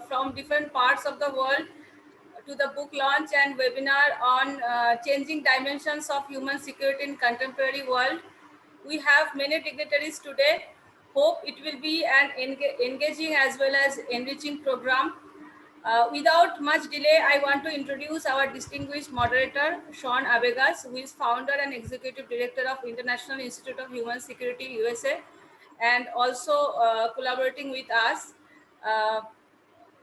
from different parts of the world to the book launch and webinar on changing dimensions of human security in contemporary world. We have many dignitaries today. Hope it will be an engaging as well as enriching program. Without much delay, I want to introduce our distinguished moderator, Sean Abegas, who is founder and executive director of International Institute of Human Security, USA, and also collaborating with us,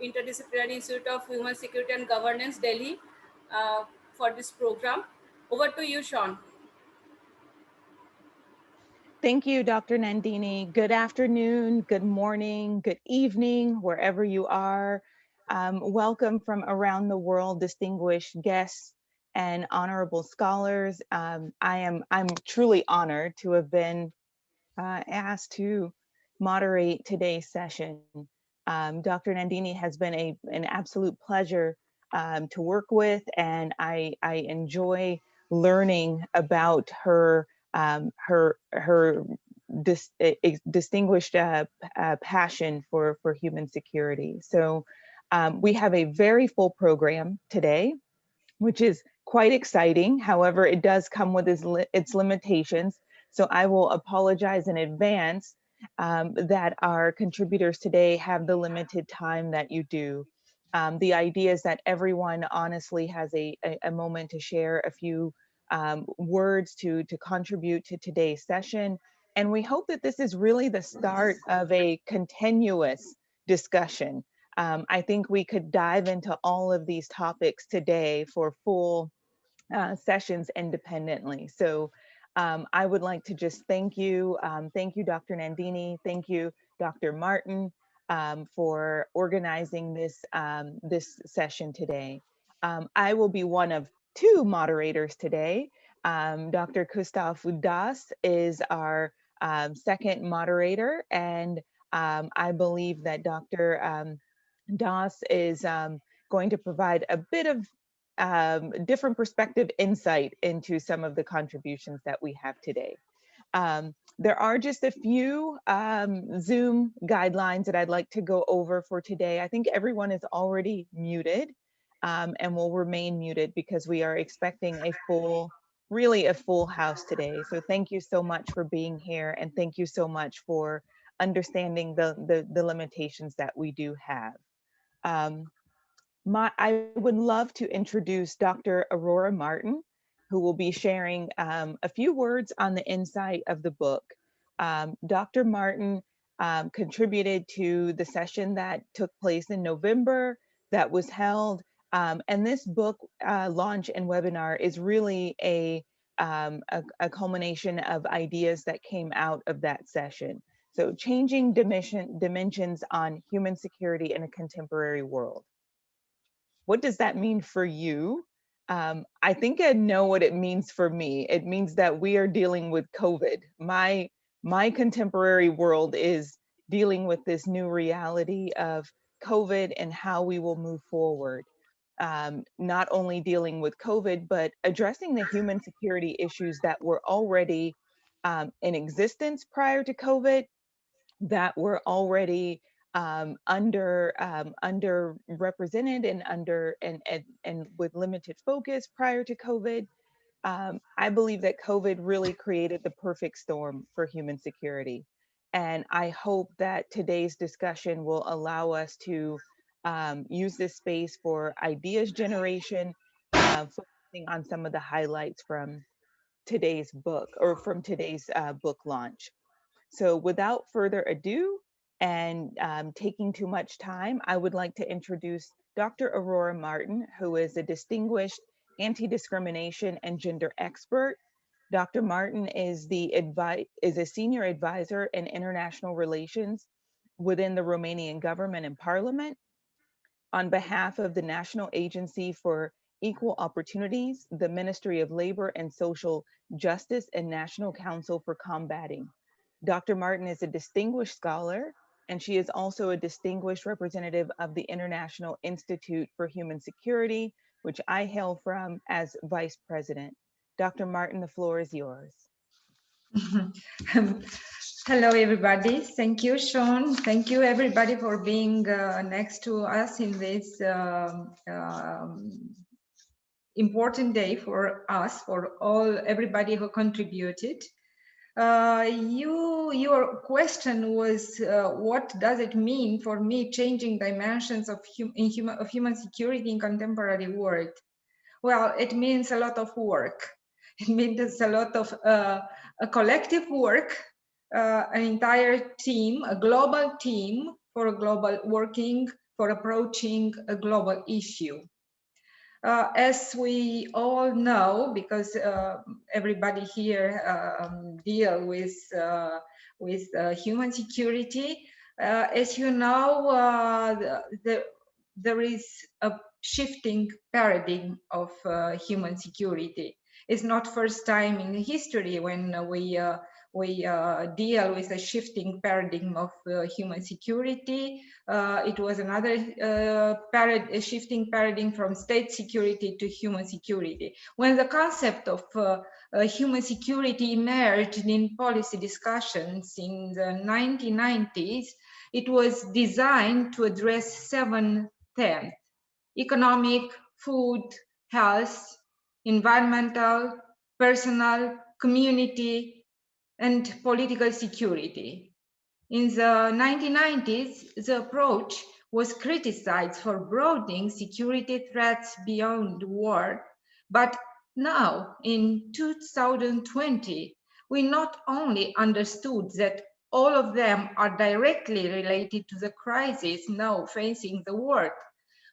Interdisciplinary Institute of Human Security and Governance, Delhi, for this program. Over to you, Sean. Thank you, Dr. Nandini. Good afternoon, good morning, good evening, wherever you are. Welcome from around the world, distinguished guests and honorable scholars. I'm truly honored to have been asked to moderate today's session. Dr. Nandini has been an absolute pleasure to work with, and I enjoy learning about her distinguished passion for human security. So we have a very full program today, which is quite exciting. However, it does come with its limitations. So I will apologize in advance that our contributors today have the limited time that you do. The idea is that everyone honestly has a moment to share a few words to contribute to today's session. And we hope that this is really the start of a continuous discussion. I think we could dive into all of these topics today for full sessions independently. So I would like to just thank you. Thank you, Dr. Nandini. Thank you, Dr. Martin, for organizing this session today. I will be one of two moderators today. Dr. Christoph Das is our second moderator, and I believe that Dr. Das is going to provide a bit of different perspective insight into some of the contributions that we have today. There are just a few Zoom guidelines that I'd like to go over for today. I think everyone is already muted and will remain muted because we are expecting really a full house today. So thank you so much for being here, and thank you so much for understanding the limitations that we do have. I would love to introduce Dr. Aurora Martin, who will be sharing a few words on the insight of the book. Dr. Martin contributed to the session that took place in November that was held. And this book launch and webinar is really a culmination of ideas that came out of that session. So changing dimensions on human security in a contemporary world. What does that mean for you? I think I know what it means for me. It means that we are dealing with COVID. My contemporary world is dealing with this new reality of COVID and how we will move forward. Not only dealing with COVID, but addressing the human security issues that were already in existence prior to COVID, that were already underrepresented and with limited focus prior to COVID. I believe that COVID really created the perfect storm for human security. And I hope that today's discussion will allow us to use this space for ideas generation, focusing on some of the highlights from today's book or from today's book launch. So without further ado, and taking too much time, I would like to introduce Dr. Aurora Martin, who is a distinguished anti-discrimination and gender expert. Dr. Martin is a senior advisor in international relations within the Romanian government and parliament. On behalf of the National Agency for Equal Opportunities, the Ministry of Labor and Social Justice, and National Council for Combating. Dr. Martin is a distinguished scholar, and she is also a distinguished representative of the International Institute for Human Security, which I hail from as Vice President. Dr. Martin, the floor is yours. Hello, everybody. Thank you, Sean. Thank you, everybody, for being next to us in this important day for us, for everybody who contributed. Your question was, what does it mean for me changing dimensions of human security in contemporary world? Well, it means a lot of work. It means a lot of a collective work, an entire team, a global team for a global working, for approaching a global issue. As we all know, because everybody here deal with human security, as you know, there is a shifting paradigm of human security. It's not first time in history when we deal with a shifting paradigm of human security. It was another shifting paradigm from state security to human security. When the concept of human security emerged in policy discussions in the 1990s, it was designed to address 7 themes: economic, food, health, environmental, personal, community, and political security. In the 1990s, the approach was criticized for broadening security threats beyond war, but now in 2020, we not only understood that all of them are directly related to the crisis now facing the world,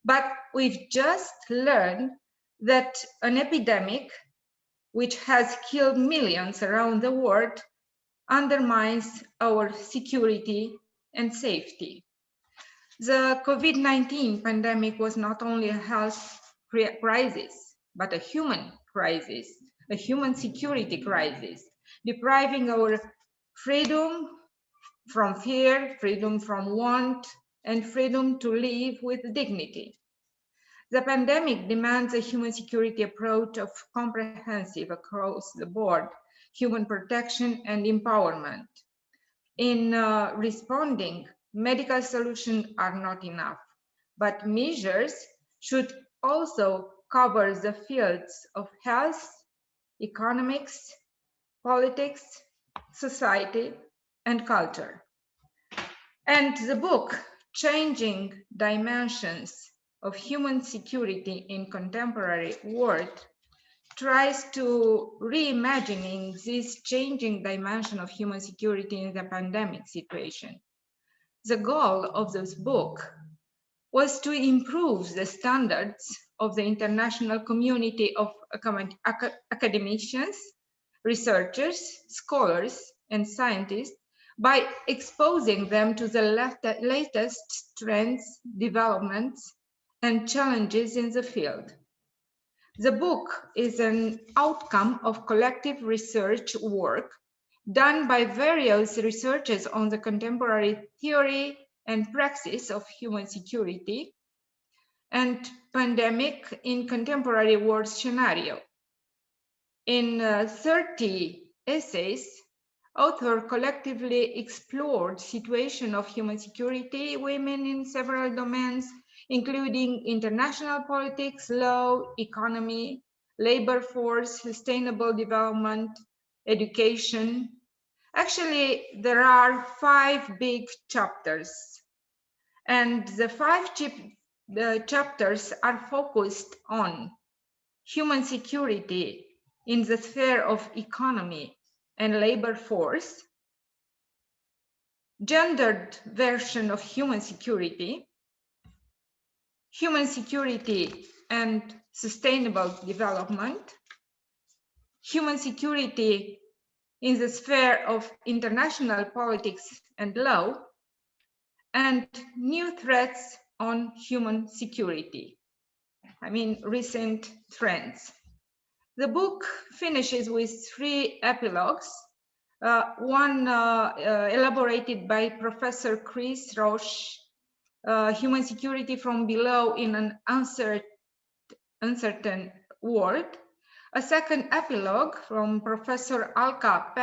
but we've just learned that an epidemic which has killed millions around the world undermines our security and safety. The COVID-19 pandemic was not only a health crisis, but a human crisis, a human security crisis, depriving our freedom from fear, freedom from want, and freedom to live with dignity. The pandemic demands a human security approach of comprehensive across the board, human protection and empowerment. In responding, medical solutions are not enough, but measures should also cover the fields of health, economics, politics, society, and culture. And the book, Changing Dimensions of Human Security in Contemporary World, tries to reimagining this changing dimension of human security in the pandemic situation. The goal of this book was to improve the standards of the international community of academicians, researchers, scholars, and scientists by exposing them to the latest trends, developments, and challenges in the field. The book is an outcome of collective research work done by various researchers on the contemporary theory and praxis of human security and pandemic in contemporary world scenario. In 30 essays, authors collectively explored situation of human security, women in several domains, including international politics, law, economy, labor force, sustainable development, education. Actually, there are 5 big chapters, and the 5 chapters are focused on human security in the sphere of economy and labor force, gendered version of human security and sustainable development, human security in the sphere of international politics and law, and new threats on human security. I mean, recent trends. The book finishes with 3 epilogues, one elaborated by Professor Chris Roche, Human Security from Below in an Uncertain World, a second epilogue from Professor Anca,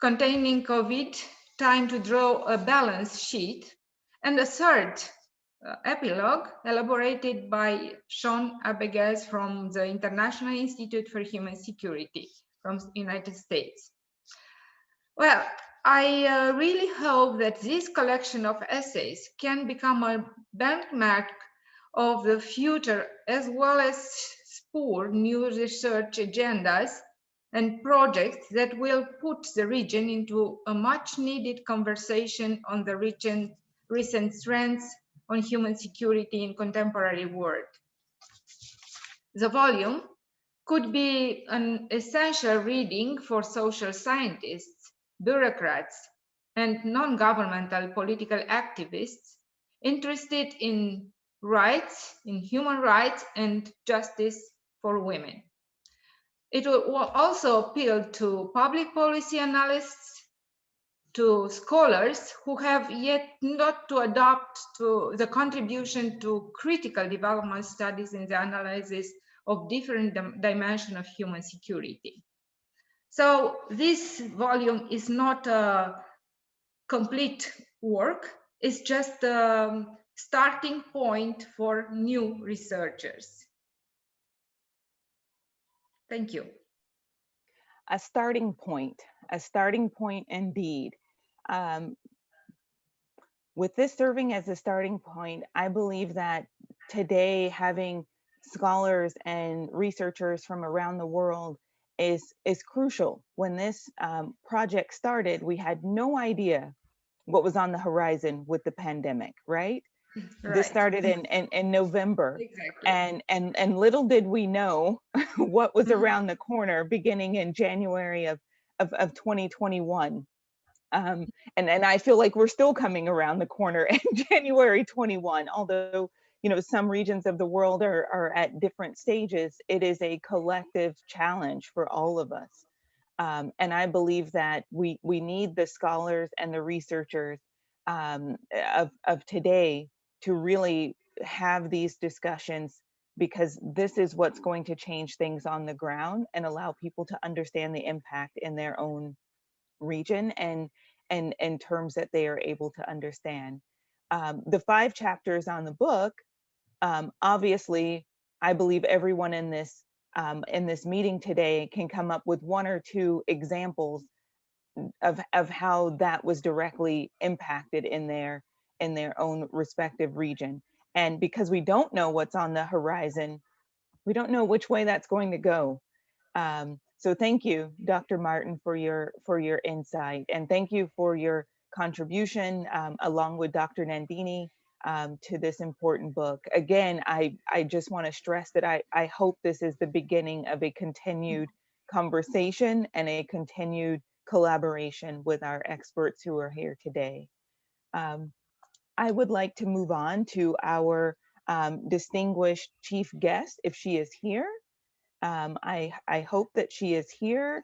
containing COVID, Time to Draw a Balance Sheet, and a third epilogue elaborated by Sean Abegas from the International Institute for Human Security from the United States. Well, I really hope that this collection of essays can become a benchmark of the future, as well as spur new research agendas and projects that will put the region into a much needed conversation on the recent trends on human security in contemporary world. The volume could be an essential reading for social scientists, bureaucrats, and non-governmental political activists interested in rights, in human rights and justice for women. It will also appeal to public policy analysts, to scholars who have yet not to adopt to the contribution to critical development studies in the analysis of different dimensions of human security. So this volume is not a complete work, it's just a starting point for new researchers. Thank you. A starting point indeed. With this serving as a starting point, I believe that today having scholars and researchers from around the world is crucial. When this project started, we had no idea what was on the horizon with the pandemic, right? Right. This started in November. Exactly. And little did we know what was around the corner beginning in January of 2021. And I feel like we're still coming around the corner in January 21, although, you know, some regions of the world are at different stages. It is a collective challenge for all of us. And I believe that we need the scholars and the researchers of today to really have these discussions, because this is what's going to change things on the ground and allow people to understand the impact in their own region and in terms that they are able to understand. The 5 chapters on the book, obviously, I believe everyone in this meeting today can come up with 1 or 2 examples of how that was directly impacted in their own respective region. And because we don't know what's on the horizon, we don't know which way that's going to go. So thank you, Dr. Martin, for your insight, and thank you for your contribution along with Dr. Nandini to this important book. Again, I just want to stress that I hope this is the beginning of a continued conversation and a continued collaboration with our experts who are here today. I would like to move on to our distinguished chief guest, if she is here. I hope that she is here.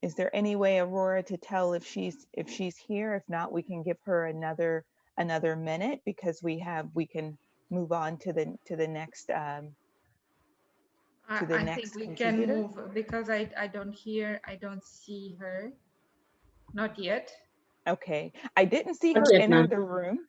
Is there any way, Aurora, to tell if she's here? If not, we can give her another minute, because we can move on to the next I next think we contributor. can move, because I don't see her, not yet. Okay, I didn't see her enter the room.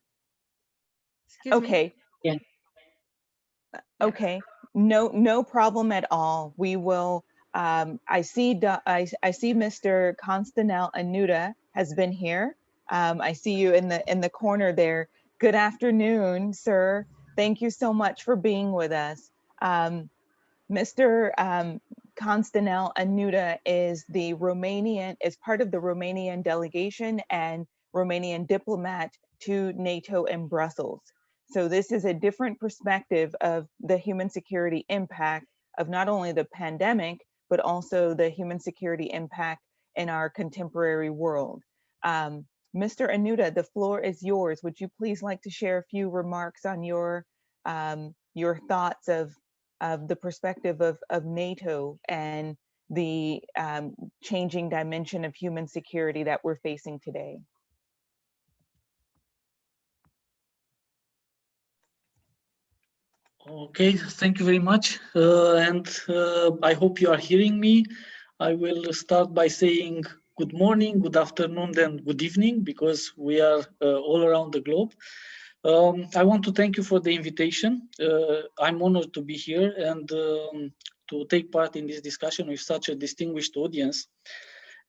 Excuse okay. me? Yeah. Okay, no problem at all. We will. I see Mr. Constinel Anuta has been here. I see you in the corner there. Good afternoon, sir. Thank you so much for being with us. Mr. Constinel Anuta is part of the Romanian delegation and Romanian diplomat to NATO in Brussels. So this is a different perspective of the human security impact of not only the pandemic, but also the human security impact in our contemporary world. Mr. Anuta, the floor is yours. Would you please like to share a few remarks on your thoughts of the perspective of NATO and the changing dimension of human security that we're facing today? Okay, thank you very much. And I hope you are hearing me. I will start by saying good morning, good afternoon, and good evening, because we are all around the globe. I want to thank you for the invitation. I'm honored to be here and to take part in this discussion with such a distinguished audience.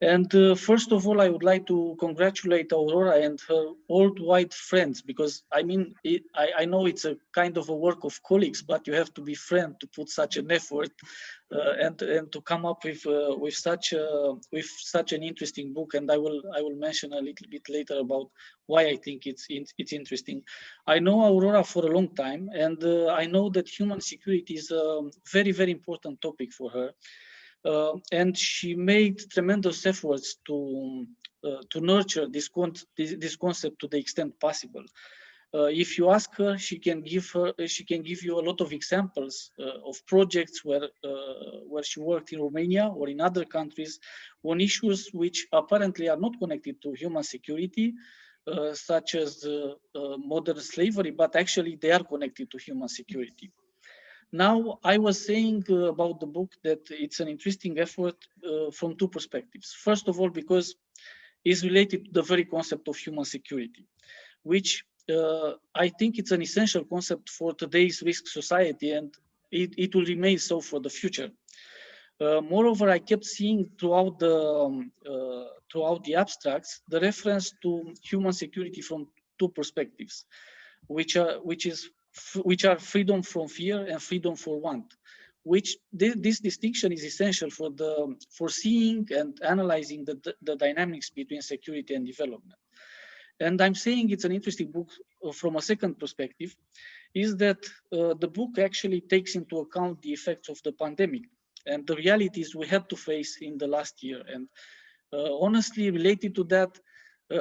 And first of all, I would like to congratulate Aurora and her worldwide friends, because I mean, I know it's a kind of a work of colleagues, but you have to be friends to put such an effort and to come up with such an interesting book. And I will mention a little bit later about why I think it's interesting. I know Aurora for a long time, and I know that human security is a very, very important topic for her. And she made tremendous efforts to nurture this concept to the extent possible. If you ask her, she can give you a lot of examples of projects where she worked in Romania or in other countries on issues which apparently are not connected to human security, such as modern slavery, but actually they are connected to human security. Now, I was saying about the book that it's an interesting effort from two perspectives. First of all, because it's related to the very concept of human security, which I think it's an essential concept for today's risk society, and it will remain so for the future. Moreover, I kept seeing throughout the abstracts the reference to human security from two perspectives, which are freedom from fear and freedom for want. Which this distinction is essential for seeing and analyzing the dynamics between security and development. And I'm saying it's an interesting book from a second perspective, is that the book actually takes into account the effects of the pandemic and the realities we had to face in the last year. And honestly, related to that,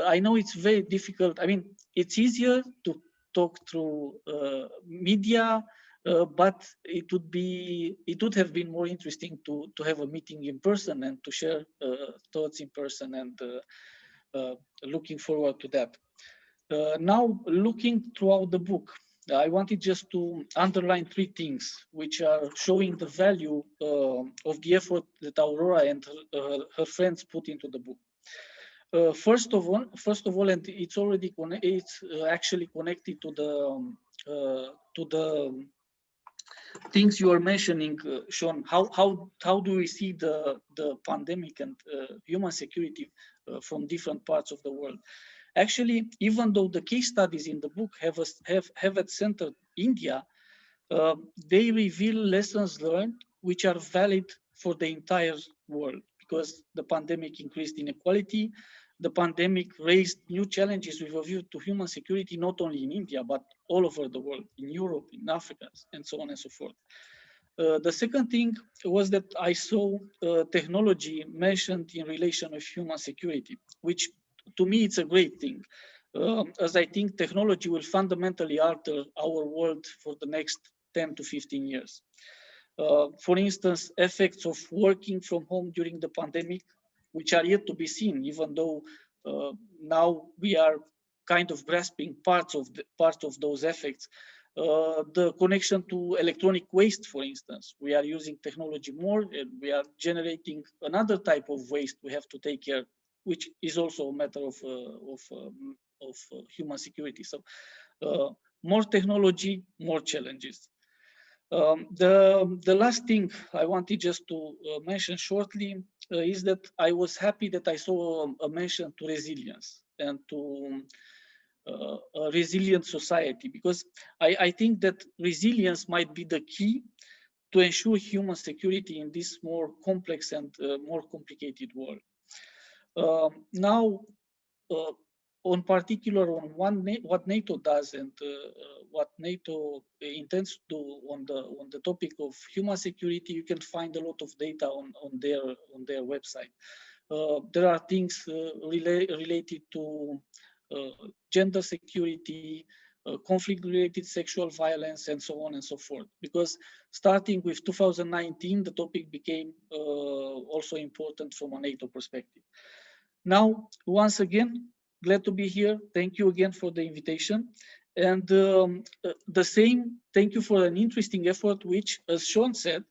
I know it's very difficult. I mean, it's easier to talk through media, but it would have been more interesting to have a meeting in person and to share thoughts in person, and looking forward to that. Now, looking throughout the book, I wanted just to underline three things which are showing the value of the effort that Aurora and her friends put into the book. First of all, and it's actually connected to the things you are mentioning, Sean. How do we see the pandemic and human security from different parts of the world? Actually, even though the case studies in the book have at center India, they reveal lessons learned which are valid for the entire world, because the pandemic increased inequality. The pandemic raised new challenges with a view to human security, not only in India, but all over the world, in Europe, in Africa, and so on and so forth. The second thing was that I saw technology mentioned in relation with human security, which to me it's a great thing, as I think technology will fundamentally alter our world for the next 10 to 15 years. For instance, effects of working from home during the pandemic, which are yet to be seen, even though now we are kind of grasping parts of those effects. The connection to electronic waste, for instance, we are using technology more, and we are generating another type of waste we have to take care, which is also a matter of human security. So more technology, more challenges. The last thing I wanted just to mention shortly is that I was happy that I saw a mention to resilience and to a resilient society, because I think that resilience might be the key to ensure human security in this more complex and more complicated world. Now, on particular on what NATO does and what NATO intends to do on the topic of human security, you can find a lot of data on their website. There are things related to gender security, conflict-related sexual violence, and so on and so forth. Because starting with 2019, the topic became also important from a NATO perspective. Now, once again, glad to be here. Thank you again for the invitation. And the same, thank you for an interesting effort, which, as Sean said,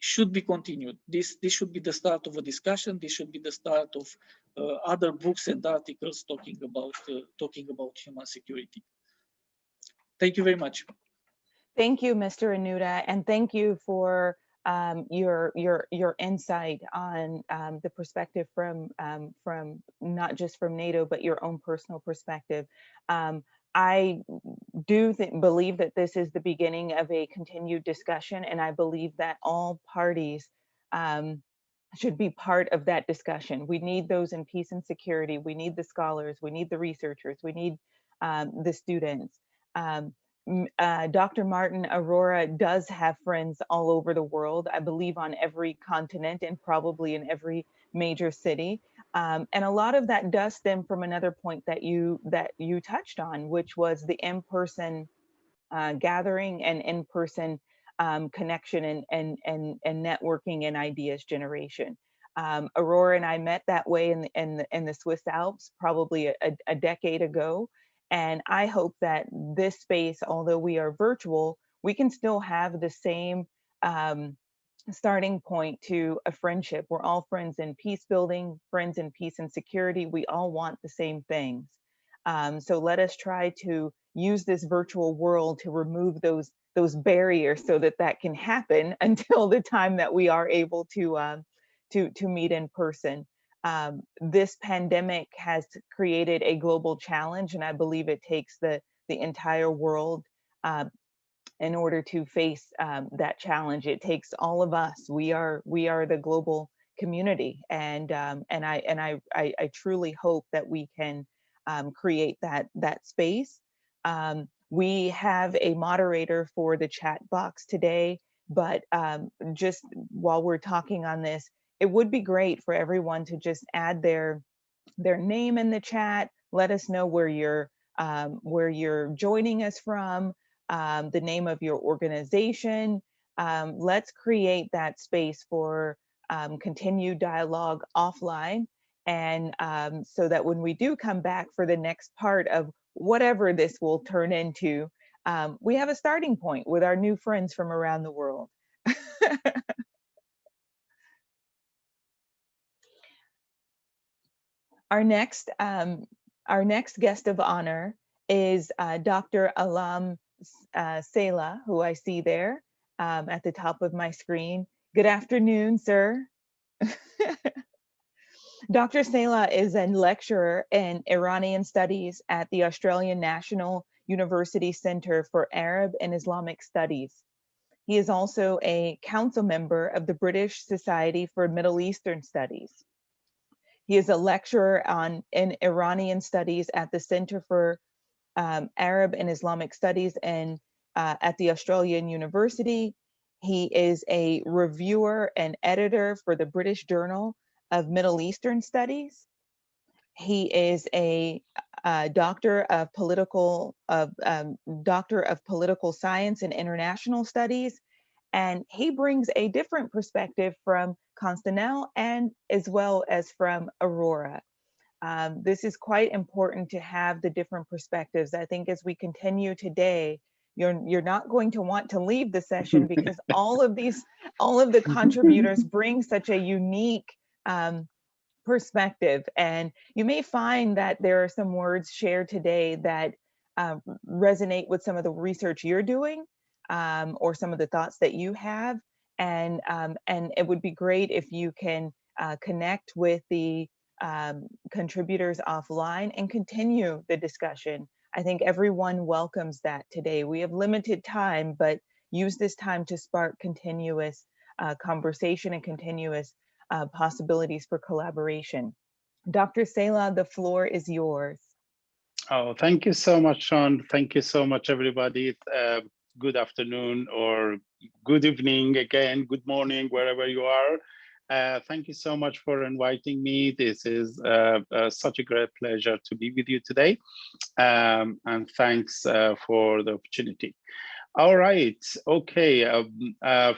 should be continued. This should be the start of a discussion. This should be the start of other books and articles talking about human security. Thank you very much. Thank you, Mr. Anuta, and thank you for your insight on the perspective from not just from NATO, but your own personal perspective. I do believe that this is the beginning of a continued discussion, and I believe that all parties should be part of that discussion. We need those in peace and security. We need the scholars. We need the researchers. We need the students. Dr. Martin, Aurora does have friends all over the world, I believe on every continent and probably in every major city. And a lot of that does stem from another point that you touched on, which was the in-person gathering and in-person connection and networking and ideas generation. Aurora and I met that way in the Swiss Alps probably a decade ago. And I hope that this space, although we are virtual, we can still have the same starting point to a friendship. We're all friends in peace building, friends in peace and security. We all want the same things. So let us try to use this virtual world to remove those barriers so that can happen until the time that we are able to meet in person. This pandemic has created a global challenge, and I believe it takes the entire world in order to face that challenge. It takes all of us. We are the global community, and I truly hope that we can create that space. We have a moderator for the chat box today, but just while we're talking on this, it would be great for everyone to just add their name in the chat. Let us know where you're joining us from, the name of your organization. Let's create that space for continued dialogue offline, and so that when we do come back for the next part of whatever this will turn into, we have a starting point with our new friends from around the world. Our next guest of honor is Dr. Alam Salah, who I see there at the top of my screen. Good afternoon, sir. Dr. Salah is a lecturer in Iranian Studies at the Australian National University Centre for Arab and Islamic Studies. He is also a council member of the British Society for Middle Eastern Studies. He is a lecturer in Iranian Studies at the Center for Arab and Islamic Studies at the Australian University. He is a reviewer and editor for the British Journal of Middle Eastern Studies. He is a doctor of political science and international studies, and he brings a different perspective from Constinel and as well as from Aurora. This is quite important to have the different perspectives. I think as we continue today, you're not going to want to leave the session because all of the contributors bring such a unique perspective. And you may find that there are some words shared today that resonate with some of the research you're doing, or some of the thoughts that you have. And it would be great if you can connect with the contributors offline and continue the discussion. I think everyone welcomes that today. We have limited time, but use this time to spark continuous conversation and continuous possibilities for collaboration. Dr. Salah, the floor is yours. Oh, thank you so much, Sean. Thank you so much, everybody. Good afternoon or good evening again, good morning, wherever you are. Thank you so much for inviting me. This is such a great pleasure to be with you today. And thanks for the opportunity. All right, okay.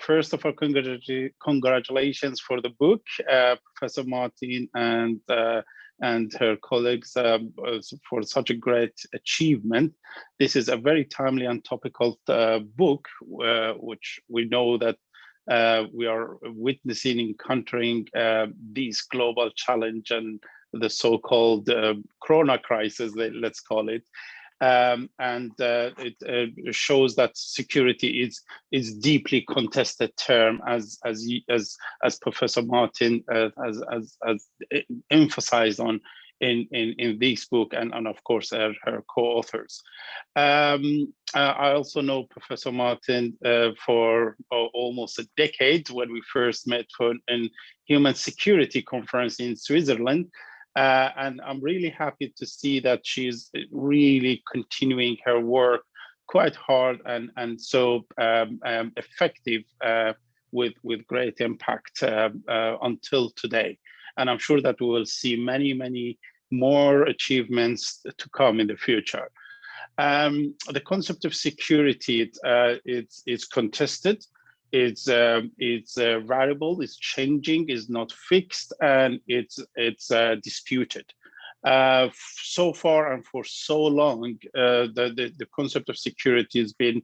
First of all, congratulations for the book, Professor Martin and her colleagues for such a great achievement. This is a very timely and topical book, which we know that we are witnessing, encountering these global challenge and the so-called Corona crisis, let's call it. It shows that security is deeply contested term, as Professor Martin has emphasized on in this book, and of course her co-authors. I also know Professor Martin for almost a decade, when we first met for an human security conference in Switzerland. And I'm really happy to see that she's really continuing her work quite hard and so effective with great impact until today. And I'm sure that we will see many more achievements to come in the future. The concept of security, it's contested. It's variable, it's changing, is not fixed, and it's disputed. So far and for so long, the concept of security has been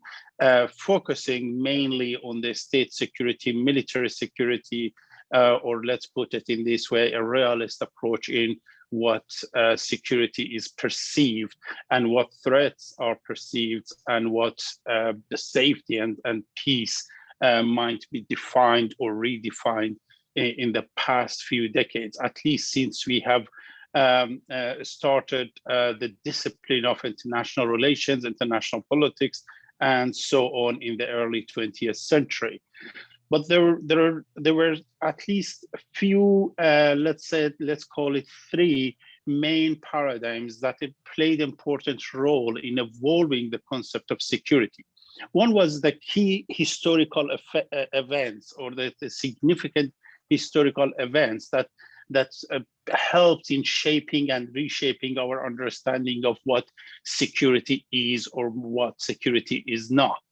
focusing mainly on the state security, military security, or let's put it in this way, a realist approach in what security is perceived and what threats are perceived and what the safety and peace might be defined or redefined in the past few decades, at least since we have started the discipline of international relations, international politics, and so on in the early 20th century. But there were at least a few, let's call it 3 main paradigms that played an important role in evolving the concept of security. One was the key historical events, or the significant historical events that helped in shaping and reshaping our understanding of what security is or what security is not.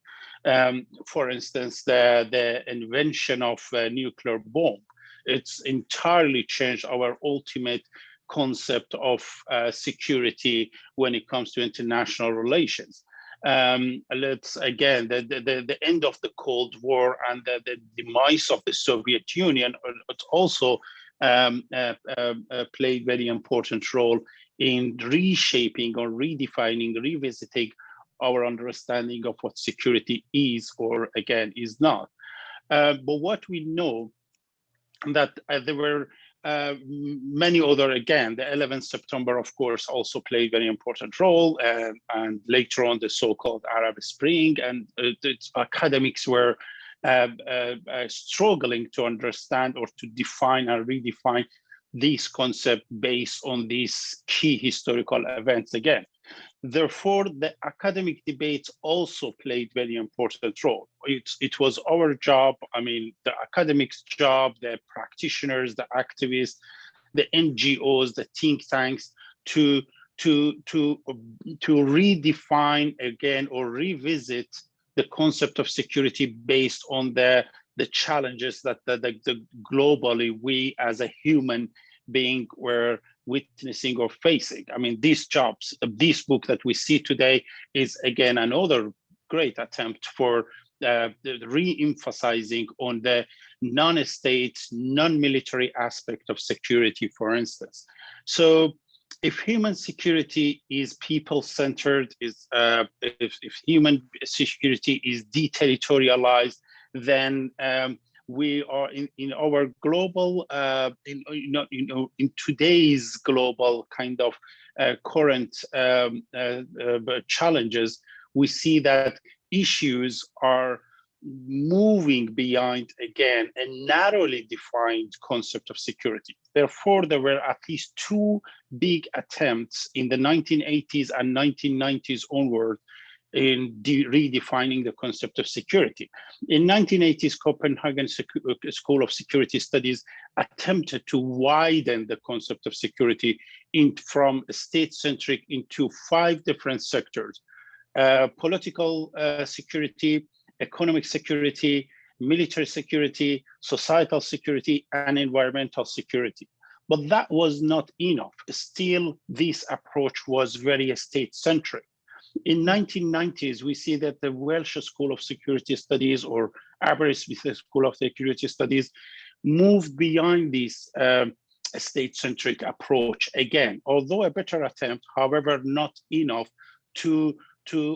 For instance, the invention of a nuclear bomb, it's entirely changed our ultimate concept of security when it comes to international relations. Let's again, the end of the Cold War and the demise of the Soviet Union, it also played very important role in reshaping or redefining, revisiting our understanding of what security is or again is not. But what we know that there were many other, again, the 11th September, of course, also played very important role, and later on the so-called Arab Spring, and academics were struggling to understand or to define and redefine this concept based on these key historical events again. Therefore, the academic debates also played very important role. It was our job, I mean, the academics' job, the practitioners, the activists, the NGOs, the think tanks, to redefine again or revisit the concept of security based on the challenges that globally we as a human being were witnessing or facing. I mean, these jobs, this book that we see today is again another great attempt for re-emphasizing on the non-state, non-military aspect of security, for instance. So if human security is people-centered, if human security is deterritorialized, then we are in our global, in today's global kind of current challenges, we see that issues are moving beyond, again, a narrowly defined concept of security. Therefore, there were at least 2 big attempts in the 1980s and 1990s onward in redefining the concept of security. In 1980s, Copenhagen School of Security Studies attempted to widen the concept of security from state-centric into 5 different sectors: political security, economic security, military security, societal security, and environmental security. But that was not enough. Still, this approach was very state-centric. In 1990s, we see that the Welsh School of Security Studies, or Basistha School of Security Studies, moved beyond this state-centric approach again, although a better attempt, however, not enough to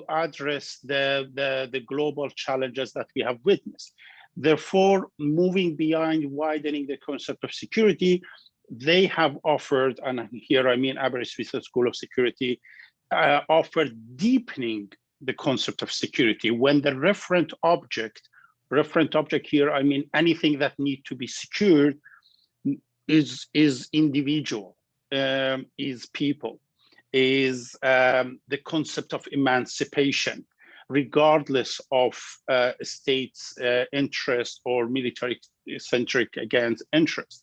address the global challenges that we have witnessed. Therefore, moving beyond widening the concept of security, they have offered, and here I mean Basistha School of Security, offered deepening the concept of security when the referent object here, I mean anything that needs to be secured, is individual, is people, is the concept of emancipation, regardless of state's interest or military-centric against interest.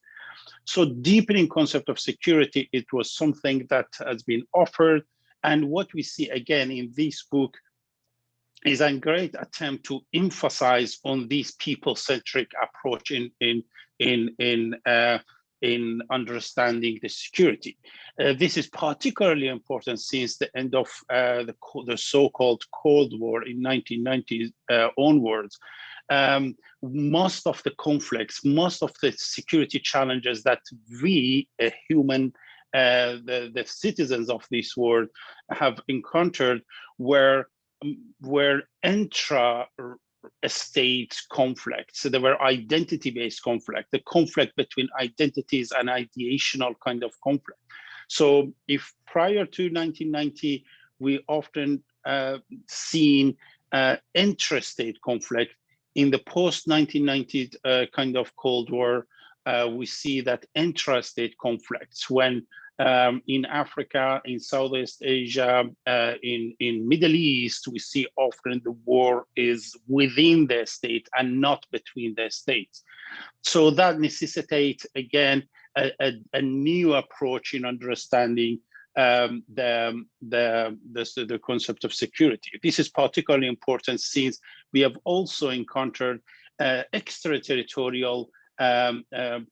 So deepening concept of security, it was something that has been offered. And what we see again in this book is a great attempt to emphasize on this people-centric approach in understanding the security. This is particularly important since the end of the so-called Cold War in 1990s onwards. Most of the conflicts, most of the security challenges that we, the citizens of this world, have encountered were intra-state conflicts. So there were identity-based conflict, the conflict between identities and ideational kind of conflict. So if prior to 1990, we often seen intrastate conflict, in the post-1990 kind of Cold War, we see that intrastate conflicts when in Africa, in Southeast Asia, in Middle East, we see often the war is within the state and not between the states. So that necessitates, again, a new approach in understanding the concept of security. This is particularly important since we have also encountered extraterritorial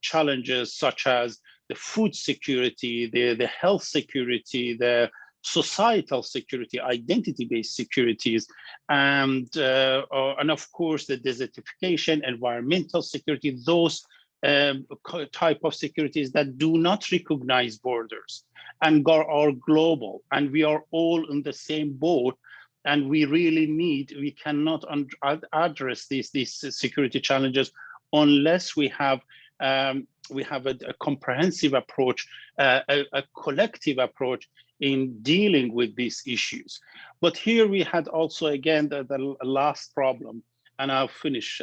challenges such as the food security, the health security, the societal security, identity-based securities, and of course the desertification, environmental security, those type of securities that do not recognize borders and are global, and we are all in the same boat. And we really we cannot address these security challenges unless we have a comprehensive approach, a collective approach in dealing with these issues. But here we had also, again, the last problem, and I'll finish,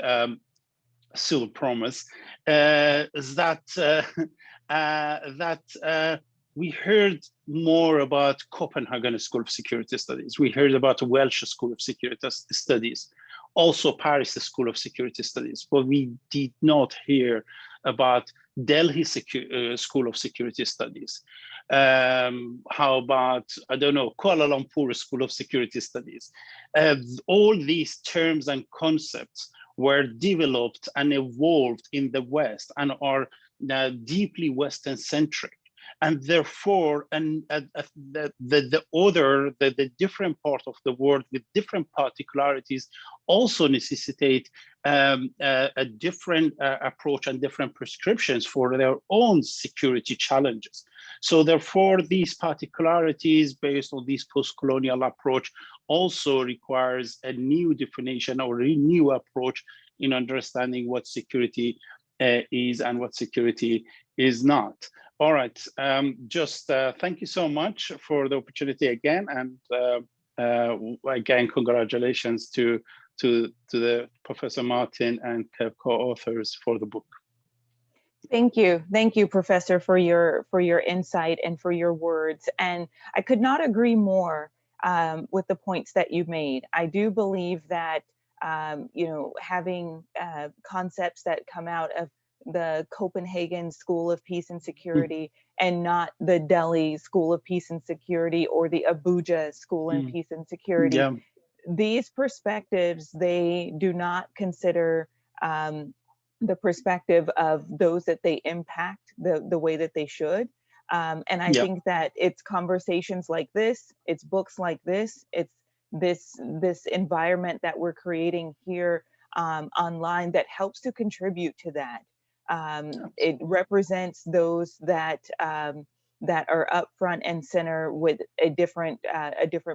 still promise, is that we heard more about Copenhagen School of Security Studies. We heard about the Welsh School of Security Studies, also Paris School of Security Studies, but we did not hear about Delhi School of Security Studies. How about, I don't know, Kuala Lumpur School of Security Studies? All these terms and concepts were developed and evolved in the West and are deeply Western centric. And therefore, the different part of the world with different particularities also necessitate a different approach and different prescriptions for their own security challenges. So therefore, these particularities based on this post-colonial approach also requires a new definition or a new approach in understanding what security is and what security is not. All right, thank you so much for the opportunity again, and again, congratulations to the Professor Martin and co-authors for the book. Thank you, Professor, for your insight and for your words. And I could not agree more with the points that you made. I do believe that having concepts that come out of the Copenhagen School of Peace and Security and not the Delhi School of Peace and Security or the Abuja School of Peace and Security. Yeah. These perspectives, they do not consider the perspective of those that they impact the way that they should. And I think that it's conversations like this, it's books like this, it's this environment that we're creating here online that helps to contribute to that. It represents those that that are up front and center with a different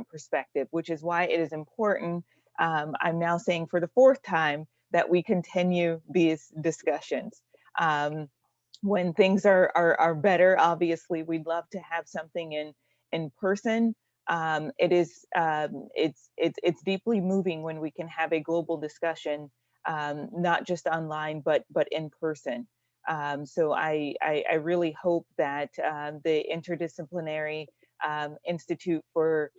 perspective, which is why it is important. I'm now saying for the fourth time that we continue these discussions. When things are better, obviously we'd love to have something in person. It's deeply moving when we can have a global discussion, not just online but in person. So I really hope that the Interdisciplinary Institute for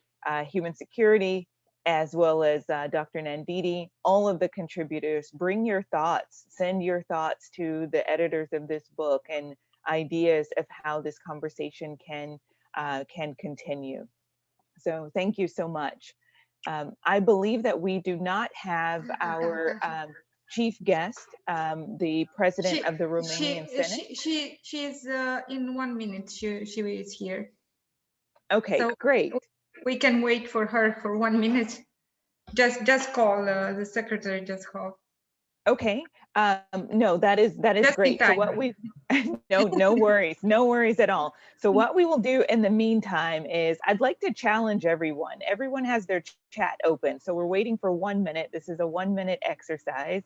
Human Security, as well as Dr. Nandini, all of the contributors, bring your thoughts, send your thoughts to the editors of this book and ideas of how this conversation can continue. So thank you so much. I believe that we do not have our chief guest, the president of the Romanian Senate. She is in 1 minute. She is here. Okay, so great. We can wait for her for 1 minute. Just call the secretary. Just call. Okay. No, that is just great. So what we no worries at all. So what we will do in the meantime is I'd like to challenge everyone. Everyone has their chat open. So we're waiting for 1 minute. This is a 1 minute exercise.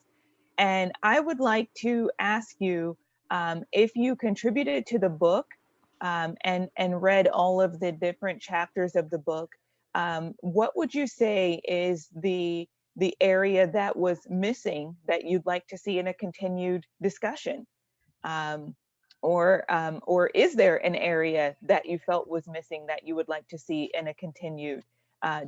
And I would like to ask you if you contributed to the book and read all of the different chapters of the book, what would you say is the area that was missing that you'd like to see in a continued discussion? Or is there an area that you felt was missing that you would like to see in a continued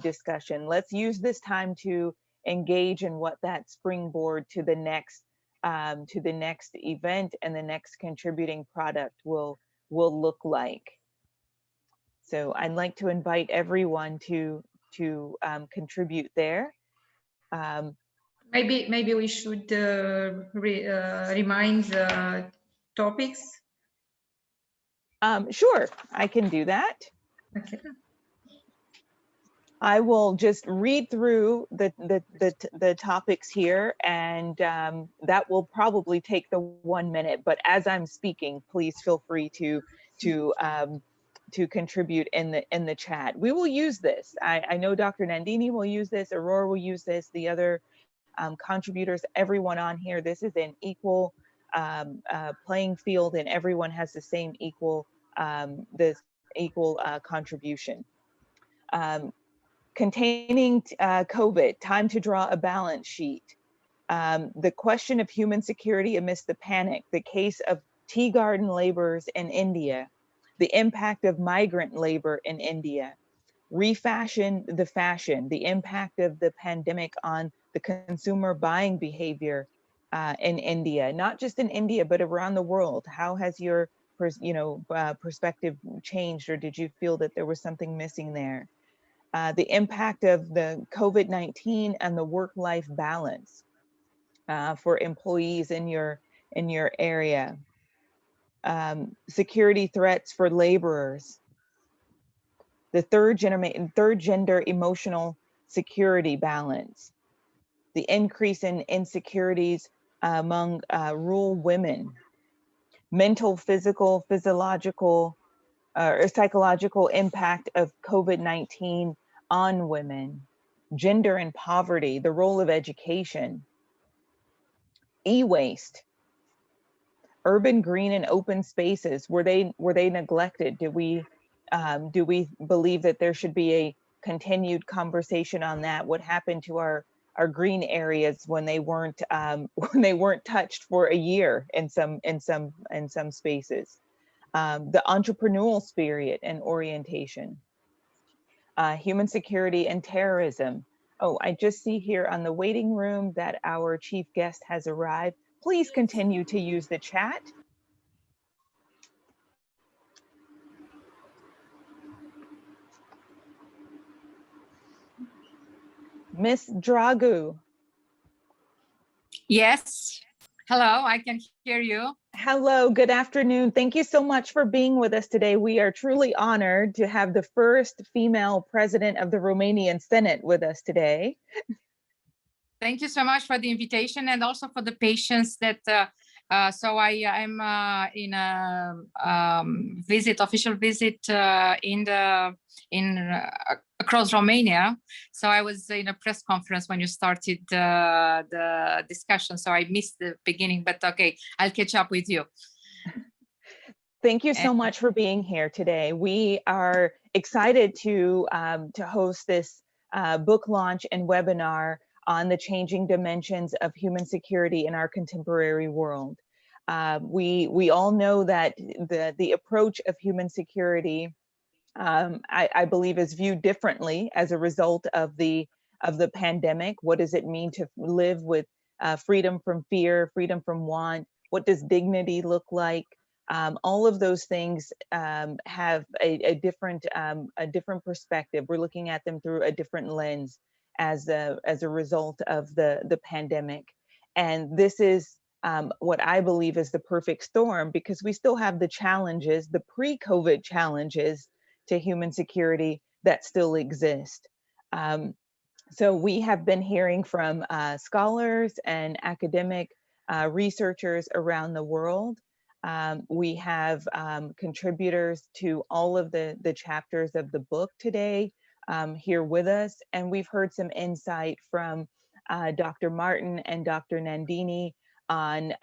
discussion? Let's use this time to engage in what that springboard to the next event and the next contributing product will look like. So I'd like to invite everyone to contribute there. Maybe we should remind the topics. Sure, I can do that. Okay. I will just read through the topics here, and that will probably take the 1 minute. But as I'm speaking, please feel free to contribute in the chat. We will use this. I know Dr. Nandini will use this. Aurora will use this. The other contributors, everyone on here. This is an equal playing field, and everyone has the same equal contribution. Containing COVID, time to draw a balance sheet. The question of human security amidst the panic, the case of tea garden laborers in India, the impact of migrant labor in India, refashion the fashion, the impact of the pandemic on the consumer buying behavior in India, not just in India, but around the world. How has your perspective changed, or did you feel that there was something missing there? The impact of the COVID-19 and the work-life balance for employees in your area. Security threats for laborers. The third gender emotional security balance. The increase in insecurities among rural women. Mental, physical, physiological, or psychological impact of COVID-19 on women, gender and poverty, the role of education, e-waste, urban green and open spaces, were they neglected? Do we believe that there should be a continued conversation on that? What happened to our green areas when they weren't touched for a year in some spaces? The entrepreneurial spirit and orientation, human security and terrorism. Oh, I just see here on the waiting room that our chief guest has arrived. Please continue to use the chat. Miss Dragu. Yes. Hello, I can hear you. Hello, good afternoon. Thank you so much for being with us today. We are truly honored to have the first female president of the Romanian Senate with us today. Thank you so much for the invitation and also for the patience that so I'm in a official visit across Romania. So I was in a press conference when you started the discussion. So I missed the beginning, but okay, I'll catch up with you. Thank you so much for being here today. We are excited to host this book launch and webinar on the changing dimensions of human security in our contemporary world. We all know that the approach of human security, I believe, is viewed differently as a result of the pandemic. What does it mean to live with freedom from fear, freedom from want? What does dignity look like? All of those things have a different perspective. We're looking at them through a different lens as a result of the pandemic. And this is what I believe is the perfect storm, because we still have the challenges, the pre-COVID challenges to human security that still exist. So we have been hearing from scholars and academic researchers around the world. We have contributors to all of the chapters of the book today here with us, and we've heard some insight from Dr. Martin and Dr. Nandini on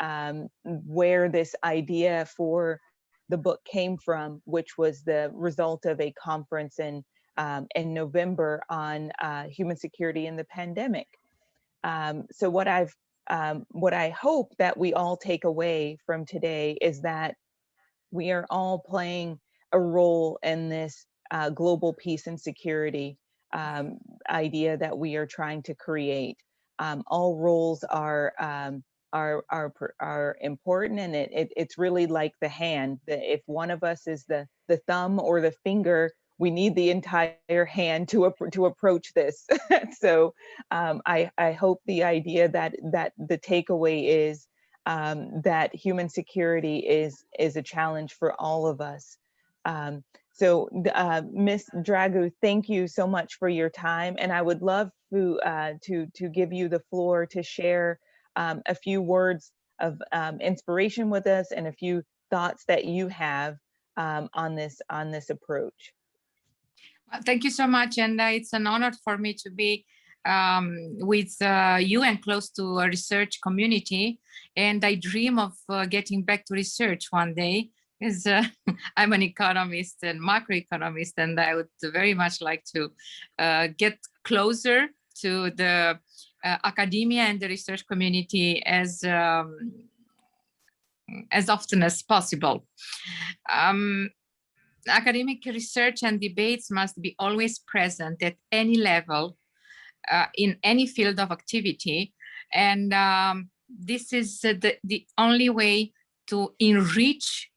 where this idea for the book came from, which was the result of a conference in November on human security in the pandemic. So what I hope that we all take away from today is that we are all playing a role in this global peace and security idea that we are trying to create. All roles are important, and it's really like the hand. That if one of us is the thumb or the finger, we need the entire hand to approach this. So I hope the idea that the takeaway is that human security is a challenge for all of us. So Ms. Dragu, thank you so much for your time, and I would love to give you the floor to share a few words of inspiration with us and a few thoughts that you have on this approach. Thank you so much, and it's an honor for me to be with you and close to a research community. And I dream of getting back to research one day, because I'm an economist and macroeconomist, and I would very much like to get closer to the academia and the research community as often as possible. Academic research and debates must be always present at any level, in any field of activity. And this is the only way to enrich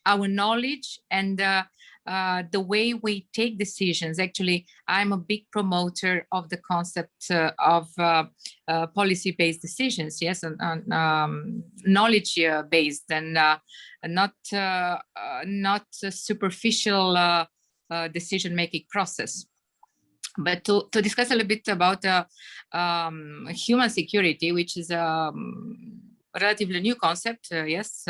our knowledge and the way we take decisions. Actually, I'm a big promoter of the concept of policy-based decisions, yes, and knowledge-based, and not a superficial decision-making process. But to discuss a little bit about human security, which is a relatively new concept, yes,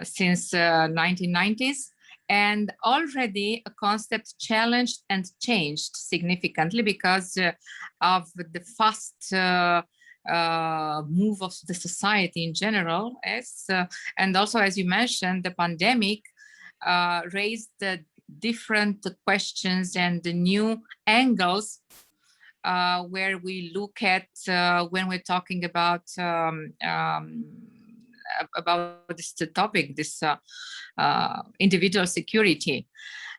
since 1990s, and already a concept challenged and changed significantly because of the fast move of the society in general, yes, and also, as you mentioned, the pandemic raised different questions and the new angles where we look at when we're talking about this topic, this individual security.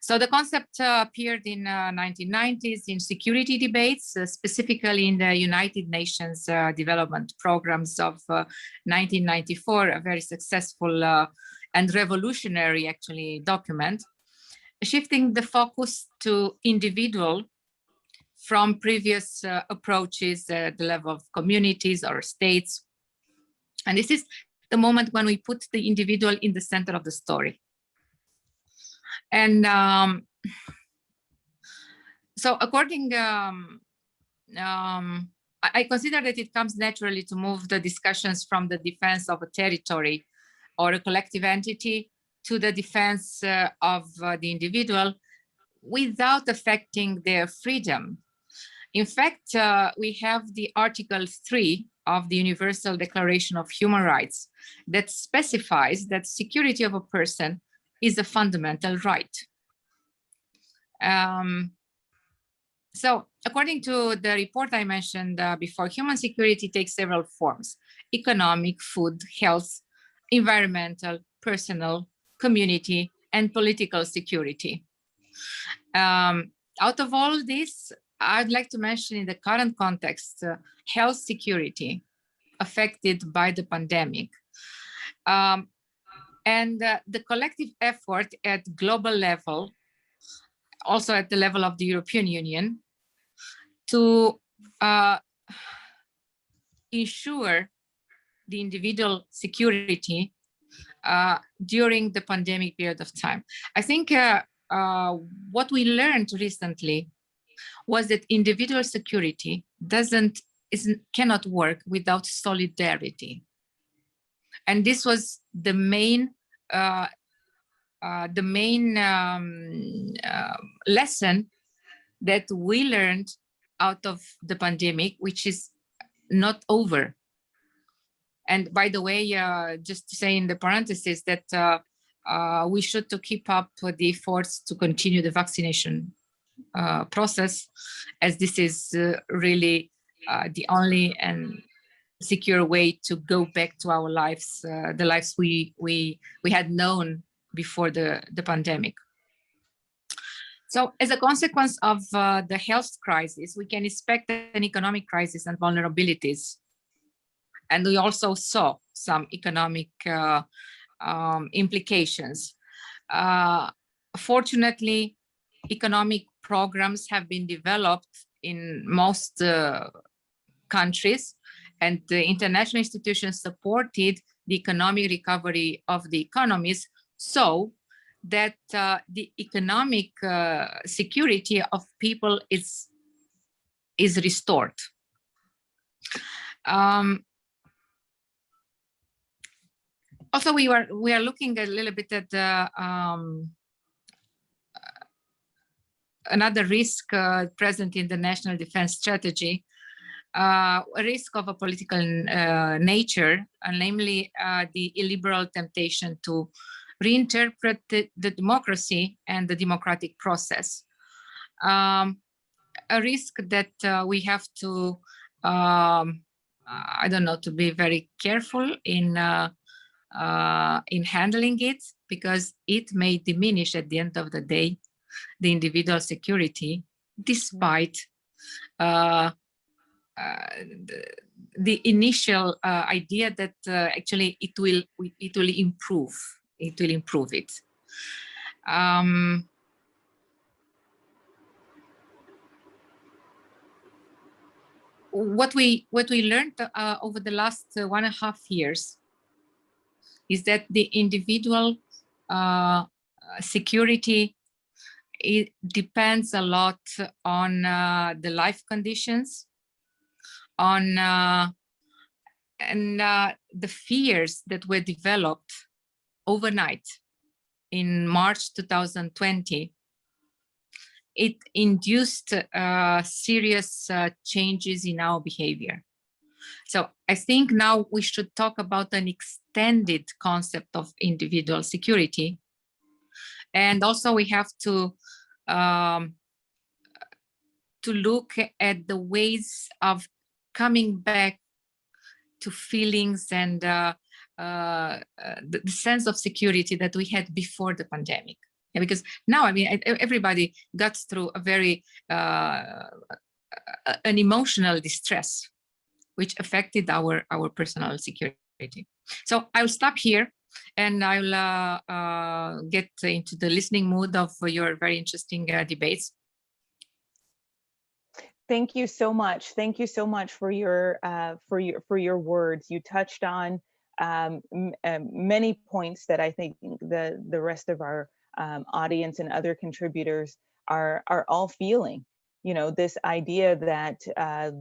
So the concept appeared in 1990s in security debates, specifically in the United Nations development programs of 1994, a very successful and revolutionary, actually, document, shifting the focus to individual from previous approaches at the level of communities or states. And this is the moment when we put the individual in the center of the story. And so according, I consider that it comes naturally to move the discussions from the defense of a territory or a collective entity to the defense of the individual without affecting their freedom. In fact, we have the Article 3 of the Universal Declaration of Human Rights that specifies that security of a person is a fundamental right. So according to the report I mentioned before, human security takes several forms: economic, food, health, environmental, personal, community, and political security. Out of all this, I'd like to mention in the current context, health security affected by the pandemic. And the collective effort at global level, also at the level of the European Union, to ensure the individual security during the pandemic period of time. I think what we learned recently was that individual security cannot work without solidarity. And this was the main lesson that we learned out of the pandemic, which is not over. And by the way, just to say in the parentheses that we should to keep up with the efforts to continue the vaccination process, as this is really the only and secure way to go back to our lives, the lives we had known before the pandemic. So as a consequence of the health crisis, we can expect an economic crisis and vulnerabilities. And we also saw some economic implications. Fortunately, economic programs have been developed in most countries, and the international institutions supported the economic recovery of the economies so that the economic security of people is restored. Also, we are looking a little bit at another risk present in the national defense strategy, a risk of a political nature, namely the illiberal temptation to reinterpret the democracy and the democratic process. A risk that we have to, I don't know, to be very careful in handling it, because it may diminish at the end of the day the individual security, despite the initial idea that actually it will improve. It will improve it. What we learned over the last 1.5 years is that the individual security, it depends a lot on the life conditions, on and the fears that were developed overnight in March 2020. It induced serious changes in our behavior. So I think now we should talk about an extended concept of individual security. And also we have to look at the ways of coming back to feelings and the sense of security that we had before the pandemic. Yeah, because now, I mean, everybody got through a very an emotional distress, which affected our personal security. So I'll stop here, and I'll get into the listening mood of your very interesting debates. Thank you so much. Thank you so much for your words. You touched on many points that I think the rest of our audience and other contributors are all feeling. this idea that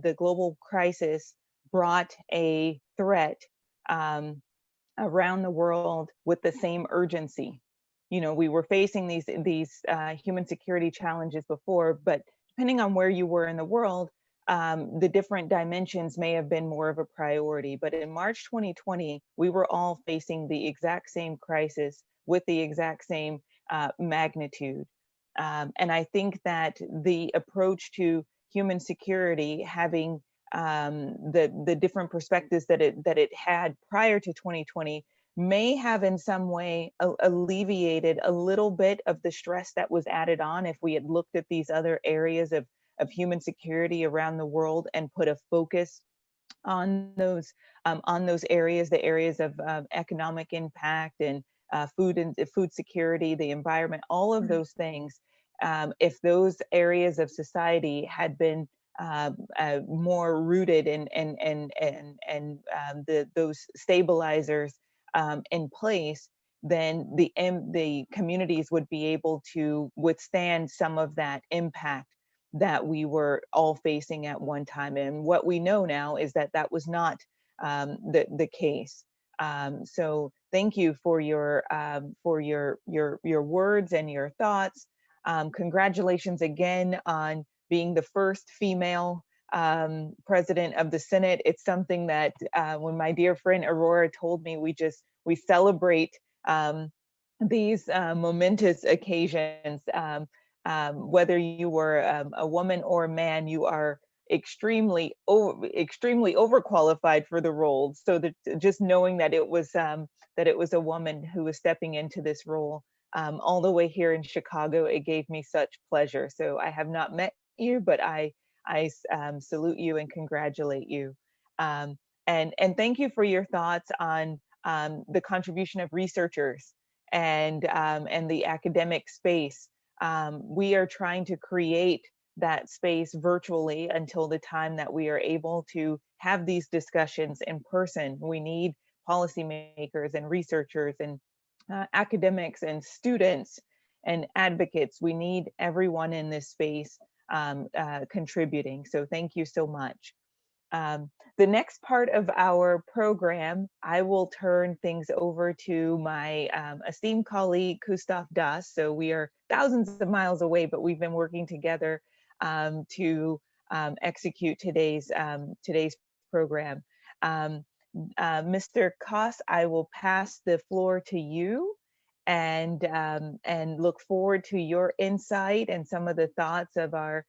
the global crisis brought a threat around the world with the same urgency. We were facing these human security challenges before, but depending on where you were in the world, the different dimensions may have been more of a priority. But in March 2020, we were all facing the exact same crisis with the exact same magnitude. And I think that the approach to human security, having the different perspectives that it had prior to 2020, may have in some way alleviated a little bit of the stress that was added on if we had looked at these other areas of human security around the world and put a focus on those areas, the areas of economic impact and food security, the environment, all of those things. If those areas of society had been more rooted and those stabilizers in place, then the communities would be able to withstand some of that impact that we were all facing at one time. And what we know now is that that was not the case. So thank you for your words and your thoughts. Congratulations again on being the first female president of the Senate. It's something that when my dear friend Aurora told me, we celebrate these momentous occasions. Whether you were a woman or a man, you are extremely overqualified for the role. So that just knowing that it was a woman who was stepping into this role all the way here in Chicago, it gave me such pleasure. So I have not met you, but I salute you and congratulate you. And thank you for your thoughts on the contribution of researchers and the academic space. We are trying to create that space virtually until the time that we are able to have these discussions in person. We need policymakers and researchers and academics and students and advocates. We need everyone in this space contributing. So thank you so much. The next part of our program, I will turn things over to my esteemed colleague, Christoph Das. So we are thousands of miles away, but we've been working together to execute today's program. Mr. Koss, I will pass the floor to you and look forward to your insight and some of the thoughts of our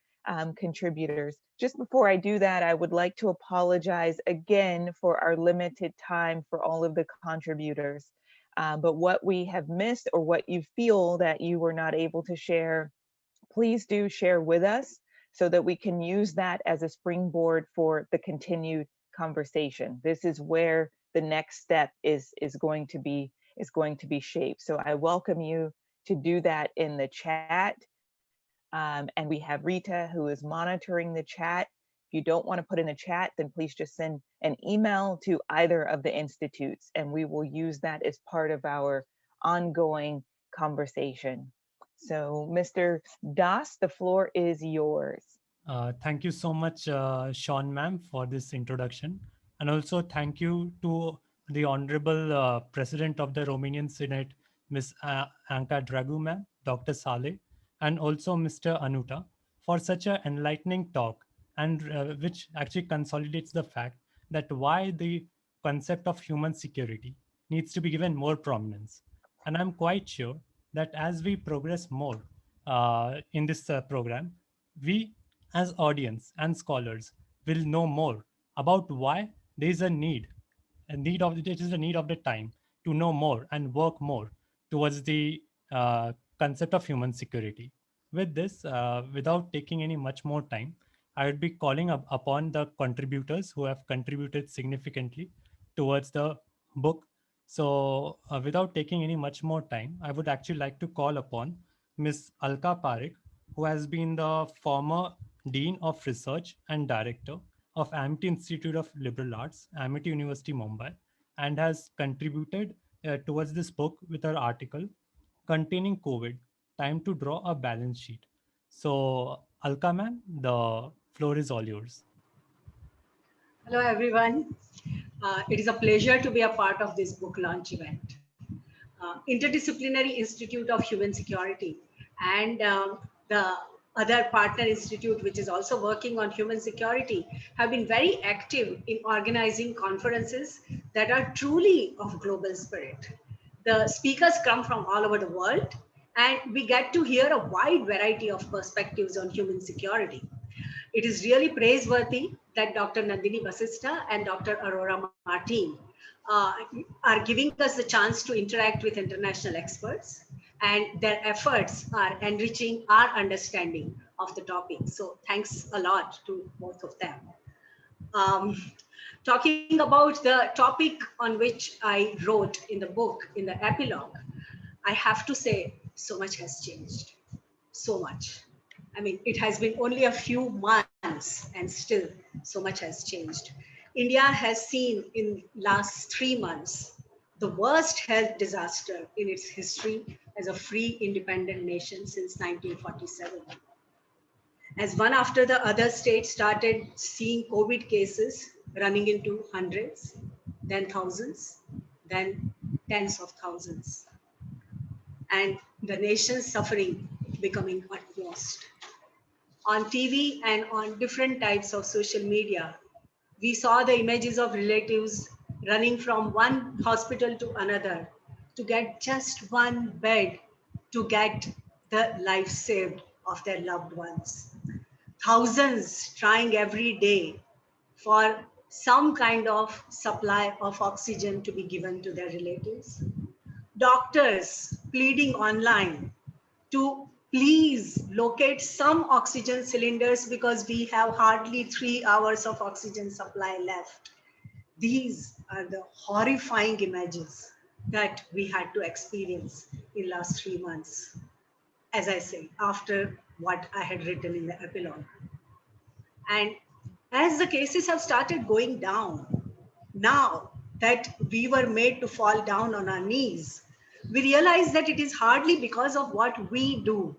contributors. Just before I do that, I would like to apologize again for our limited time for all of the contributors. But what we have missed or what you feel that you were not able to share, please do share with us so that we can use that as a springboard for the continued conversation. This is where the next step is going to be shaped. So I welcome you to do that in the chat. And we have Rita who is monitoring the chat. If you don't want to put in the chat, then please just send an email to either of the institutes and we will use that as part of our ongoing conversation. So Mr. Das, the floor is yours. Thank you so much, Sean ma'am, for this introduction. And also thank you to the Honorable President of the Romanian Senate, Ms. Anca Dragu ma'am, Dr. Salah, and also Mr. Anuta for such an enlightening talk, and which actually consolidates the fact that why the concept of human security needs to be given more prominence. And I'm quite sure that as we progress more in this program, we as audience and scholars will know more about why there is a need of the time to know more and work more towards the concept of human security. With this, without taking any much more time, I would be calling upon the contributors who have contributed significantly towards the book. So without taking any much more time, I would actually like to call upon Ms. Alka Parekh, who has been the former Dean of Research and Director of Amity Institute of Liberal Arts, Amity University, Mumbai, and has contributed towards this book with her article, Containing COVID, Time to Draw a Balance Sheet. So Alka ma'am, the floor is all yours. Hello, everyone. It is a pleasure to be a part of this book launch event. Interdisciplinary Institute of Human Security and the other partner institute, which is also working on human security, have been very active in organizing conferences that are truly of global spirit. The speakers come from all over the world, and we get to hear a wide variety of perspectives on human security. It is really praiseworthy that Dr. Nandini Basistha and Dr. Aurora Martin are giving us the chance to interact with international experts, and their efforts are enriching our understanding of the topic. So thanks a lot to both of them. Talking about the topic on which I wrote in the book, in the epilogue, I have to say so much has changed, so much. I mean, it has been only a few months and still so much has changed. India has seen in last 3 months the worst health disaster in its history as a free independent nation since 1947. As one after the other states started seeing COVID cases running into hundreds, then thousands, then tens of thousands, and the nation's suffering becoming utmost. On TV and on different types of social media, we saw the images of relatives running from one hospital to another to get just one bed to get the life saved of their loved ones. Thousands trying every day for some kind of supply of oxygen to be given to their relatives. Doctors pleading online to please locate some oxygen cylinders because we have hardly 3 hours of oxygen supply left. These are the horrifying images that we had to experience in last 3 months, as I say, after what I had written in the epilogue. And as the cases have started going down, now that we were made to fall down on our knees, we realize that it is hardly because of what we do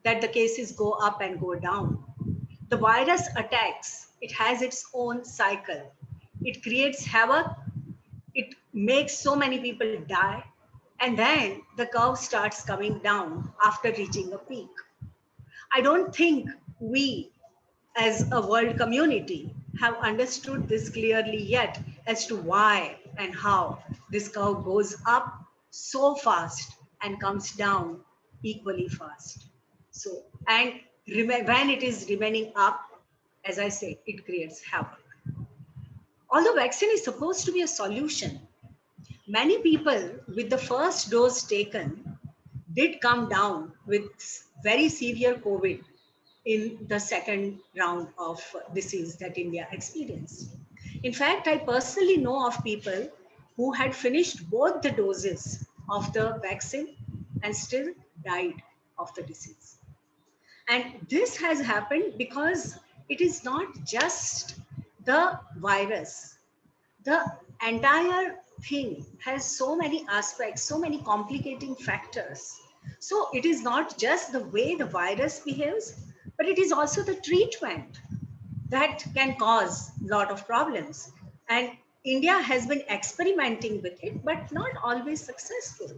that the cases go up and go down. The virus attacks, it has its own cycle. It creates havoc, it makes so many people die, and then the curve starts coming down after reaching a peak. I don't think we as a world community have understood this clearly yet as to why and how this curve goes up so fast and comes down equally fast. So, and when it is remaining up, as I say, it creates havoc. Although vaccine is supposed to be a solution, many people with the first dose taken did come down with very severe COVID in the second round of disease that India experienced. In fact, I personally know of people who had finished both the doses of the vaccine and still died of the disease. And this has happened because it is not just the virus. The entire thing has so many aspects, so many complicating factors. So it is not just the way the virus behaves, but it is also the treatment that can cause a lot of problems. And India has been experimenting with it, but not always successful.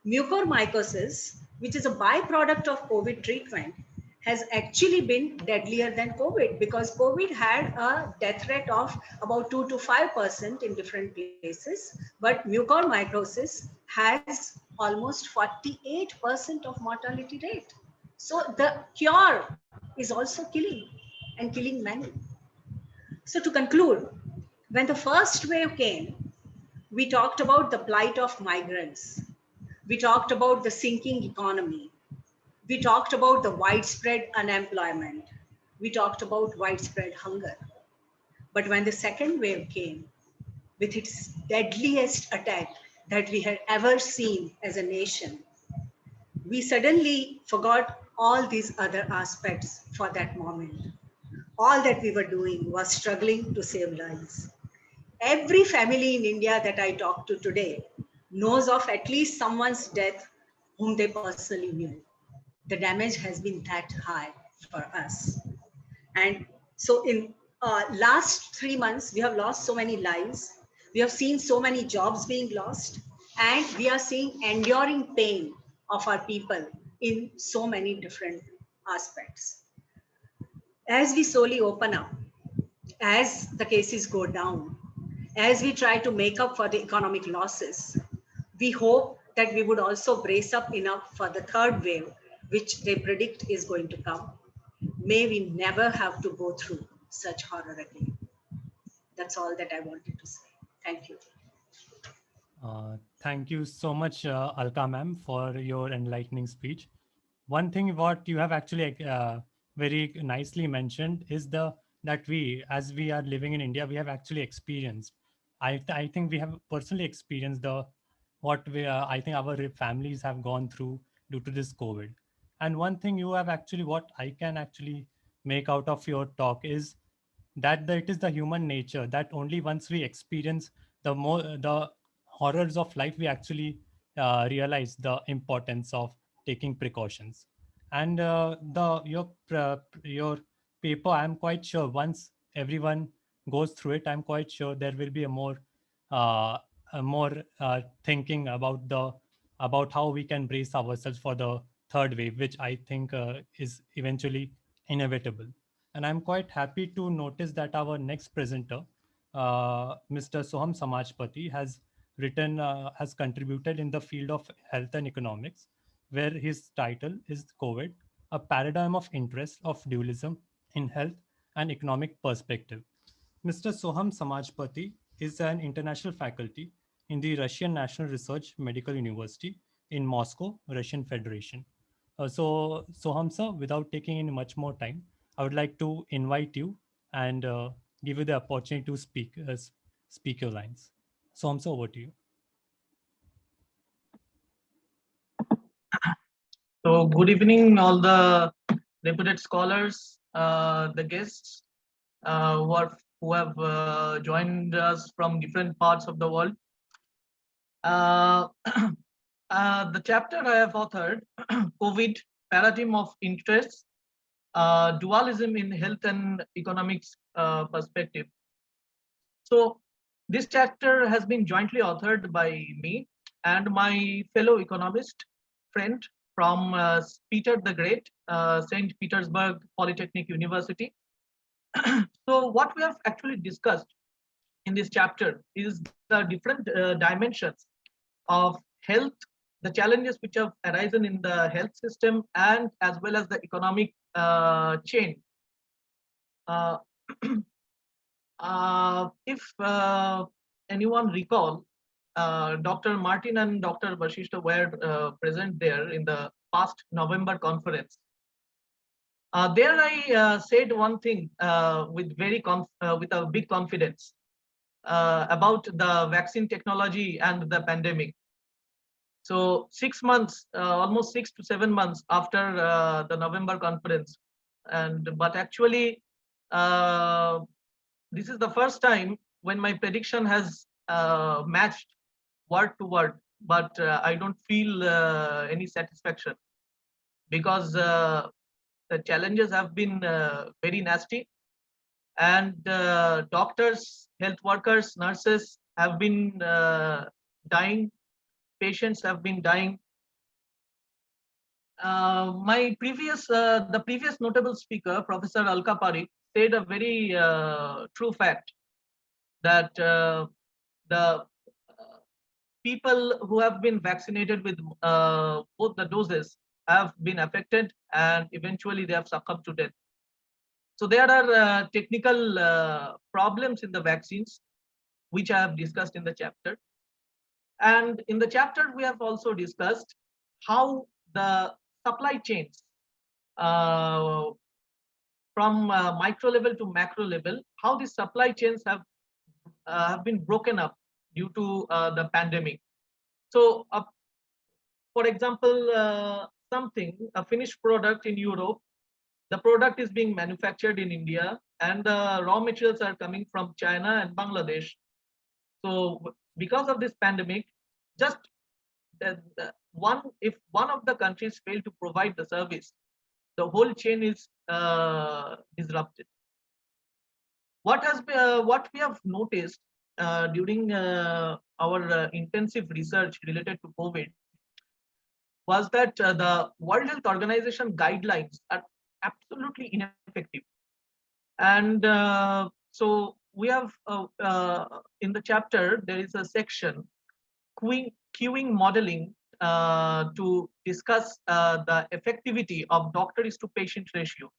Mucormycosis, which is a byproduct of COVID treatment, has actually been deadlier than COVID because COVID had a death rate of about 2 to 5% in different places, but mucormycosis has almost 48% of mortality rate. So the cure is also killing and killing many. So to conclude, when the first wave came, we talked about the plight of migrants. We talked about the sinking economy. We talked about the widespread unemployment. We talked about widespread hunger. But when the second wave came, with its deadliest attack that we had ever seen as a nation, we suddenly forgot all these other aspects for that moment. All that we were doing was struggling to save lives. Every family in India that I talk to today knows of at least someone's death whom they personally knew. The damage has been that high. for us. And so in last 3 months, we have lost so many lives. We have seen so many jobs being lost, and we are seeing enduring pain of our people in so many different aspects. As we slowly open up, as the cases go down, as we try to make up for the economic losses, we hope that we would also brace up enough for the third wave, which they predict is going to come. May we never have to go through such horror again. That's all that I wanted to say. Thank you. Thank you so much, Alka ma'am, for your enlightening speech. One thing what you have actually very nicely mentioned is that we, as we are living in India, we have actually experienced. I think we have personally experienced what we I think our families have gone through due to this COVID. And one thing you have actually, what I can actually make out of your talk is that it is the human nature that only once we experience the horrors of life, we actually realize the importance of taking precautions. And your paper, I'm quite sure once everyone goes through it, I'm quite sure there will be uh, a more thinking about how we can brace ourselves for the third wave, which I think is eventually inevitable. And I'm quite happy to notice that our next presenter, Mr. Soham Samajpati, has contributed in the field of health and economics, where his title is COVID, a paradigm of interest of dualism in health and economic perspective. Mr. Soham Samajpati is an international faculty in the Russian National Research Medical University in Moscow, Russian Federation. So, Soham sir, without taking in much more time, I would like to invite you and give you the opportunity to speak your lines. Soham sir, over to you. So good evening, all the reputed scholars, the guests who have joined us from different parts of the world. The chapter I have authored, COVID, Paradigm of Interest, Dualism in Health and Economics Perspective. So this chapter has been jointly authored by me and my fellow economist friend from Peter the Great, St. Petersburg Polytechnic University. So what we have actually discussed in this chapter is the different dimensions of health, the challenges which have arisen in the health system, and as well as the economic chain. If anyone recall, Dr. Martin and Dr. Basistha were present there in the past November conference. There I said one thing with a big confidence about the vaccine technology and the pandemic. So 6 months, almost 6 to 7 months after the November conference, but actually this is the first time when my prediction has matched word to word, but I don't feel any satisfaction, because the challenges have been very nasty, and doctors, health workers, nurses have been dying, patients have been dying. The previous notable speaker, Professor Alka Parikh, said a very true fact, that the people who have been vaccinated with both the doses have been affected, and eventually they have succumbed to death. So there are technical problems in the vaccines, which I have discussed in the chapter. And in the chapter, we have also discussed how the supply chains from micro level to macro level, how the supply chains have been broken up due to the pandemic. So, for example, a finished product in Europe, the product is being manufactured in India, and the raw materials are coming from China and Bangladesh. So because of this pandemic, just if one of the countries fail to provide the service, the whole chain is disrupted. What we have noticed during our intensive research related to COVID was that the World Health Organization guidelines are absolutely ineffective. And so we have in the chapter, there is a section, queuing modeling, to discuss the effectivity of doctor is to patient ratio.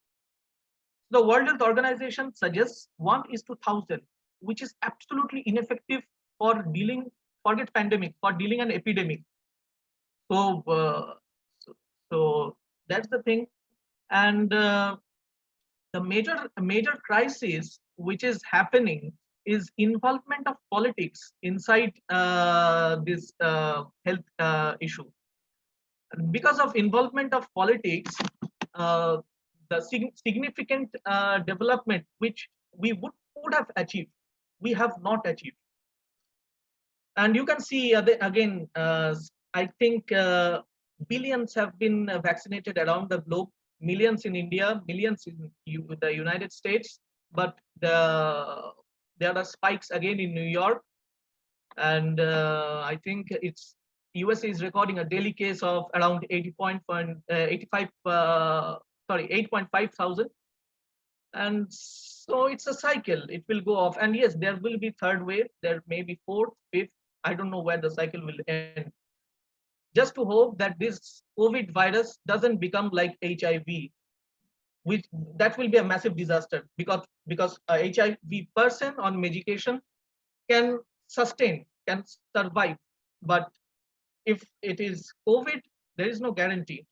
The World Health Organization suggests 1:1000, which is absolutely ineffective for dealing, forget pandemic, for dealing an epidemic. So, so that's the thing. And the major crisis which is happening is involvement of politics inside this health issue. And because of involvement of politics, the significant development which we would have achieved, we have not achieved. And you can see again, I think billions have been vaccinated around the globe, millions in India, millions in the United States, but there are spikes again in New York. And I think it's USA is recording a daily case of around 8.5 thousand. And so it's a cycle, it will go off. And yes, there will be third wave, there may be fourth, fifth, I don't know where the cycle will end. Just to hope that this COVID virus doesn't become like HIV, which that will be a massive disaster, because a HIV person on medication can sustain, can survive. But if it is COVID, there is no guarantee.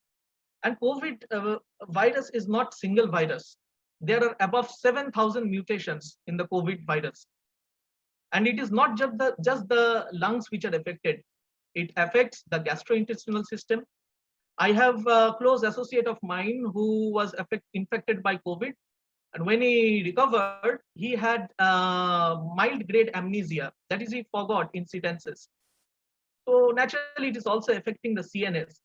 And COVID virus is not single virus. There are above 7,000 mutations in the COVID virus. And it is not just the lungs which are affected. It affects the gastrointestinal system. I have a close associate of mine who was infected by COVID. And when he recovered, he had mild grade amnesia. That is, he forgot incidences. So naturally, it is also affecting the CNS.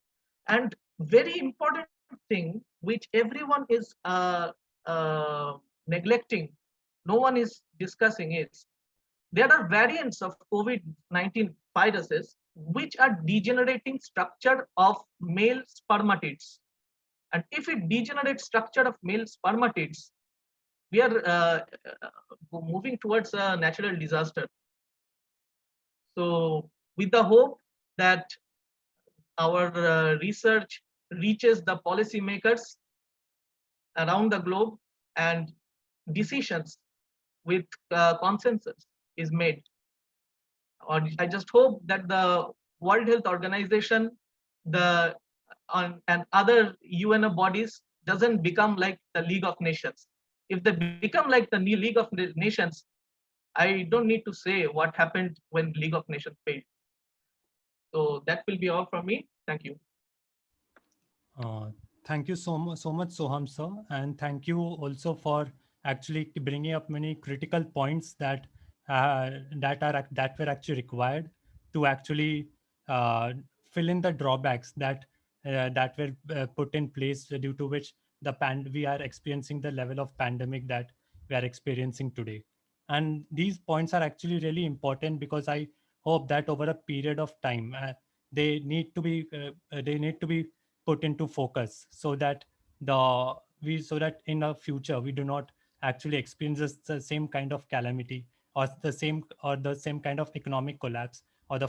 And very important thing, which everyone is neglecting, no one is discussing, is there are variants of COVID-19 viruses which are degenerating structure of male spermatids. And if it degenerates structure of male spermatids, we are moving towards a natural disaster. So with the hope that our research reaches the policymakers around the globe and decisions with consensus is made. Or I just hope that the World Health Organization, and other UN bodies doesn't become like the League of Nations. If they become like the League of Nations, I don't need to say what happened when League of Nations failed. So that will be all from me. Thank you. Thank you so much, Soham sir, and thank you also for actually bringing up many critical points that were actually required to actually fill in the drawbacks that were put in place, due to which we are experiencing the level of pandemic that we are experiencing today. And these points are actually really important, because I hope that over a period of time they need to be put into focus, so that in the future we do not actually experience the same kind of calamity, or the same kind of economic collapse, or the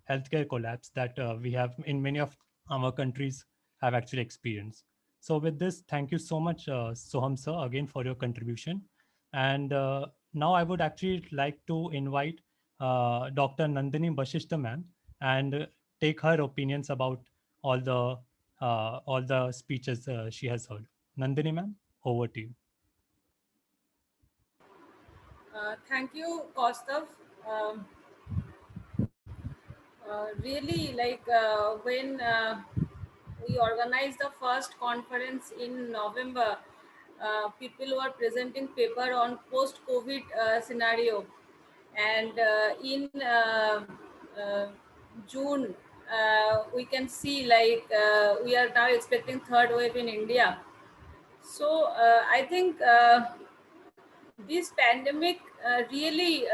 healthcare collapse that we have in many of our countries have actually experienced. So with this, thank you so much, Soham sir, again for your contribution. And now I would actually like to invite Dr. Nandini Basistha ma'am, and take her opinions about all the speeches she has heard. Nandini ma'am, over to you. Thank you, Kaustav. Really, like when we organized the first conference in November, people were presenting paper on post-COVID scenario, and in June we can see like we are now expecting third wave in India. So I think this pandemic really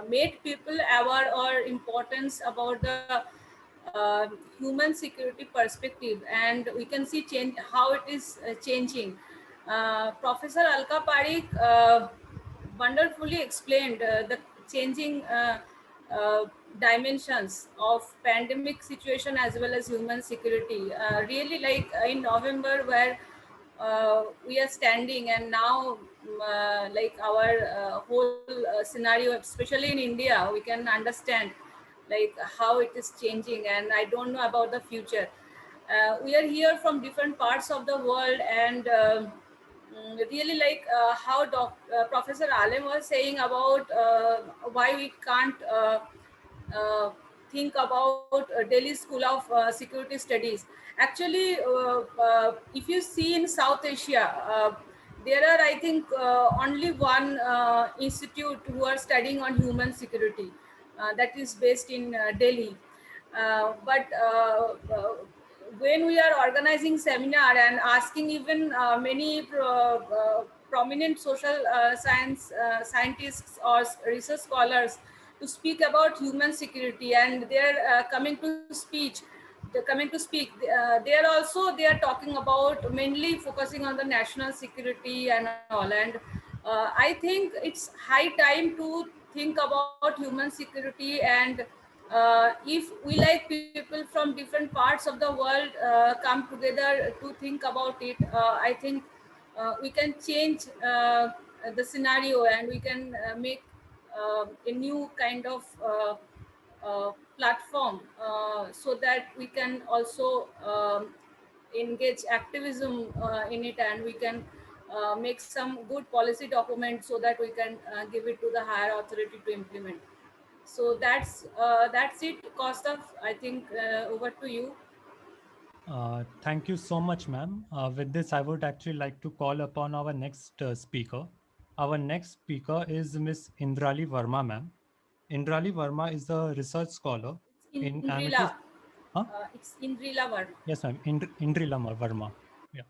made people aware or importance about the human security perspective, and we can see change how it is changing. Professor Alka Parikh wonderfully explained the changing uh, dimensions of pandemic situation as well as human security. Really, like in November, where we are standing, and now like our whole scenario, especially in India, we can understand like how it is changing, and I don't know about the future. We are here from different parts of the world, and really like how Professor Alim was saying about why we can't uh, think about Delhi School of Security Studies. Actually, if you see in South Asia, there are, I think, only one institute who are studying on human security, that is based in Delhi. But when we are organizing seminar and asking even many prominent social scientists or research scholars to speak about human security, and they're coming to speak, they are also, they are talking about mainly focusing on the national security and all. And I think it's high time to think about human security, and if we like people from different parts of the world come together to think about it, I think we can change the scenario, and we can make a new kind of platform, so that we can also engage activism in it, and we can make some good policy document so that we can give it to the higher authority to implement. So that's it. Costa, I think over to you. Thank you so much, ma'am. With this, I would actually like to call upon our next speaker. Our next speaker is Miss Indrali Verma, ma'am. Indrali Verma is a research scholar in Amity. Indrila. Huh? It's Indrila Verma. Yes, ma'am. Indrila Verma. Yeah.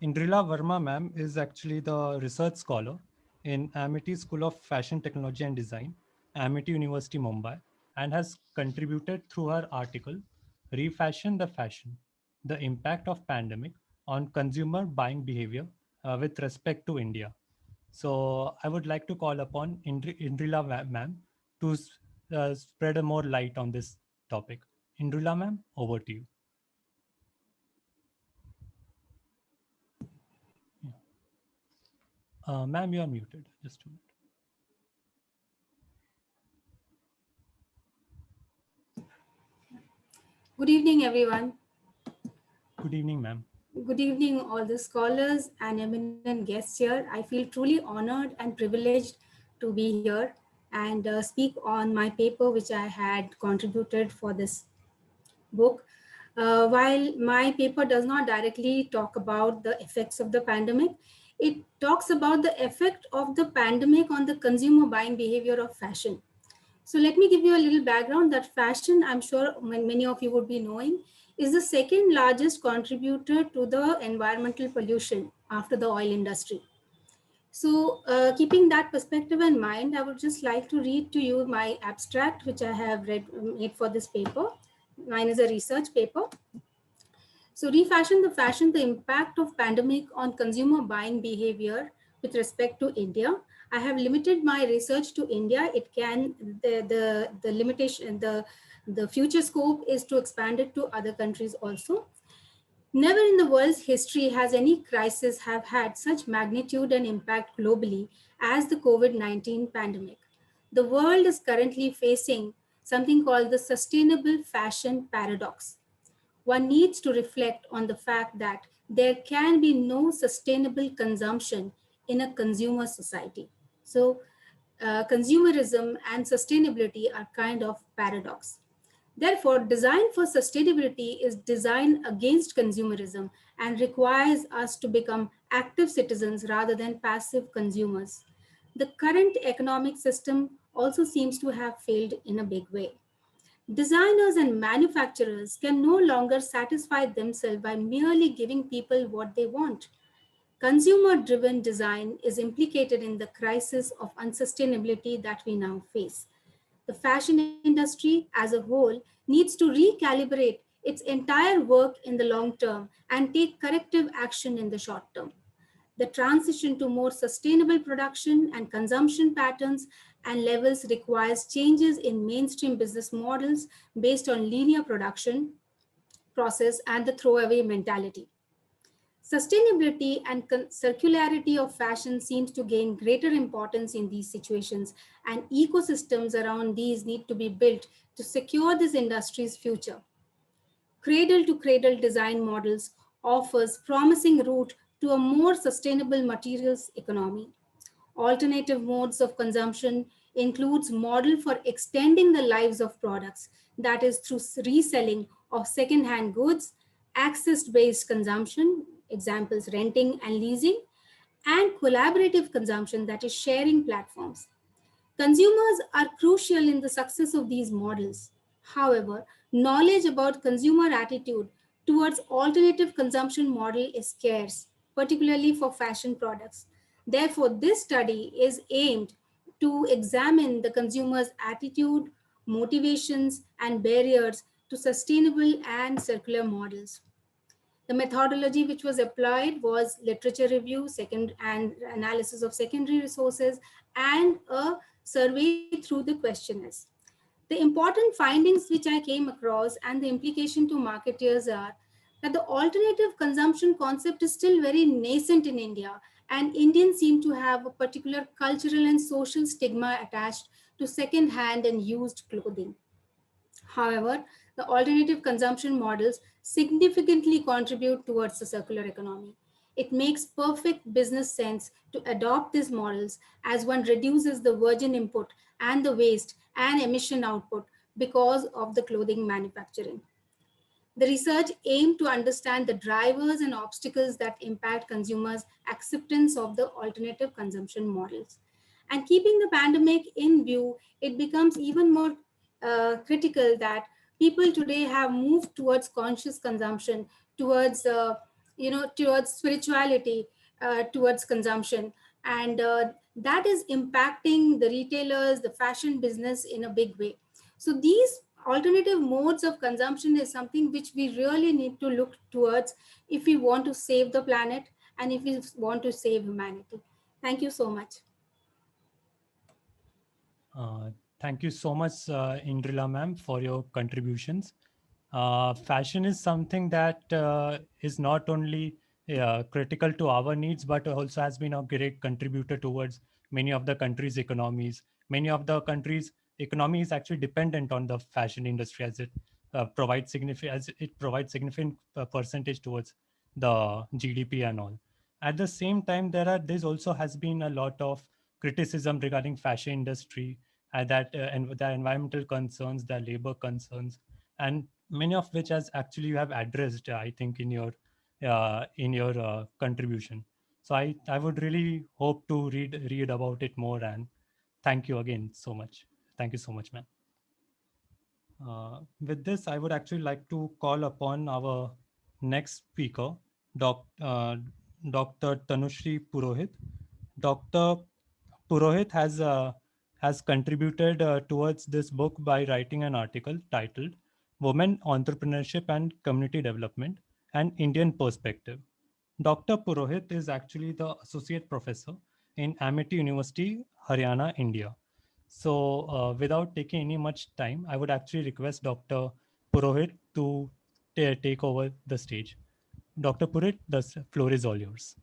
Indrila Verma, ma'am, is actually the research scholar in Amity School of Fashion Technology and Design, Amity University, Mumbai, and has contributed through her article, Refashion the Fashion, the Impact of Pandemic on Consumer Buying Behavior with respect to India. So I would like to call upon Indrila ma'am to spread a more light on this topic. Indrila ma'am, over to you. Ma'am, you are muted. Just a minute. Good evening, everyone. Good evening, ma'am. Good evening, all the scholars and eminent guests here. I feel truly honored and privileged to be here and speak on my paper, which I had contributed for this book. While my paper does not directly talk about the effects of the pandemic, it talks about the effect of the pandemic on the consumer buying behavior of fashion. So let me give you a little background that fashion, I'm sure many of you would be knowing, is the second largest contributor to the environmental pollution after the oil industry. So keeping that perspective in mind, I would just like to read to you my abstract, which I have made for this paper. Mine is a research paper. So refashion the fashion, the impact of pandemic on consumer buying behavior with respect to India. I have limited my research to India. It can, the limitation, the future scope is to expand it to other countries also. Never in the world's history has any crisis have had such magnitude and impact globally as the COVID-19 pandemic. The world is currently facing something called the sustainable fashion paradox. One needs to reflect on the fact that there can be no sustainable consumption in a consumer society. So consumerism and sustainability are kind of paradox. Therefore, design for sustainability is design against consumerism and requires us to become active citizens rather than passive consumers. The current economic system also seems to have failed in a big way. Designers and manufacturers can no longer satisfy themselves by merely giving people what they want. Consumer-driven design is implicated in the crisis of unsustainability that we now face. The fashion industry as a whole needs to recalibrate its entire work in the long term and take corrective action in the short term. The transition to more sustainable production and consumption patterns and levels requires changes in mainstream business models based on linear production process and the throwaway mentality. Sustainability and circularity of fashion seems to gain greater importance in these situations, and ecosystems around these need to be built to secure this industry's future. Cradle to cradle design models offers promising route to a more sustainable materials economy. Alternative modes of consumption includes model for extending the lives of products, that is through reselling of second-hand goods, access-based consumption, examples renting and leasing, and collaborative consumption, that is sharing platforms. Consumers are crucial in the success of these models. However, knowledge about consumer attitude towards alternative consumption model is scarce, particularly for fashion products. Therefore, this study is aimed to examine the consumer's attitude, motivations, and barriers to sustainable and circular models. The methodology which was applied was literature review, second and analysis of secondary resources, and a survey through the questionnaires. The important findings which I came across and the implication to marketeers are that the alternative consumption concept is still very nascent in India, and Indians seem to have a particular cultural and social stigma attached to second-hand and used clothing. However, the alternative consumption models significantly contribute towards the circular economy. It makes perfect business sense to adopt these models as one reduces the virgin input and the waste and emission output because of the clothing manufacturing. The research aimed to understand the drivers and obstacles that impact consumers' acceptance of the alternative consumption models. And keeping the pandemic in view, it becomes even more critical that people today have moved towards conscious consumption, towards towards spirituality, towards consumption, and that is impacting the retailers, the fashion business in a big way. So these alternative modes of consumption is something which we really need to look towards if we want to save the planet and if we want to save humanity. Thank you so much. Thank you so much, Indrila ma'am, for your contributions. Fashion is something that is not only critical to our needs, but also has been a great contributor towards many of the countries' economies. Many of the countries' economy is actually dependent on the fashion industry, as it provides significant percentage towards the GDP and all. At the same time, there's also has been a lot of criticism regarding fashion industry, and the environmental concerns, the labor concerns, and many of which has actually you have addressed, I think, in your contribution. So I would really hope to read about it more, and thank you again so much. Thank you so much, ma'am. With this, I would actually like to call upon our next speaker, Dr. Tanushri Purohit. Dr. Purohit has contributed towards this book by writing an article titled Women, Entrepreneurship and Community Development, an Indian Perspective. Dr. Purohit is actually the associate professor in Amity University, Haryana, India. So without taking any much time, I would actually request Dr. Purohit to take over the stage. Dr. Purohit, the floor is all yours.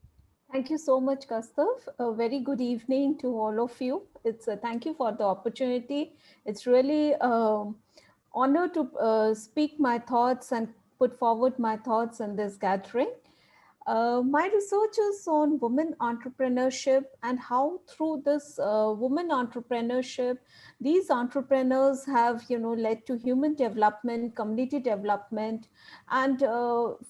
Thank you so much, Kaustav. A very good evening to all of you. It's thank you for the opportunity. It's really honor to speak my thoughts and put forward my thoughts in this gathering. My research is on women entrepreneurship and how through this women entrepreneurship, these entrepreneurs have, led to human development, community development. And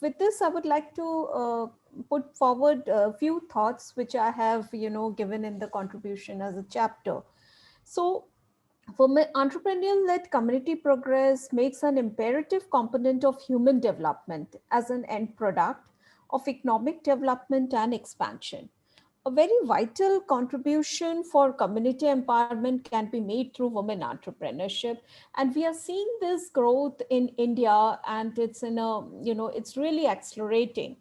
with this, I would like to put forward a few thoughts which I have, given in the contribution as a chapter. So Entrepreneurial-led community progress makes an imperative component of human development as an end product of economic development and expansion. A very vital contribution for community empowerment can be made through women entrepreneurship. And we are seeing this growth in India, and it's it's really accelerating.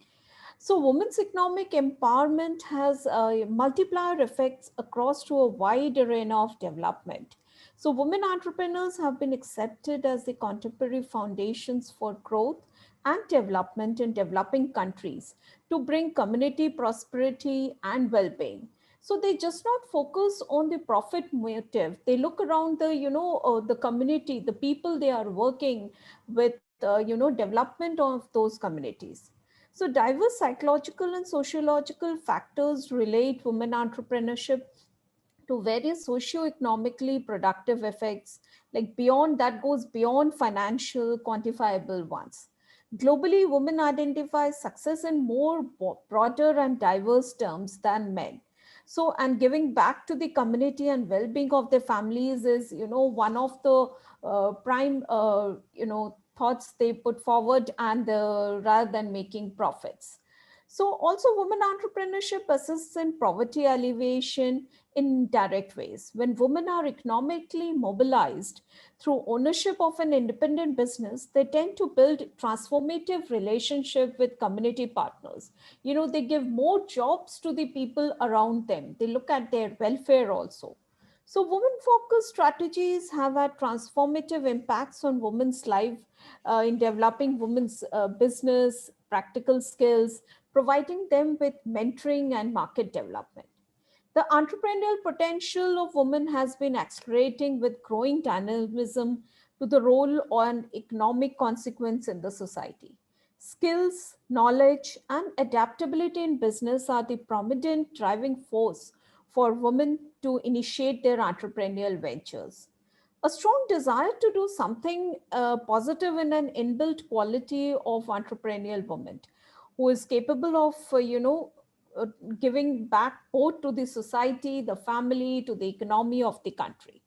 So women's economic empowerment has multiplier effects across to a wide arena of development. So women entrepreneurs have been accepted as the contemporary foundations for growth and development in developing countries to bring community prosperity and well-being. So they just not focus on the profit motive. They look around the community, the people they are working with, development of those communities. So diverse psychological and sociological factors relate women entrepreneurship to various socio-economically productive effects, like beyond that goes beyond financial quantifiable ones. Globally, women identify success in more broader and diverse terms than men. So, and giving back to the community and well-being of their families is, one of the prime, thoughts they put forward, and rather than making profits. So also women entrepreneurship assists in poverty alleviation in direct ways. When women are economically mobilized through ownership of an independent business, they tend to build transformative relationship with community partners. They give more jobs to the people around them. They look at their welfare also. So women-focused strategies have had transformative impacts on women's life in developing women's business, practical skills, providing them with mentoring and market development. The entrepreneurial potential of women has been accelerating with growing dynamism to the role and economic consequence in the society. Skills, knowledge, and adaptability in business are the prominent driving force for women to initiate their entrepreneurial ventures. A strong desire to do something positive in an inbuilt quality of entrepreneurial woman who is capable of, giving back both to the society, the family, to the economy of the country.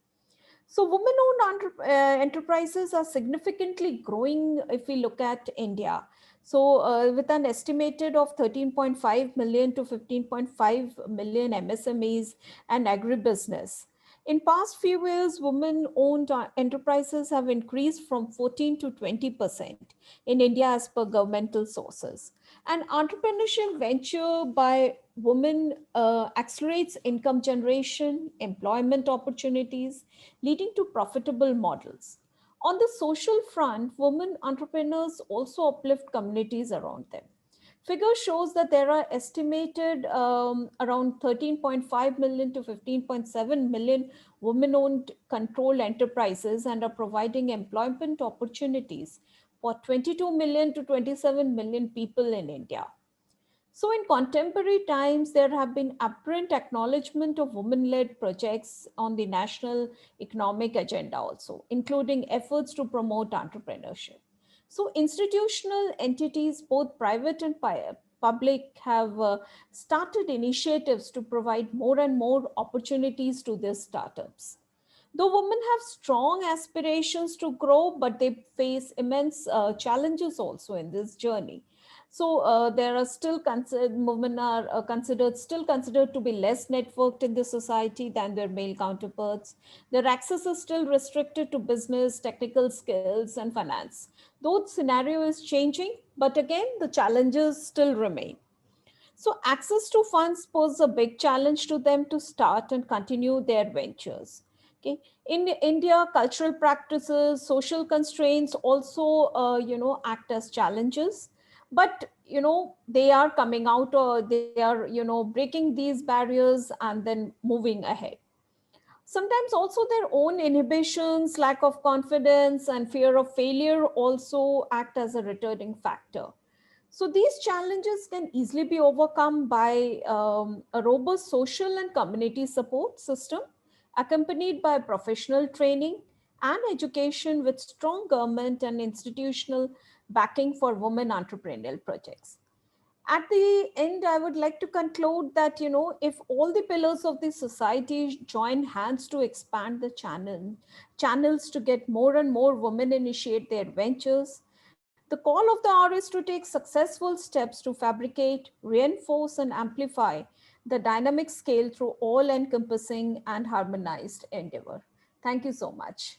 So women-owned enterprises are significantly growing if we look at India. So with an estimated of 13.5 million to 15.5 million MSMEs and agribusiness. In past few years, women-owned enterprises have increased from 14 to 20% in India as per governmental sources. And entrepreneurship venture by women accelerates income generation, employment opportunities, leading to profitable models. On the social front, women entrepreneurs also uplift communities around them. Figure shows that there are estimated around 13.5 million to 15.7 million women-owned controlled enterprises and are providing employment opportunities for 22 million to 27 million people in India. So in contemporary times, there have been apparent acknowledgement of women-led projects on the national economic agenda also, including efforts to promote entrepreneurship. So institutional entities, both private and public, have started initiatives to provide more and more opportunities to these startups. Though women have strong aspirations to grow, but they face immense challenges also in this journey. So there are still women are still considered to be less networked in the society than their male counterparts. Their access is still restricted to business, technical skills, and finance. Though the scenario is changing, but again, the challenges still remain. So access to funds pose a big challenge to them to start and continue their ventures. Okay. In India, cultural practices, social constraints also, act as challenges. But, they are coming out, or they are, breaking these barriers and then moving ahead. Sometimes also their own inhibitions, lack of confidence, and fear of failure also act as a returning factor. So these challenges can easily be overcome by a robust social and community support system, accompanied by professional training and education with strong government and institutional backing for women entrepreneurial projects. At the end, I would like to conclude that, you know, if all the pillars of the society join hands to expand the channels to get more and more women initiate their ventures, the call of the hour is to take successful steps to fabricate, reinforce, and amplify the dynamic scale through all encompassing and harmonized endeavor. Thank you so much.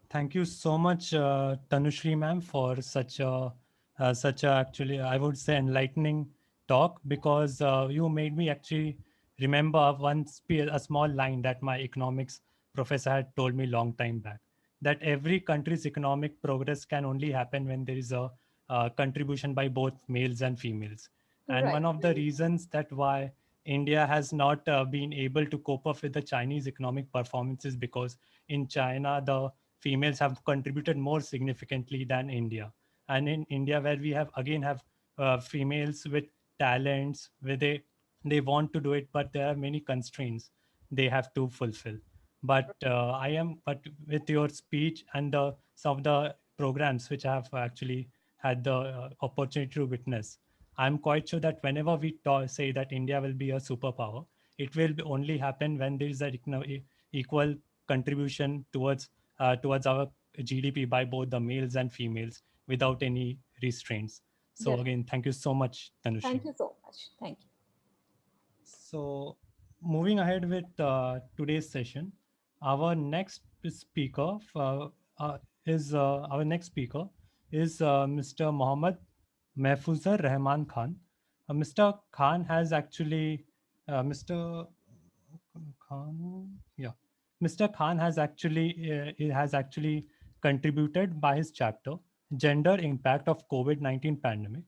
Thank you so much, Tanushri ma'am, for such a actually, I would say, enlightening talk, because you made me actually remember a small line that my economics professor had told me long time back, that every country's economic progress can only happen when there is a contribution by both males and females. And Right. one of the reasons that why India has not been able to cope up with the Chinese economic performance is because in China, the females have contributed more significantly than India. And in India, where we have females with talents, where they want to do it, but there are many constraints they have to fulfill. But but with your speech and some of the programs which I have actually had the opportunity to witness, I'm quite sure that whenever we say that India will be a superpower, it will only happen when there is an equal contribution towards our GDP by both the males and females without any restraints. So Yes. again, thank you so much, Tanushri. Thank you so much. Thank you. So moving ahead with today's session, our next speaker is Mr. Mohammad Mahfuzur Rahman Khan. Mr. Khan has actually Mr. Khan, yeah. Mr. Khan has actually contributed by his chapter Gender Impact of COVID-19 Pandemic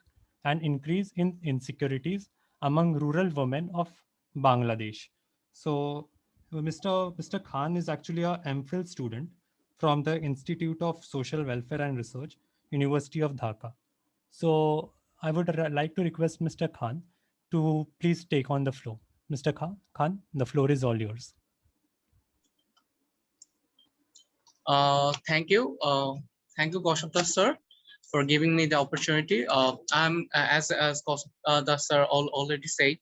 and Increase in Insecurities Among Rural Women of Bangladesh. So Mr. Khan is actually a MPhil student from the Institute of Social Welfare and Research, University of Dhaka. So I would like to request Mr. Khan to please take on the floor. Mr. Khan, the floor is all yours. Thank you. Thank you, Goshabdas sir, for giving me the opportunity. I'm as the sir already said.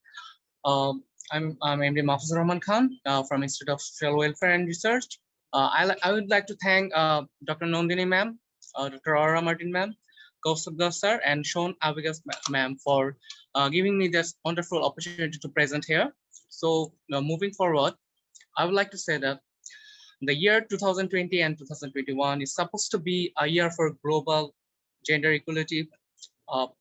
I'm MD Mahfuzur Rahman Khan from Institute of Social Welfare and Research. I would like to thank Dr. Nandini ma'am, Dr. Aurora Martin ma'am, Goshabdas sir, and Sean Abigas ma'am for giving me this wonderful opportunity to present here. So moving forward, I would like to say that the year 2020 and 2021 is supposed to be a year for global gender equality,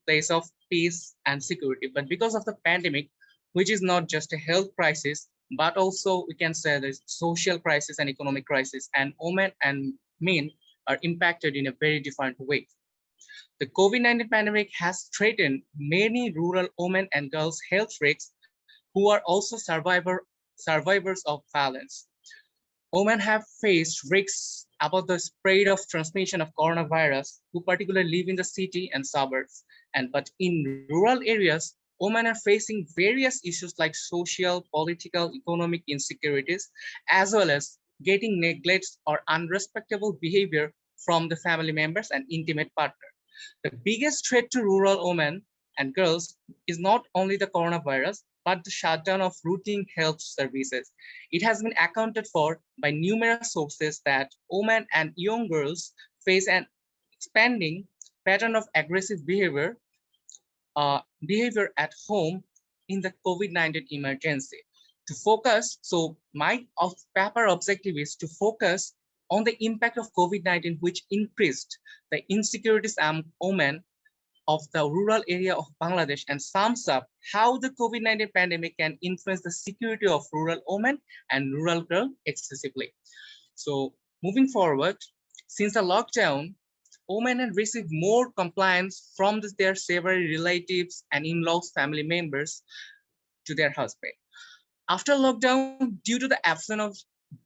place of peace and security. But because of the pandemic, which is not just a health crisis, but also we can say there's social crisis and economic crisis, and women and men are impacted in a very different way. The COVID-19 pandemic has threatened many rural women and girls' health risks who are also survivors of violence. Women have faced risks about the spread of transmission of coronavirus, who particularly live in the city and suburbs. But in rural areas, women are facing various issues like social, political, economic insecurities, as well as getting neglect or unrespectable behavior from the family members and intimate partner. The biggest threat to rural women and girls is not only the coronavirus, but the shutdown of routine health services. It has been accounted for by numerous sources that women and young girls face an expanding pattern of aggressive behavior at home in the COVID-19 emergency. To focus, so my paper objective is to focus on the impact of COVID-19, which increased the insecurities among women of the rural area of Bangladesh, and sums up how the COVID-19 pandemic can influence the security of rural women and rural girls excessively. So moving forward, since the lockdown, women have received more compliance from their several relatives and in-laws, family members to their husband. After lockdown, due to the absence of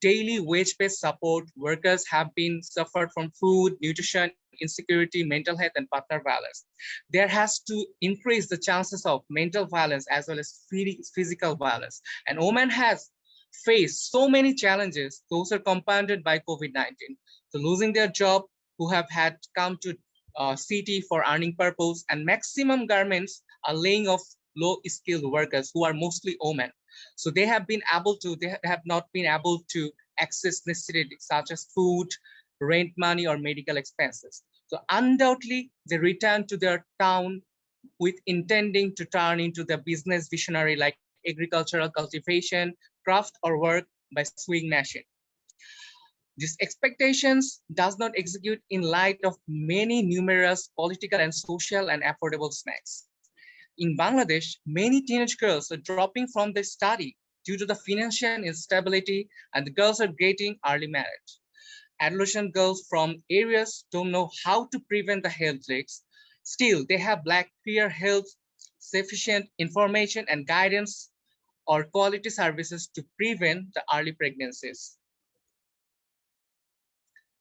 daily wage-based support, workers have been suffered from food, nutrition, insecurity, mental health, and partner violence. There has to increase the chances of mental violence as well as physical violence. And women has faced so many challenges. Those are compounded by COVID-19. So losing their job, who have had come to city for earning purpose, and maximum garments are laying off low-skilled workers who are mostly women. So they have not been able to access necessities such as food, rent money, or medical expenses. So undoubtedly, they return to their town with intending to turn into the business visionary like agricultural cultivation, craft, or work by sewing machine. These expectations does not execute in light of many numerous political and social and affordable snacks. In Bangladesh, many teenage girls are dropping from their study due to the financial instability, and the girls are getting early marriage. Adolescent girls from areas don't know how to prevent the health risks. Still, they have lacked clear health, sufficient information and guidance or quality services to prevent the early pregnancies.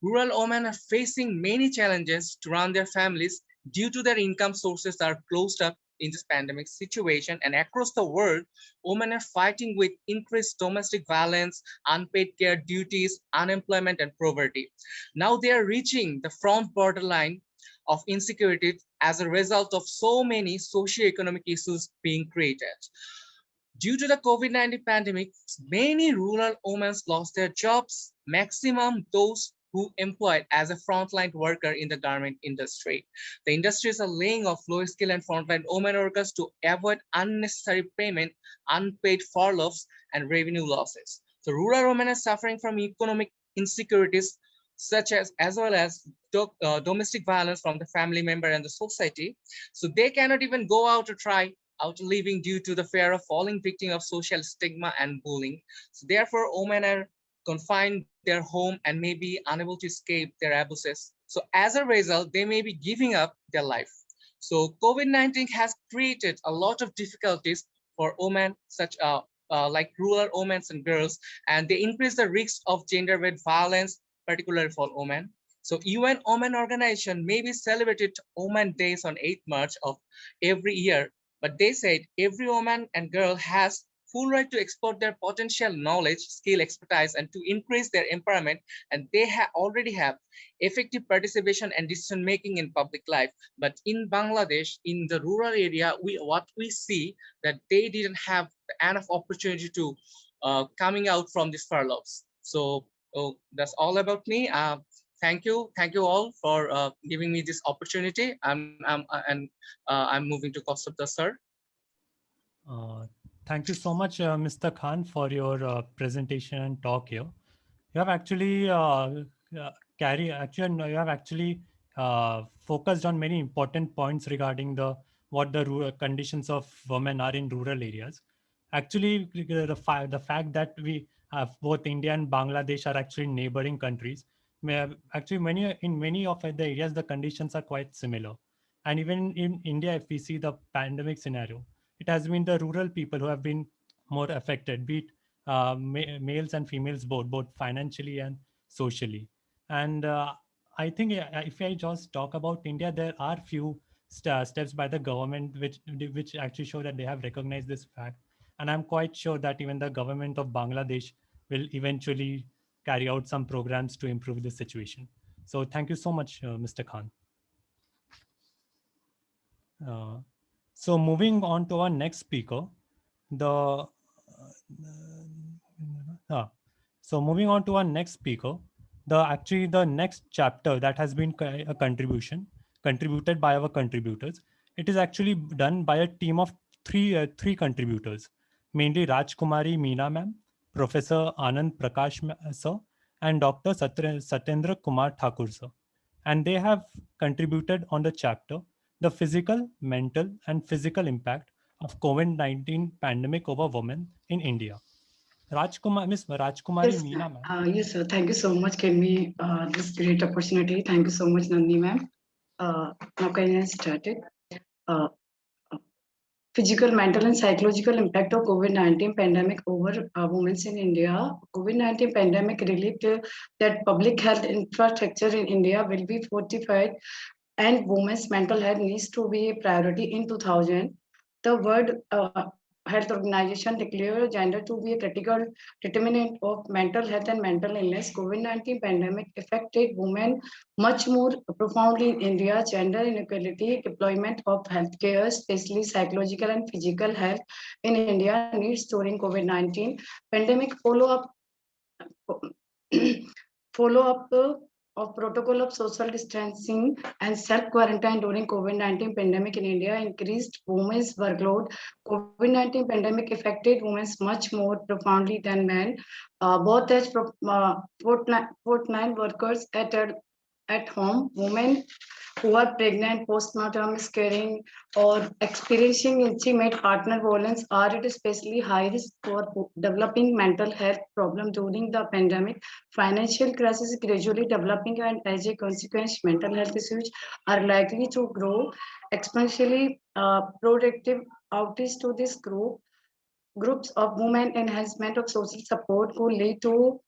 Rural women are facing many challenges to run their families due to their income sources are closed up in this pandemic situation, and across the world, women are fighting with increased domestic violence, unpaid care duties, unemployment, and poverty. Now they are reaching the front borderline of insecurity as a result of so many socio-economic issues being created. Due to the COVID-19 pandemic, many rural women lost their jobs, maximum those who employed as a frontline worker in the garment industry. The industries are laying off low-skilled and frontline women workers to avoid unnecessary payment, unpaid furloughs, and revenue losses. So rural women are suffering from economic insecurities, such as well as domestic violence from the family member and the society. So they cannot even go out to try out living due to the fear of falling victim of social stigma and bullying. So therefore, women are confined their home and may be unable to escape their abuses. So as a result, they may be giving up their life. So COVID-19 has created a lot of difficulties for women, such like rural women and girls, and they increase the risk of gender-based violence, particularly for women. So UN Women Organization may be celebrated Women Days on 8th March of every year, but they said every woman and girl has full right to export their potential knowledge, skill, expertise, and to increase their empowerment. And they already have effective participation and decision making in public life. But in Bangladesh, in the rural area, what we see that they didn't have enough opportunity to coming out from these furloughs. So that's all about me. Thank you all for giving me this opportunity. I'm moving to Basistha, sir. Thank you so much, Mr. Khan, for your presentation and talk here. You have actually focused on many important points regarding what the rural conditions of women are in rural areas. Actually, the fact that we have both India and Bangladesh are actually neighboring countries. Actually, in many of the areas, the conditions are quite similar. And even in India, if we see the pandemic scenario, it has been the rural people who have been more affected, be it males and females both financially and socially. And I think if I just talk about India, there are few steps by the government which actually show that they have recognized this fact. And I'm quite sure that even the government of Bangladesh will eventually carry out some programs to improve the situation. So thank you so much, Mr. Khan. So moving on to our next speaker, so moving on to our next speaker, the next chapter that has been a contributed by our contributors. It is actually done by a team of three contributors, mainly Rajkumari Meena ma'am, Professor Anand Prakash sir, and Dr. Satyendra Kumar Thakur sir. And they have contributed on the chapter, the physical, mental, and physical impact of COVID-19 pandemic over women in India. Miss Rajkumari Yes, Meena ma'am. yes, sir. Thank you so much. Give me this great opportunity. Thank you so much, Nandini ma'am. Now can I start it? Physical, mental, and psychological impact of COVID-19 pandemic over women in India. COVID-19 pandemic relieved that public health infrastructure in India will be fortified, and women's mental health needs to be a priority in 2000. The world Health Organization declared gender to be a critical determinant of mental health and mental illness. COVID-19 pandemic affected women much more profoundly in India. Gender inequality, deployment of healthcare, especially psychological and physical health in India needs during COVID-19 pandemic follow-up of protocol of social distancing and self-quarantine during COVID-19 pandemic in India increased women's workload. COVID-19 pandemic affected women much more profoundly than men, both as frontline workers at home, women who are pregnant, postpartum miscarrying, or experiencing intimate partner violence are at especially high risk for developing mental health problems during the pandemic. Financial crisis gradually developing, and as a consequence, mental health issues are likely to grow exponentially. Productive outreach to this groups of women, enhancement of social support could lead to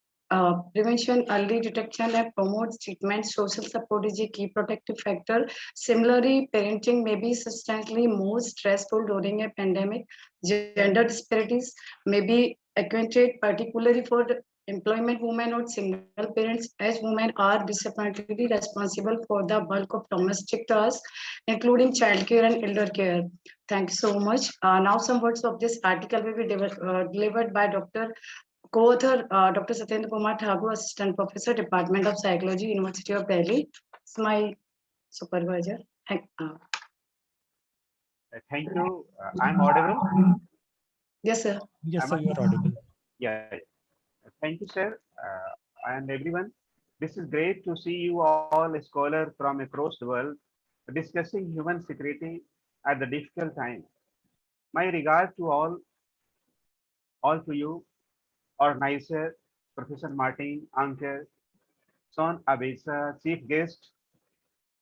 prevention, early detection, and promote treatment. Social support is a key protective factor. Similarly, parenting may be substantially more stressful during a pandemic. Gender disparities may be accentuated, particularly for the employment women or single parents, as women are disproportionately responsible for the bulk of domestic tasks, including childcare and elder care. Thank you so much. Now some words of this article will be delivered by co-author Dr. Satyendra Kumar Thakur, Assistant Professor, Department of Psychology, University of Delhi. It's my supervisor. Thank you. I'm audible? Yes, sir. Yes, sir, you are audible. Yeah. Thank you, sir, and everyone. This is great to see you all scholars from across the world discussing human security at the difficult time. My regard to all to you, organizer, Professor Martin, Anca, Son Abesa, chief guest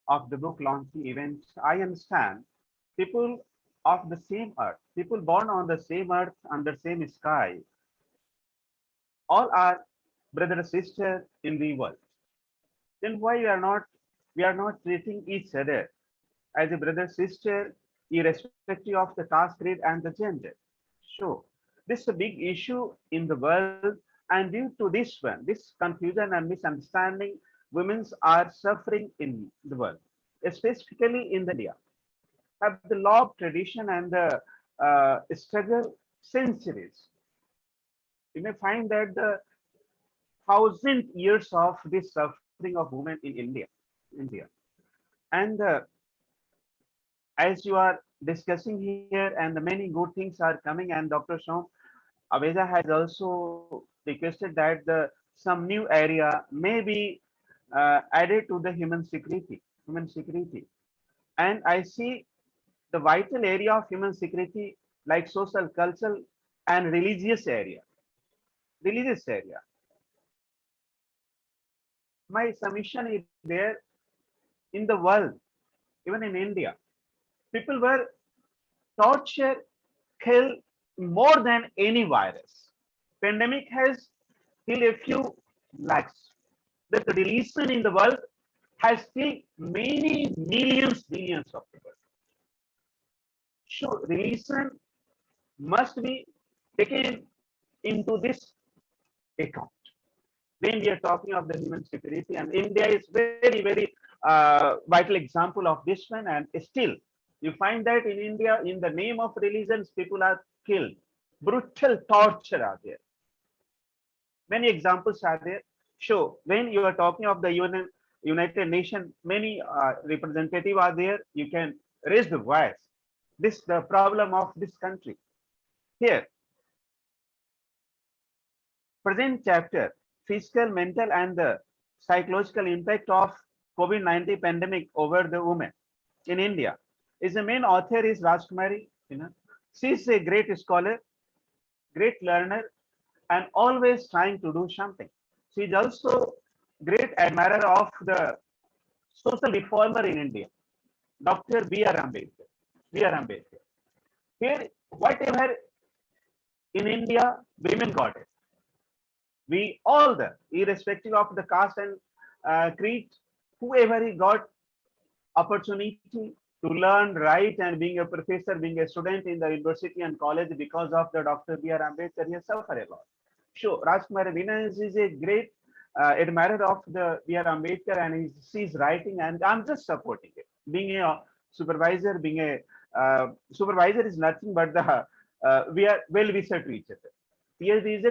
of the book launching event. I understand people of the same earth, people born on the same earth, under same sky, all are brother and sister in the world. Then why we are not treating each other as a brother sister, irrespective of the caste, creed, and the gender? So this is a big issue in the world, and due to this one, this confusion and misunderstanding, women are suffering in the world, specifically in the India. Have the law of tradition and the struggle centuries. You may find that the 1,000 years of this suffering of women in India. And as you are discussing here, and the many good things are coming, and Dr. Shom Aveda has also requested that some new area may be added to the human security. And I see the vital area of human security like social, cultural, and religious area. My submission is there in the world, even in India, people were tortured, killed more than any virus. Pandemic has killed a few lakhs. The religion in the world has killed many billions of people. So religion must be taken into this account when we are talking of the human security, and India is very vital example of this one. And still you find that in India, in the name of religions, people are killed. Brutal torture are there. Many examples are there. So when you are talking of the United Nations, many representatives are there. You can raise the voice. This the problem of this country. Here, present chapter, physical, mental, and the psychological impact of COVID-19 pandemic over the women in India. The main author is Rajkumari. She is a great scholar, great learner, and always trying to do something. She is also great admirer of the social reformer in India, Dr. B.R. Ambedkar. Here, whatever in India, women got it. We all, irrespective of the caste and creed, whoever he got opportunity to learn, write, and being a professor, being a student in the university and college because of the Dr. B.R. Ambedkar, he has suffered a lot. Sure, Rajkumar Vinay is a great admirer of the B.R. Ambedkar, and she's writing, and I'm just supporting it. Being a supervisor, being a supervisor is nothing but the we are well-wisher to each other. PhD is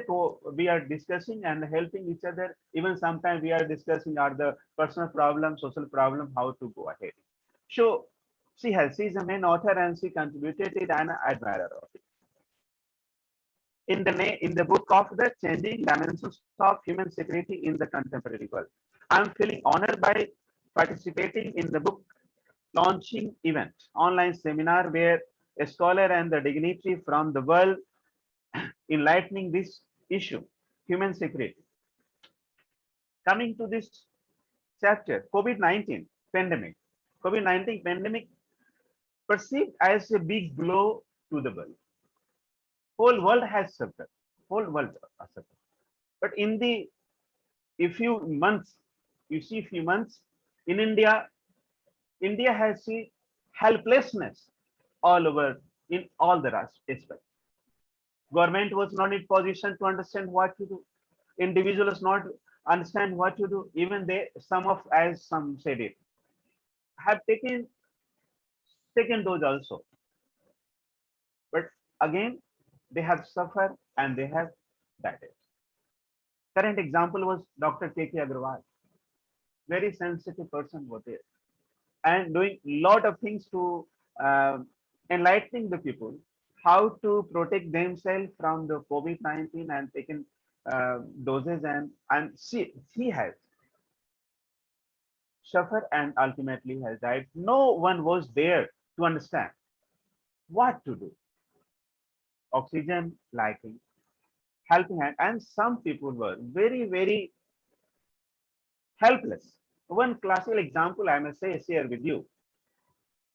we are discussing and helping each other. Even sometimes we are discussing are the personal problem, social problem, how to go ahead. So she's a main author and she contributed it and admirer of it. In the book of the changing dimensions of human security in the contemporary world, I'm feeling honored by participating in the book launching event, online seminar where a scholar and the dignitary from the world enlightening this issue, human security. Coming to this chapter, COVID-19 pandemic. COVID-19 pandemic perceived as a big blow to the world. Whole world has suffered. Whole world has suffered. But in the few months, you see few months in India, India has seen helplessness all over in all the aspects. Government was not in position to understand what to do. Individuals not understand what to do. Even they, some of, as some said it, have taken second dose also. But again, they have suffered and they have died. Current example was Dr. K.K. Agarwal. Very sensitive person was there. And doing lot of things to enlightening the people how to protect themselves from the COVID-19 and taking doses, and she has suffered and ultimately has died. No one was there to understand what to do. Oxygen lacking, helping hand, and some people were very, very helpless. One classical example I must say share with you.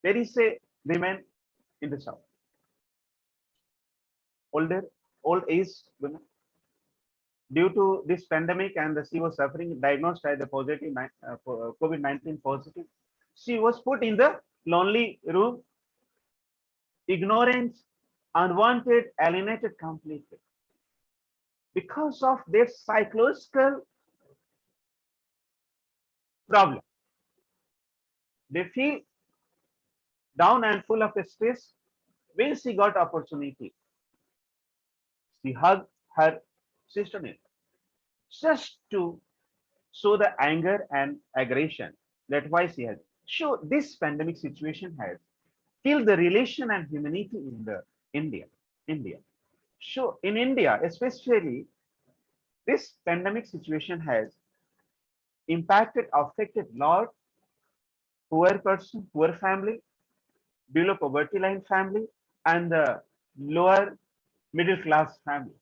There is a woman in the south, old age women. Due to this pandemic and she was suffering, diagnosed as a positive COVID-19 positive, she was put in the lonely room, ignorant, unwanted, alienated completely. Because of their psychological problem, they feel down and full of stress. When she got opportunity, she hugged her sister-in-law just to show the anger and aggression that why she has. So this pandemic situation has killed the relation and humanity in the India. So in India, especially, this pandemic situation has impacted, affected lot poor person, poor family, below poverty line family, and the lower middle class family.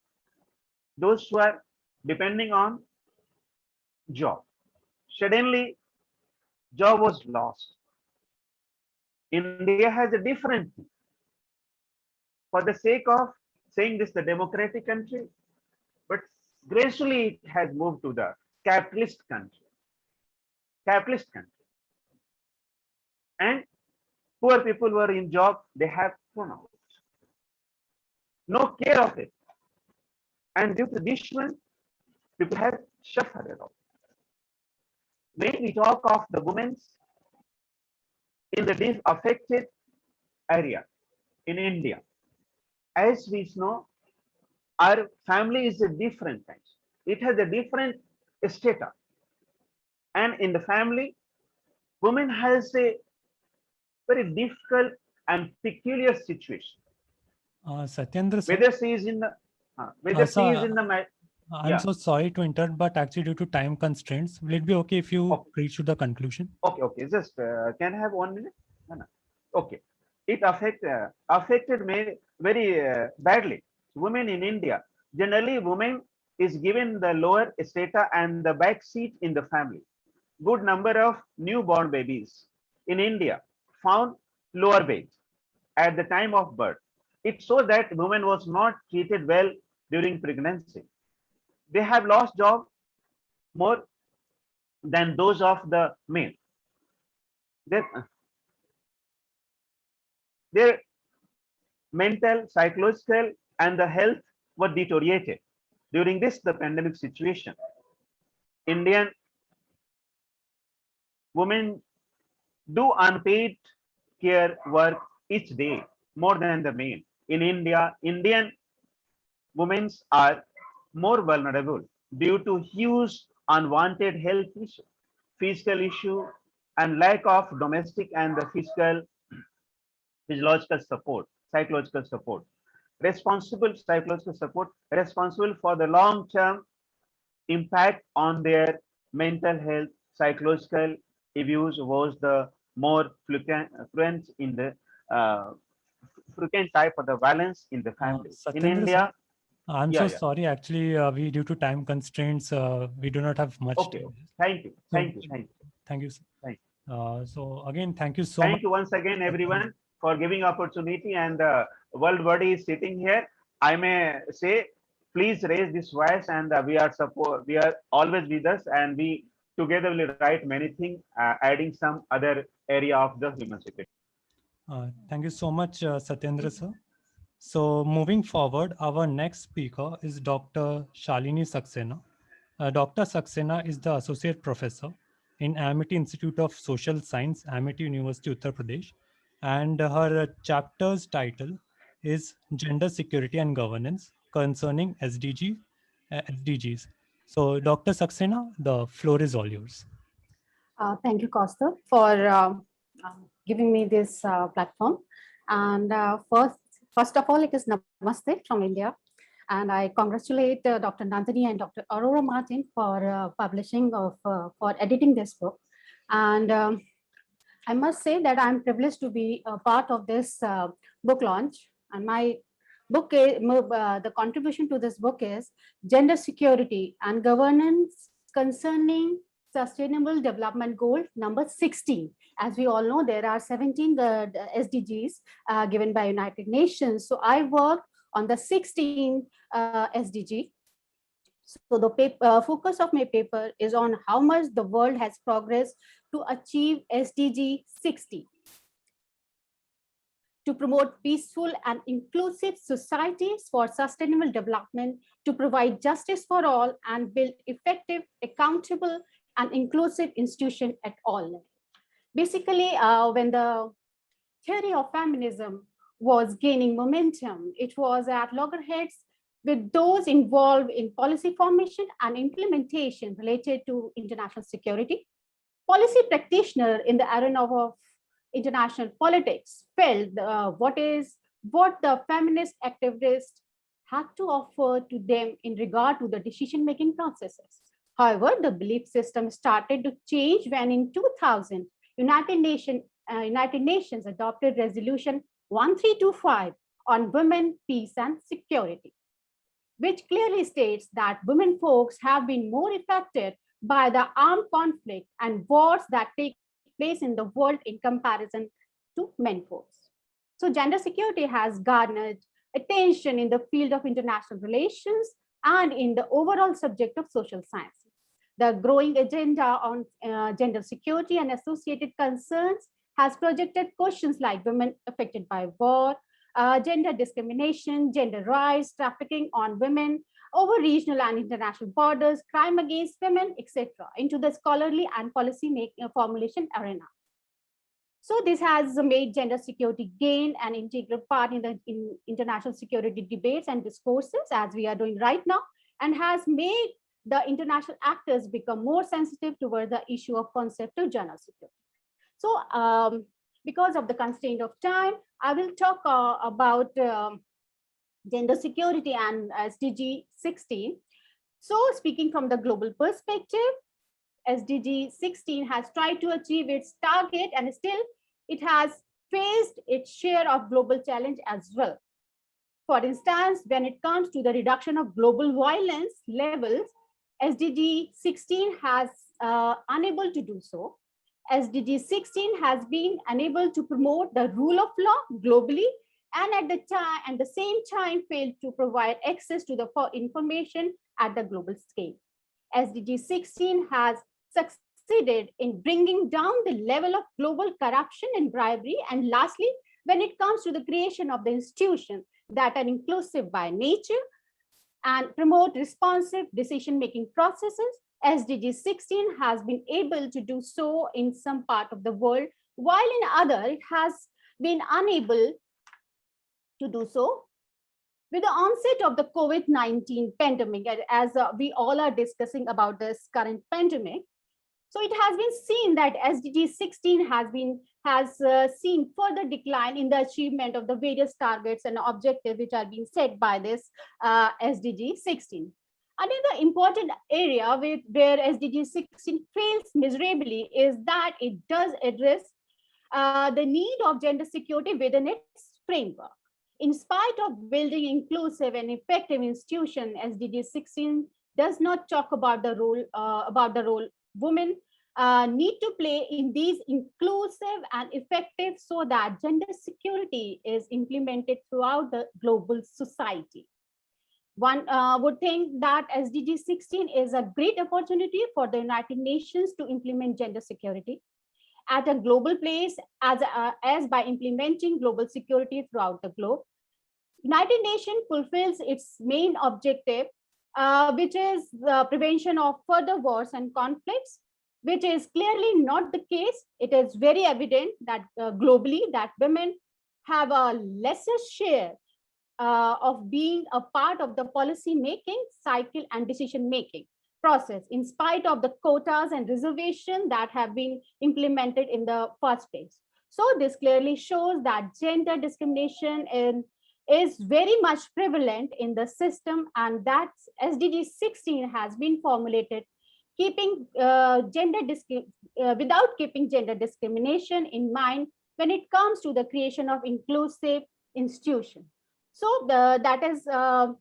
Those who are depending on job. Suddenly, job was lost. India has a different thing. For the sake of saying this, the democratic country, but gradually it has moved to the capitalist country. And poor people were in job, they have thrown out. No care of it. And due to this one, people have suffered a lot. When we talk of the women in the affected area in India, as we know, our family is a different kind. It has a different status. And in the family, woman has a very difficult and peculiar situation. Satyendra, sir, Whether she is in the I'm so sorry to interrupt, but actually due to time constraints, will it be okay if you reach to the conclusion? Okay. Just can I have 1 minute? No. Okay. It affected me very badly. Women in India, generally women is given the lower strata and the back seat in the family. Good number of newborn babies in India found lower weight at the time of birth. It shows that women was not treated well during pregnancy. They have lost job more than those of the men. Their mental, psychological, and the health were deteriorated. During the pandemic situation, Indian women do unpaid care work each day more than the men. In India, Indian women are more vulnerable due to huge unwanted health issue, physical issue, and lack of domestic and the physiological support, psychological support. Responsible psychological support, responsible for the long-term impact on their mental health, psychological abuse was the more frequent in the frequent type of the violence in the family. In Satyendra, India, I'm so sorry. Actually, we due to time constraints, we do not have much okay. time. Thank you. So, Thank you. Thank you. Thank you. Thank So again, thank you so much. Thank you once again, everyone, for giving opportunity. And the world body is sitting here. I may say, please raise this voice, and we are always with us, and we together will write many things, adding some other area of the human security. Thank you so much, Satyendra sir. So moving forward, our next speaker is Dr. Shalini Saxena. Dr. Saxena is the Associate Professor in Amity Institute of Social Science, Amity University, Uttar Pradesh. And her chapter's title is Gender Security and Governance Concerning SDGs. So Dr. Saxena, the floor is all yours. Thank you, Costa, for giving me this platform. And first of all, it is Namaste from India. And I congratulate Dr. Nandini and Dr. Aurora Martin for publishing for editing this book. And I must say that I'm privileged to be a part of this book launch. And my book, the contribution to this book is Gender Security and Governance Concerning Sustainable Development Goal number 16. As we all know, there are 17 SDGs given by United Nations. So I work on the 16 SDG. So the focus of my paper is on how much the world has progressed to achieve SDG 60. To promote peaceful and inclusive societies for sustainable development, to provide justice for all and build effective, accountable, and inclusive institutions at all levels. Basically, when the theory of feminism was gaining momentum, it was at loggerheads with those involved in policy formation and implementation related to international security. Policy practitioners in the arena of international politics felt what the feminist activists had to offer to them in regard to the decision-making processes. However, the belief system started to change when in 2000, United Nations adopted Resolution 1325 on women, peace, and security, which clearly states that women folks have been more affected by the armed conflict and wars that take place in the world in comparison to men folks. So gender security has garnered attention in the field of international relations and in the overall subject of social sciences. The growing agenda on gender security and associated concerns has projected questions like women affected by war, gender discrimination, gender rights, trafficking on women over regional and international borders, crime against women, etc., into the scholarly and policy formulation arena. So this has made gender security gain an integral part in international security debates and discourses, as we are doing right now, and has made the international actors become more sensitive toward the issue of concept of gender security. So because of the constraint of time, I will talk about gender security and SDG 16. So speaking from the global perspective, SDG 16 has tried to achieve its target, and still it has faced its share of global challenge as well. For instance, when it comes to the reduction of global violence levels, SDG 16 has unable to do so. SDG 16 has been unable to promote the rule of law globally, and at the same time failed to provide access to the information at the global scale. SDG 16 has succeeded in bringing down the level of global corruption and bribery, and lastly, when it comes to the creation of the institution that are inclusive by nature and promote responsive decision-making processes, SDG 16 has been able to do so in some part of the world, while in other it has been unable to do so. With the onset of the COVID-19 pandemic, as we all are discussing about this current pandemic, so it has been seen that SDG 16 has seen further decline in the achievement of the various targets and objectives which are being set by this SDG 16. Another important area where SDG 16 fails miserably is that it does address the need of gender security within its framework. In spite of building inclusive and effective institution, SDG 16 does not talk about the role women need to play in these inclusive and effective so that gender security is implemented throughout the global society. One would think that SDG 16 is a great opportunity for the United Nations to implement gender security at a global place as by implementing global security throughout the globe. United Nations fulfills its main objective, which is the prevention of further wars and conflicts, which is clearly not the case. It is very evident that globally that women have a lesser share of being a part of the policy making cycle and decision making process, in spite of the quotas and reservation that have been implemented in the first place. So this clearly shows that gender discrimination is very much prevalent in the system, and that SDG 16 has been formulated keeping without keeping gender discrimination in mind when it comes to the creation of inclusive institutions. So that's all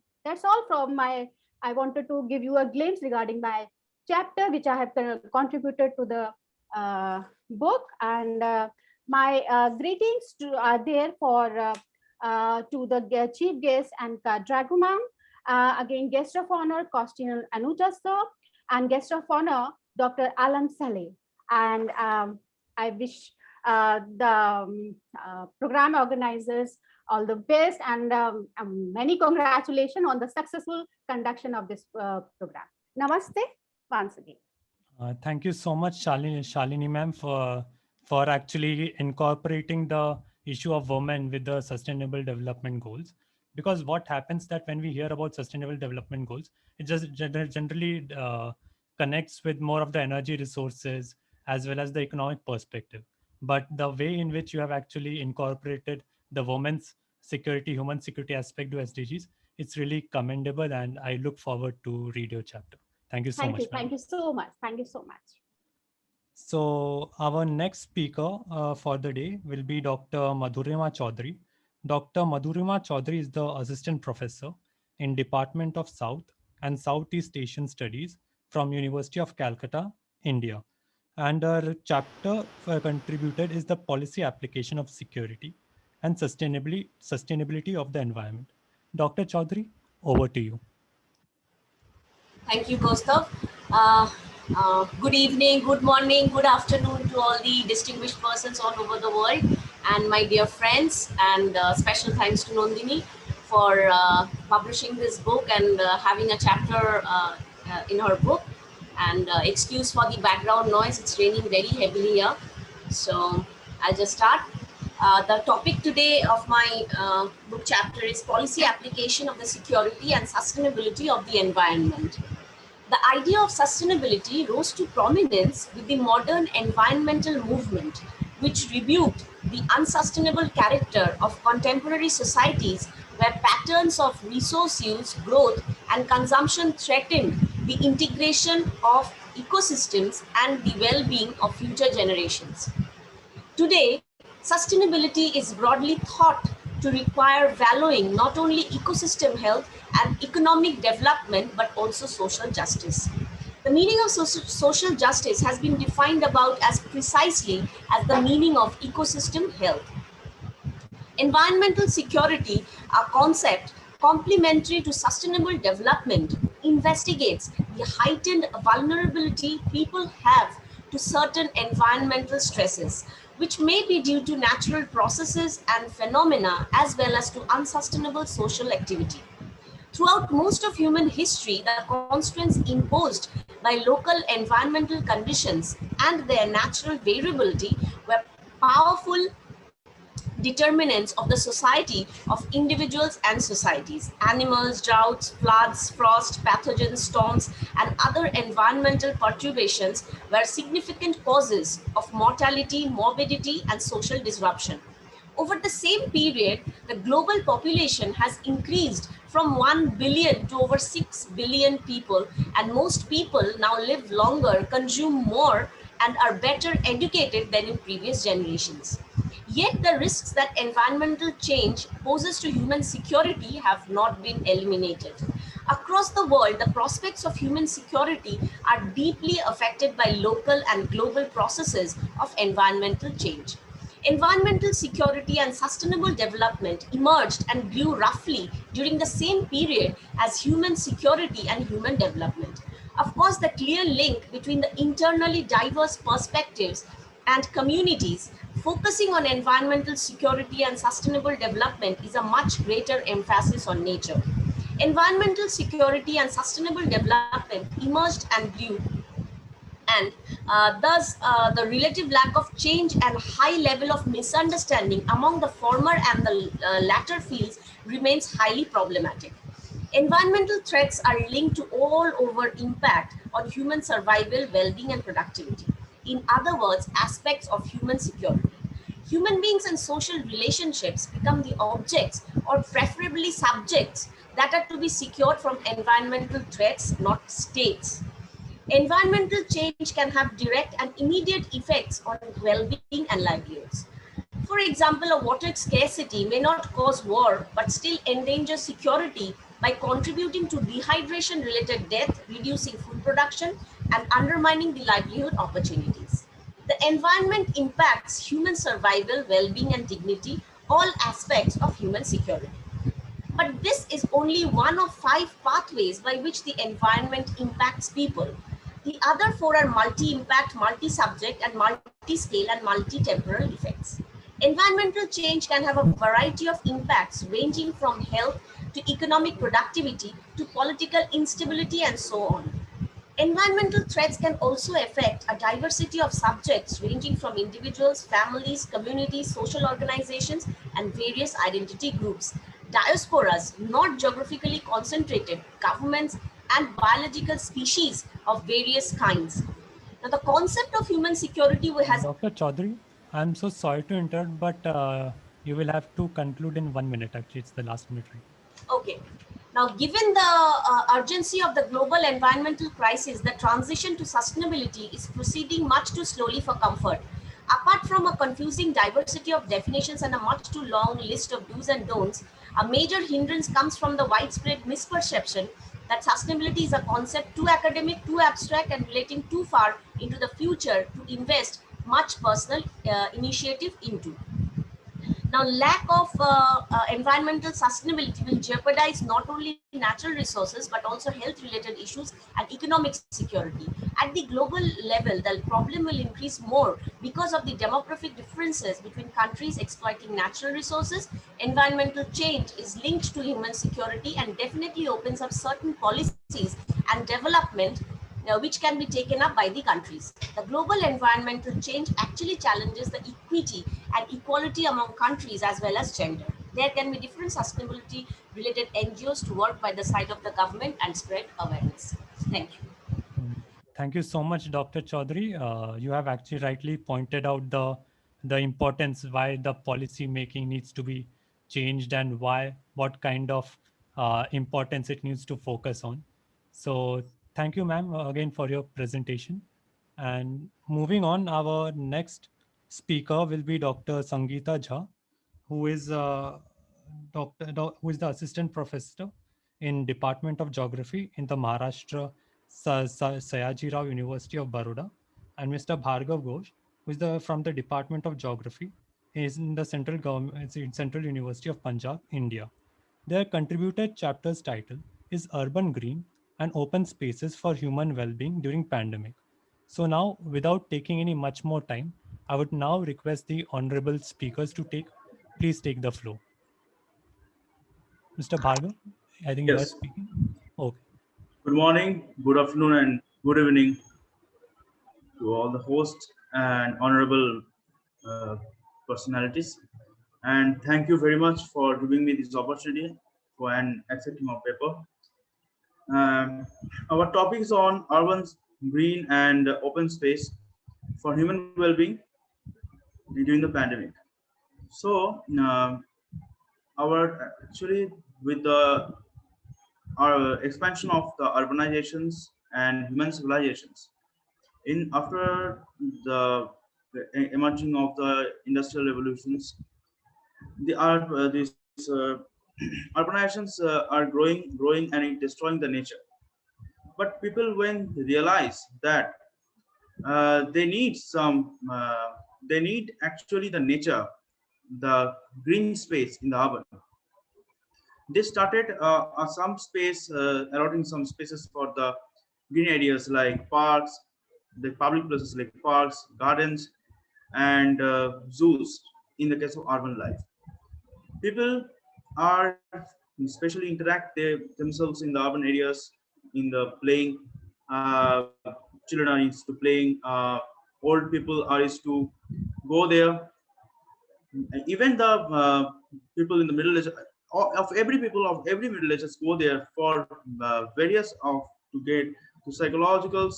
from my. I wanted to give you a glimpse regarding my chapter, which I have contributed to the book, and my greetings are there for to the chief guest Anca Dragu ma'am, again guest of honor Constinel Anuta sir, and guest of honor Dr. Alam Saleh. And I wish the program organizers all the best, and many congratulations on the successful conduction of this program. Namaste once again. Thank you so much, Shalini ma'am, for actually incorporating the issue of women with the Sustainable Development Goals. Because what happens that when we hear about Sustainable Development Goals, it just generally connects with more of the energy resources as well as the economic perspective. But the way in which you have actually incorporated the women's security, human security aspect to SDGs, it's really commendable, and I look forward to read your chapter. Thank you so much. Thank you so much. Thank you so much. So our next speaker for the day will be Dr. Madhurima Chaudhary. Dr. Madhurima Chaudhary is the Assistant Professor in Department of South and Southeast Asian Studies from University of Calcutta, India. And her chapter contributed is the policy application of security and sustainability of the environment. Dr. Chaudhary, over to you. Thank you, Kaustav. Good evening, good morning, good afternoon to all the distinguished persons all over the world, and my dear friends, and special thanks to Nandini for publishing this book and having a chapter in her book. And excuse for the background noise, it's raining very heavily here. So I'll just start. The topic today of my book chapter is policy application of the security and sustainability of the environment. The idea of sustainability rose to prominence with the modern environmental movement, which rebuked the unsustainable character of contemporary societies where patterns of resource use, growth, and consumption threatened the integration of ecosystems and the well-being of future generations. Today, sustainability is broadly thought to require valuing not only ecosystem health and economic development, but also social justice. The meaning of social justice has been defined about as precisely as the meaning of ecosystem health. Environmental security, a concept complementary to sustainable development, investigates the heightened vulnerability people have to certain environmental stresses, which may be due to natural processes and phenomena as well as to unsustainable social activity. Throughout most of human history, the constraints imposed by local environmental conditions and their natural variability were powerful determinants of the society of individuals and societies. Animals, droughts, floods, frost, pathogens, storms, and other environmental perturbations were significant causes of mortality, morbidity, and social disruption. Over the same period, the global population has increased from 1 billion to over 6 billion people, and most people now live longer, consume more, and are better educated than in previous generations. Yet the risks that environmental change poses to human security have not been eliminated. Across the world, the prospects of human security are deeply affected by local and global processes of environmental change. Environmental security and sustainable development emerged and grew roughly during the same period as human security and human development. Of course, the clear link between the internally diverse perspectives and communities focusing on environmental security and sustainable development is a much greater emphasis on nature. Environmental security and sustainable development emerged and grew, and thus the relative lack of change and high level of misunderstanding among the former and the latter fields remains highly problematic. Environmental threats are linked to all over impact on human survival, well-being, and productivity. In other words, aspects of human security. Human beings and social relationships become the objects or preferably subjects that are to be secured from environmental threats, not states. Environmental change can have direct and immediate effects on well-being and livelihoods. For example, a water scarcity may not cause war, but still endanger security by contributing to dehydration-related death, reducing food production, and undermining the livelihood opportunities. The environment impacts human survival, well-being, and dignity, all aspects of human security. But this is only one of 5 pathways by which the environment impacts people. The other 4 are multi-impact, multi-subject, and multi-scale and multi-temporal effects. Environmental change can have a variety of impacts ranging from health to economic productivity to political instability and so on. Environmental threats can also affect a diversity of subjects ranging from individuals, families, communities, social organizations, and various identity groups, diasporas, not geographically concentrated, governments, and biological species of various kinds. Now, the concept of human security has... Dr. Chaudhary, I'm so sorry to interrupt, but you will have to conclude in 1 minute. Actually, it's the last minute, right? Okay. Now, given the urgency of the global environmental crisis, the transition to sustainability is proceeding much too slowly for comfort. Apart from a confusing diversity of definitions and a much too long list of do's and don'ts, a major hindrance comes from the widespread misperception that sustainability is a concept too academic, too abstract, and relating too far into the future to invest much personal initiative into. Now, lack of environmental sustainability will jeopardize not only natural resources, but also health-related issues and economic security. At the global level, the problem will increase more because of the demographic differences between countries exploiting natural resources. Environmental change is linked to human security and definitely opens up certain policies and development which can be taken up by the countries. The global environmental change actually challenges the equity and equality among countries as well as gender. There can be different sustainability related NGOs to work by the side of the government and spread awareness. Thank you. Thank you so much, Dr. Chaudhary. You have actually rightly pointed out the importance why the policy making needs to be changed and what kind of importance it needs to focus on. So thank you, ma'am, again for your presentation. And moving on, our next speaker will be Dr. Sangeeta Jha, who is who is the assistant professor in Department of Geography in the Maharashtra Sayajirao University of Baroda, and Mr. Bhargav Ghosh, who is from the Department of Geography, is in the Central University of Punjab, India. Their contributed chapter's title is Urban Green and Open Spaces for Human Well-being During Pandemic. So now, without taking any much more time, I would now request the honorable speakers to please take the floor. Mr. Bhargav, I think you are Yes. speaking. Okay. Good morning, good afternoon, and good evening to all the hosts and honorable personalities. And thank you very much for giving me this opportunity for accepting our paper. Our topic is on urban, green, and open space for human well-being during the pandemic. So, our actually with the our expansion of the urbanizations and human civilizations in after the emerging of the industrial revolutions, these urbanizations are growing and destroying the nature. But people when they realize that they need actually the nature, the green space in the urban. They started some space allotting some spaces for the green areas like parks, the public places like parks, gardens, and zoos in the case of urban life. People are especially interact themselves in the urban areas in the playing. Children are used to playing. Old people are used to go there. Even the people in the middle age of every middle ages go there for various of to get to psychological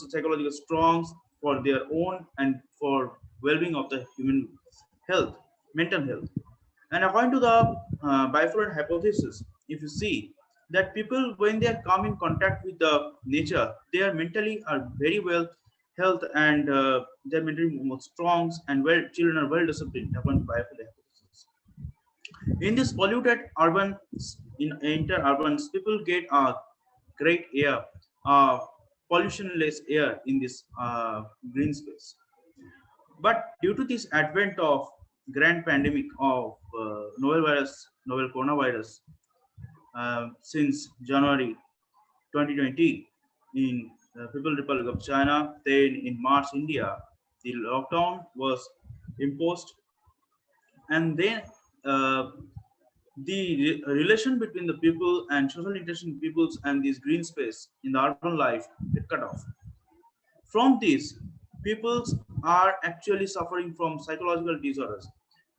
strongs for their own and for well-being of the human health, mental health. And according to the bifurant hypothesis, if you see that people when they come in contact with the nature, they are mentally are very well health and they're mentally more strong and well children are well disciplined according to bifurant hypothesis. In this polluted urban, in interurbans, people get a great air, pollutionless air in this green space. But due to this advent of grand pandemic of novel coronavirus, since January 2020 in the People's Republic of China, then in March India, the lockdown was imposed, and then the relation between the people and social interaction peoples and this green space in the urban life get cut off. From this, peoples are actually suffering from psychological disorders.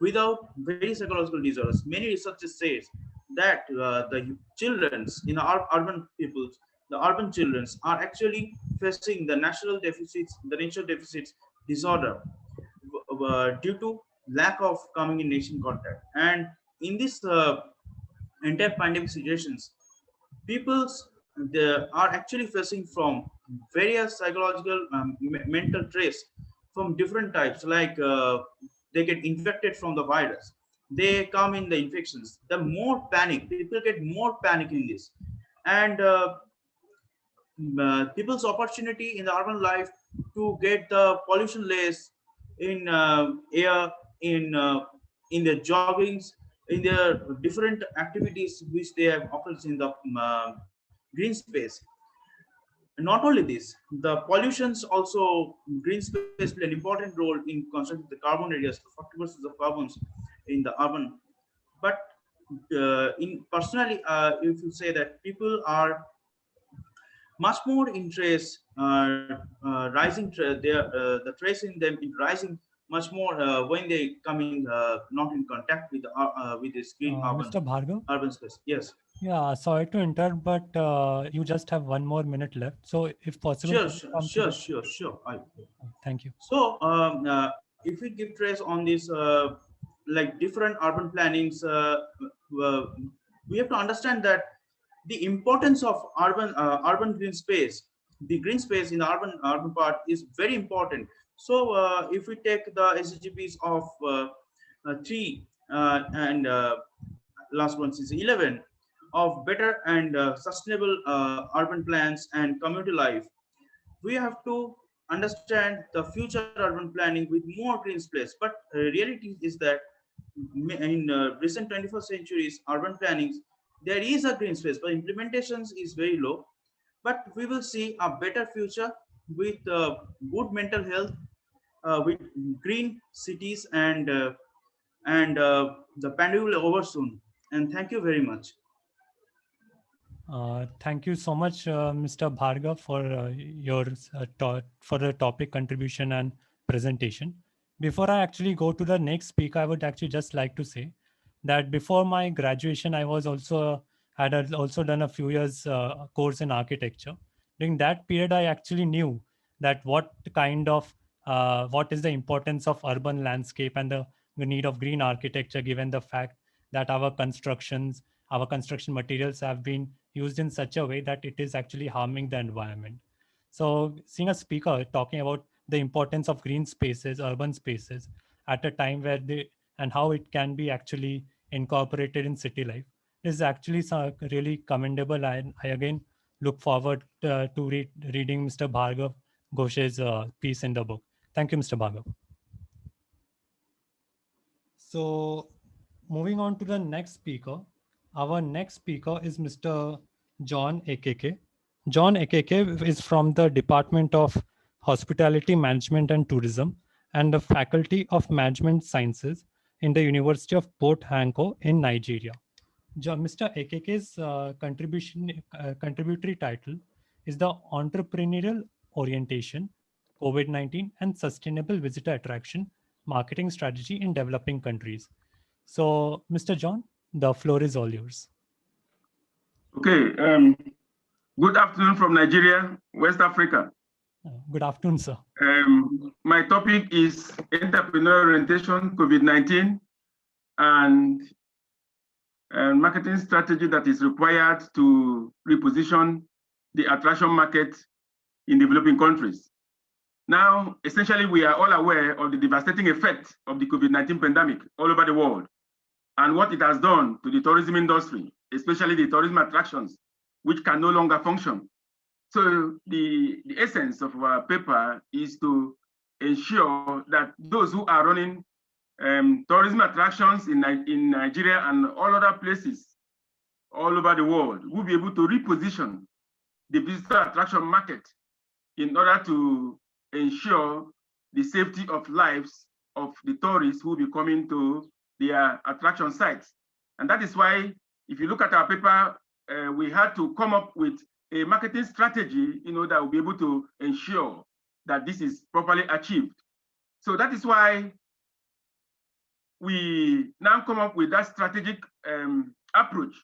Without very psychological disorders, many researchers say that the childrens in the urban peoples, the urban childrens are actually facing the natural deficits, the nature deficits disorder due to lack of coming in nation contact. And in this entire pandemic situations, peoples they are actually facing from various psychological mental traits from different types, like they get infected from the virus, they come in the infections, the more panic people get, more panic in this. And people's opportunity in the urban life to get the pollution less in air, in their joggings, in their different activities which they have occurs in the green space. Not only this, the pollutions also green space play an important role in constructing the carbon areas, 40% of carbons in the urban. But in personally, if you say that people are much more interest rising the trace in them in rising much more when they come in not in contact with the screen Mr. Bhargav? urban space. Yes. Yeah, sorry to interrupt, but you just have 1 more minute left. So if possible, Sure. Thank you. So if we give trace on this like different urban plannings, we have to understand that the importance of urban green space, the green space in the urban part is very important. So if we take the SDGs of 3 and last one is 11 of better and sustainable urban plans and community life, we have to understand the future urban planning with more green space. But reality is that in recent 21st centuries urban plannings, there is a green space, but implementations is very low. But we will see a better future with good mental health with green cities and the pandemic will over soon. And thank you very much. Thank you so much, Mr. Bhargav, for for the topic contribution and presentation. Before I actually go to the next speaker, I would actually just like to say that before my graduation, I was also also done a few years course in architecture. During that period, I actually knew that what is the importance of urban landscape and the need of green architecture, given the fact that our construction materials have been used in such a way that it is actually harming the environment. So seeing a speaker talking about the importance of green spaces, urban spaces, at a time where and how it can be actually incorporated in city life is actually really commendable. I again look forward to reading Mr. Bhargav Ghosh's piece in the book. Thank you, Mr. Bhargav. So moving on to the next speaker. Our next speaker is Mr. John Akeke. John Akeke is from the Department of Hospitality Management and Tourism and the Faculty of Management Sciences in the University of Port Harcourt in Nigeria. Mr. Akeke's contributory title is the Entrepreneurial Orientation, COVID-19 and Sustainable Visitor Attraction Marketing Strategy in Developing Countries. So, Mr. John, the floor is all yours. Okay. Good afternoon from Nigeria, West Africa. Good afternoon, sir. My topic is entrepreneurial orientation, COVID-19, and marketing strategy that is required to reposition the attraction market in developing countries. Now, essentially, we are all aware of the devastating effect of the COVID-19 pandemic all over the world and what it has done to the tourism industry, especially the tourism attractions, which can no longer function. So the essence of our paper is to ensure that those who are running tourism attractions in Nigeria and all other places all over the world will be able to reposition the visitor attraction market in order to ensure the safety of lives of the tourists who will be coming to their attraction sites. And that is why, if you look at our paper, we had to come up with a marketing strategy, that will be able to ensure that this is properly achieved. So that is why we now come up with that strategic approach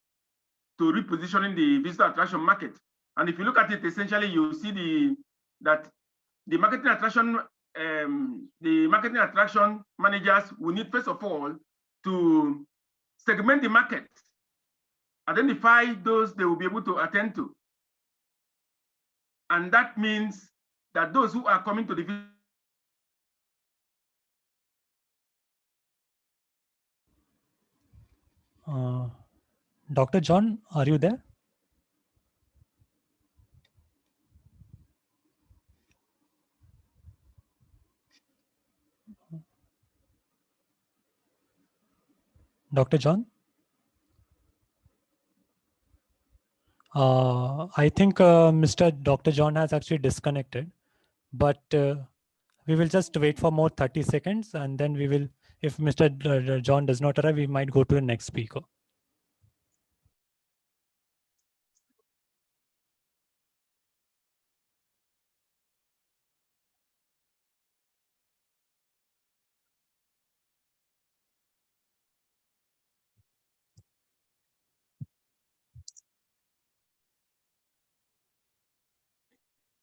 to repositioning the visitor attraction market. And if you look at it, essentially, you see that the marketing attraction managers will need, first of all, to segment the market, identify those they will be able to attend to. And that means that those who are coming to the Dr. John, are you there? Dr. John? I think Mr. Dr. John has actually disconnected, but we will just wait for more 30 seconds and then we will, if Mr. John does not arrive, we might go to the next speaker.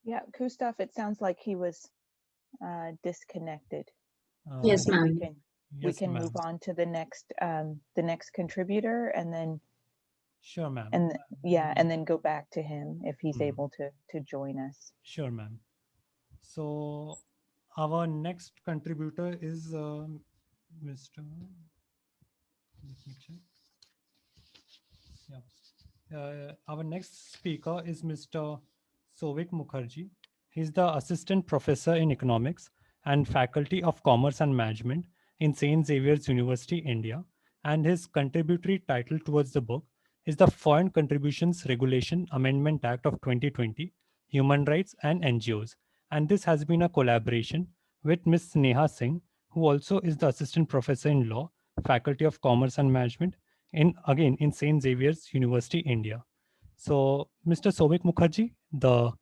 Yeah, Gustav, it sounds like he was disconnected. Yes, ma'am. We can move on to the next contributor, and then sure, ma'am. And then go back to him if he's able to join us. Sure, ma'am. So our next contributor is Mr. Let me check. Yeah. Our next speaker is Mr. Souvik Mukherjee. He's the Assistant Professor in Economics and Faculty of Commerce and Management in St. Xavier's University, India. And his contributory title towards the book is the Foreign Contributions Regulation Amendment Act of 2020, Human Rights and NGOs. And this has been a collaboration with Ms. Neha Singh, who also is the Assistant Professor in Law, Faculty of Commerce and Management, in St. Xavier's University, India. So, Mr. Soumik Mukherjee, the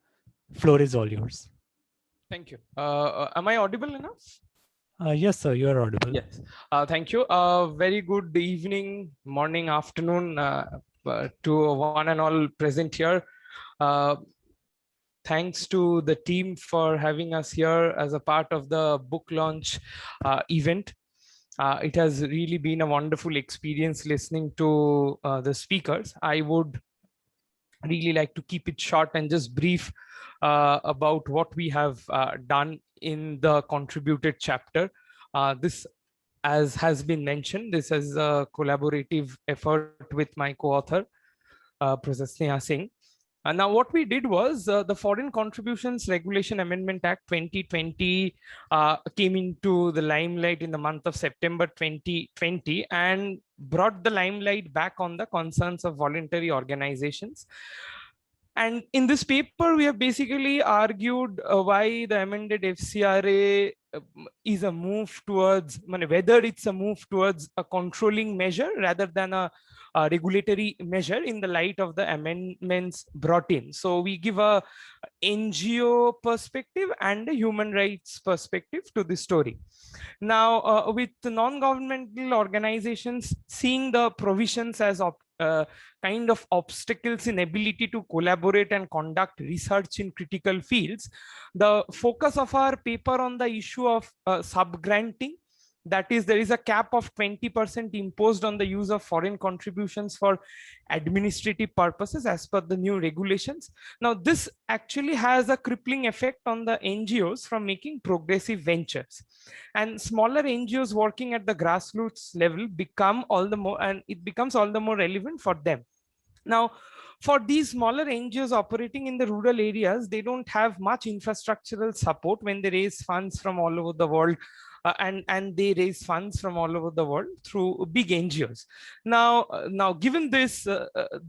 floor is all yours. Thank you. Am I audible enough? Yes, sir, you are audible. Yes. Thank you. Very good evening, morning, afternoon to one and all present here. Thanks to the team for having us here as a part of the book launch event. It has really been a wonderful experience listening to the speakers. I would really like to keep it short and just brief about what we have done in the contributed chapter. This, as has been mentioned, this is a collaborative effort with my co-author, Professor Sneha Singh. Now, what we did was the Foreign Contributions Regulation Amendment Act 2020 came into the limelight in the month of September 2020 and brought the limelight back on the concerns of voluntary organizations. And in this paper, we have basically argued why the amended FCRA is a move towards, whether it's a move towards a controlling measure rather than a regulatory measure in the light of the amendments brought in. So we give a NGO perspective and a human rights perspective to this story. Now, with non-governmental organizations seeing the provisions as kind of obstacles in ability to collaborate and conduct research in critical fields, the focus of our paper on the issue of subgranting, that is, there is a cap of 20% imposed on the use of foreign contributions for administrative purposes as per the new regulations. Now, this actually has a crippling effect on the NGOs from making progressive ventures. And smaller NGOs working at the grassroots level become all the more, and it becomes all the more relevant for them. Now, for these smaller NGOs operating in the rural areas, they don't have much infrastructural support when they raise funds from all over the world. And they raise funds from all over the world through big NGOs. Now given this,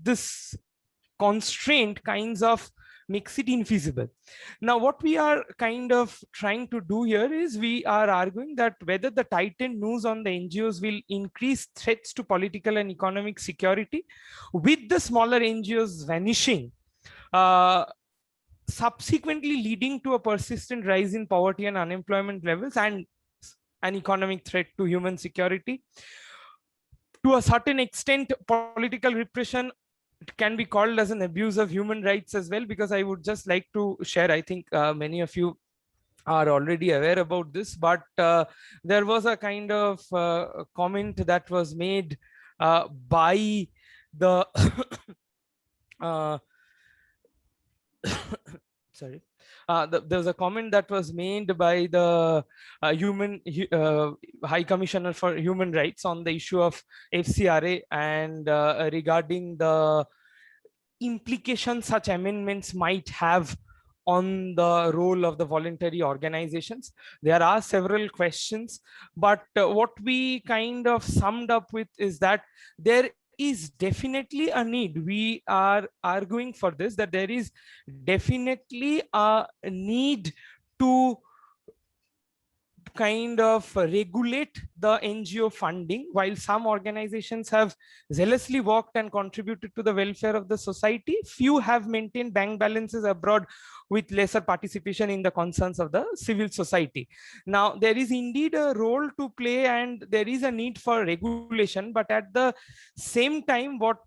this constraint kinds of makes it infeasible. Now, what we are kind of trying to do here is we are arguing that whether the tightened noose on the NGOs will increase threats to political and economic security, with the smaller NGOs vanishing, subsequently leading to a persistent rise in poverty and unemployment levels and an economic threat to human security. To a certain extent, political repression can be called as an abuse of human rights as well, because I would just like to share, I think many of you are already aware about this, but there was a kind of comment that was made by the sorry. There was a comment that was made by the High Commissioner for Human Rights on the issue of FCRA and regarding the implications such amendments might have on the role of the voluntary organizations. There are several questions, but what we kind of summed up with is that there is definitely a need. We are arguing for this, that there is definitely a need to kind of regulate the NGO funding. While some organizations have zealously worked and contributed to the welfare of the society, few have maintained bank balances abroad with lesser participation in the concerns of the civil society. Now, there is indeed a role to play and there is a need for regulation, but at the same time, what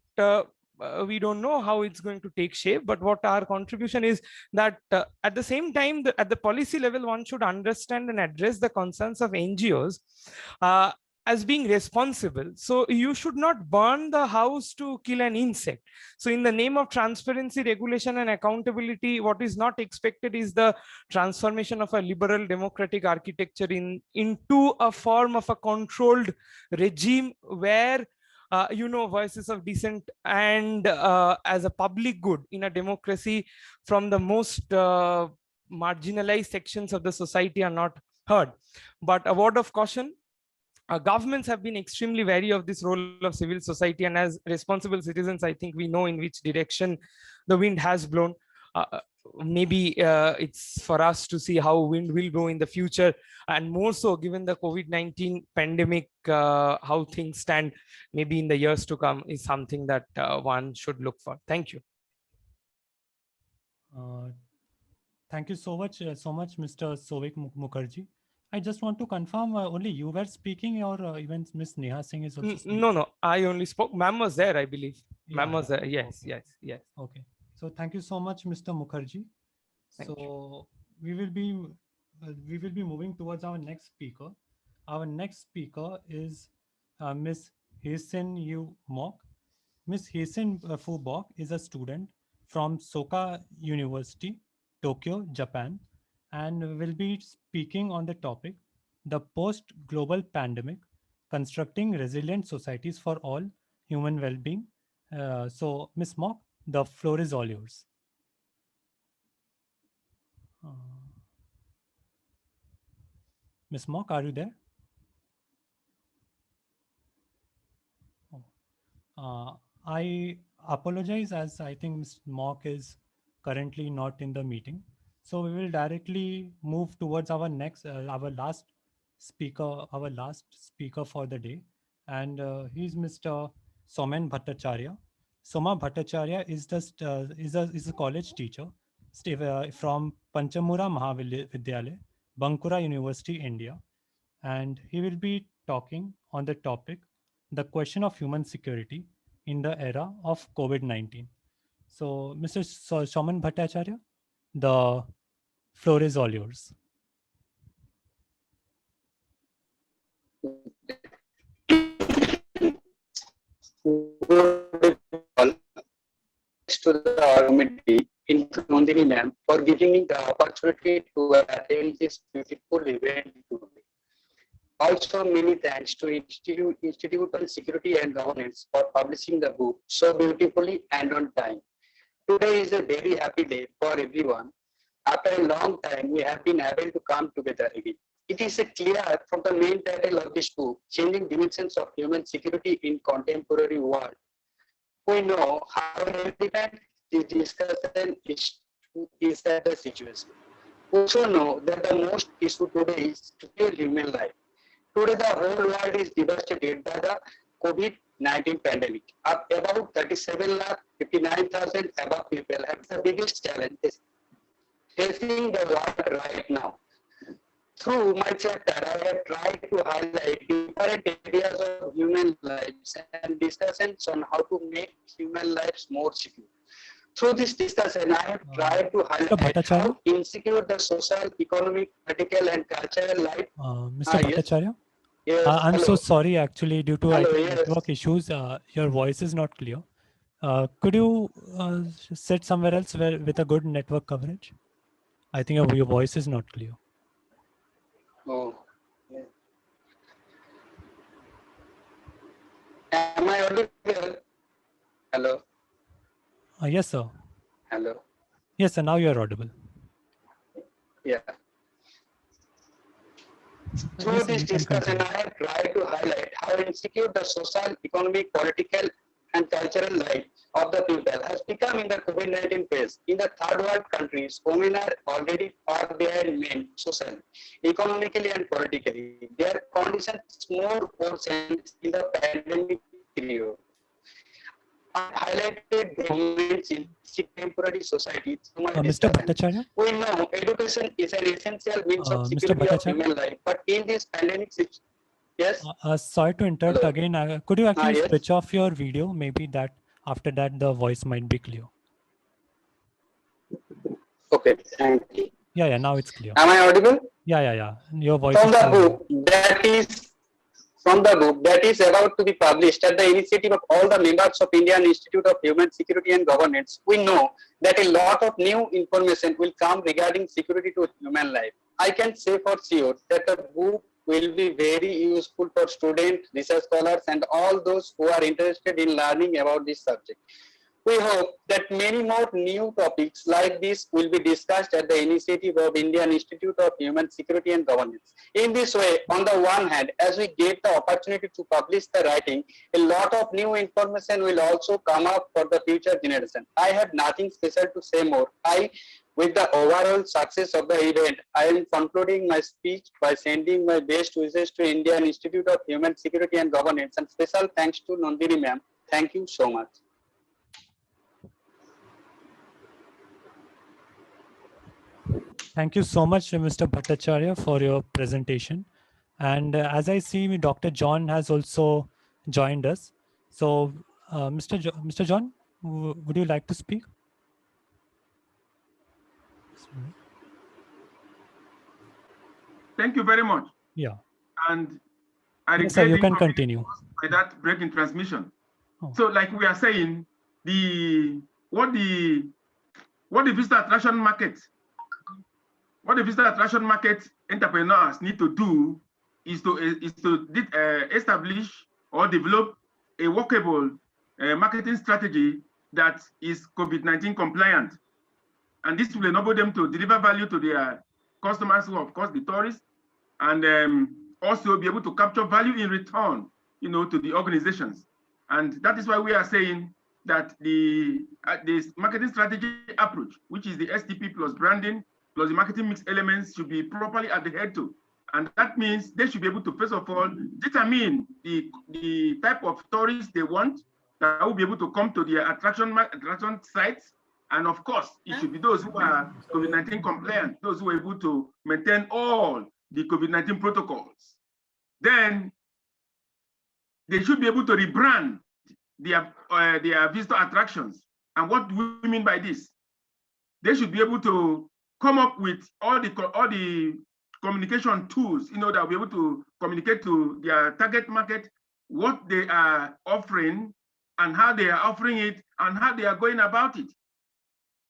we don't know how it's going to take shape, but what our contribution is that at the same time, at the policy level, one should understand and address the concerns of NGOs as being responsible. So you should not burn the house to kill an insect. So in the name of transparency, regulation, and accountability, what is not expected is the transformation of a liberal democratic architecture into a form of a controlled regime where voices of dissent and as a public good in a democracy from the most marginalized sections of the society are not heard. But a word of caution, governments have been extremely wary of this role of civil society, and as responsible citizens, I think we know in which direction the wind has blown. maybe it's for us to see how wind will go in the future, and more so given the COVID-19 pandemic, how things stand maybe in the years to come is something that one should look for. Thank you. Thank you so much, Mr. Sovik Mukherjee. I just want to confirm, only you were speaking, or even Miss Neha Singh is also speaking? No, I only spoke. Ma'am was there, I believe. Ma'am was there. Yes, okay. yes. Okay. So thank you so much, Mr. Mukherjee. So we will be moving towards our next speaker. Our next speaker is Miss Hasen Yu Mok. Miss Hasen Fu Bok is a student from Soka University, Tokyo, Japan, and will be speaking on the topic, the post-global pandemic, constructing resilient societies for all human well-being. So Miss Mok, the floor is all yours. Miss Mok, are you there? I apologize, as I think Ms. Mok is currently not in the meeting. So we will directly move towards our next, our last speaker for the day. And he's Mr. Somen Bhattacharya. Soma Bhattacharya is a college teacher from Panchamura Mahavidyalaya, Bankura University, India. And he will be talking on the topic, the question of human security in the era of COVID-19. So, Mr. Soman Bhattacharya, the floor is all yours. To the committee, including Nandini ma'am, for giving me the opportunity to attend this beautiful event today. Also, many thanks to Institute on Security and Governance for publishing the book so beautifully and on time. Today is a very happy day for everyone. After a long time, we have been able to come together again. It is clear from the main title of this book, Changing Dimensions of Human Security in Contemporary World. We know how relevant this discussion is at the situation. We also know that the most issue today is to kill human life. Today, the whole world is devastated by the COVID-19 pandemic. About 37,59,000 above people have the biggest challenges facing the world right now. Through my chapter, I have tried to highlight different areas of human lives and discussions on how to make human lives more secure. Through this discussion, I have tried to highlight how insecure the social, economic, political, and cultural life. Mr. Bhattacharya? Yes, I'm so sorry, actually, due to yes. network issues, your voice is not clear. Could you sit somewhere else with a good network coverage? I think your voice is not clear. Oh. Yeah. Am I audible? Hello. Yes, sir. Hello. Yes, sir. Now you are audible. Yeah. Through this discussion, I have tried to highlight how insecure the social, economic, political, and cultural life of the people has become in the COVID-19 phase. In the third world countries, women are already far behind men socially, economically, and politically. Their conditions more worsened in the pandemic period. I highlighted the movements in contemporary society. Mr. Bhattacharya? We know education is an essential means of security of human life, but in this pandemic situation, yes? Sorry to interrupt again. Could you actually yes. switch off your video? Maybe that after that the voice might be clear. Okay, thank you. Yeah, now it's clear. Am I audible? Yeah. Your voice From is the clear. book that is about to be published at the initiative of all the members of Indian Institute of Human Security and Governance, we know that a lot of new information will come regarding security to human life. I can say for sure that the book will be very useful for students, research scholars, and all those who are interested in learning about this subject. We hope that many more new topics like this will be discussed at the initiative of Indian Institute of Human Security and Governance. In this way, on the one hand, as we get the opportunity to publish the writing, a lot of new information will also come up for the future generation. I have nothing special to say more. With the overall success of the event, I am concluding my speech by sending my best wishes to Indian Institute of Human Security and Governance, and special thanks to Nandini ma'am. Thank you so much. Thank you so much, Mr. Bhattacharya, for your presentation. And as I see, Dr. John has also joined us. So, Mr. John, would you like to speak? Thank you very much. Yeah. And I Yes, sir, you can continue. By that break in transmission. Oh. So, like we are saying, what the visitor attraction market entrepreneurs need to do is to establish or develop a workable marketing strategy that is COVID-19 compliant. And this will enable them to deliver value to their customers, who are, of course, the tourists, and also be able to capture value in return, to the organizations. And that is why we are saying that this marketing strategy approach, which is the STP plus branding plus the marketing mix elements, should be properly adhered to. And that means they should be able to, first of all, determine the type of tourists they want that will be able to come to their attraction sites. And of course, it should be those who are COVID-19 compliant, those who are able to maintain all the COVID-19 protocols. Then they should be able to rebrand their visitor attractions. And what do we mean by this? They should be able to come up with all the communication tools, that will be able to communicate to their target market what they are offering and how they are offering it and how they are going about it.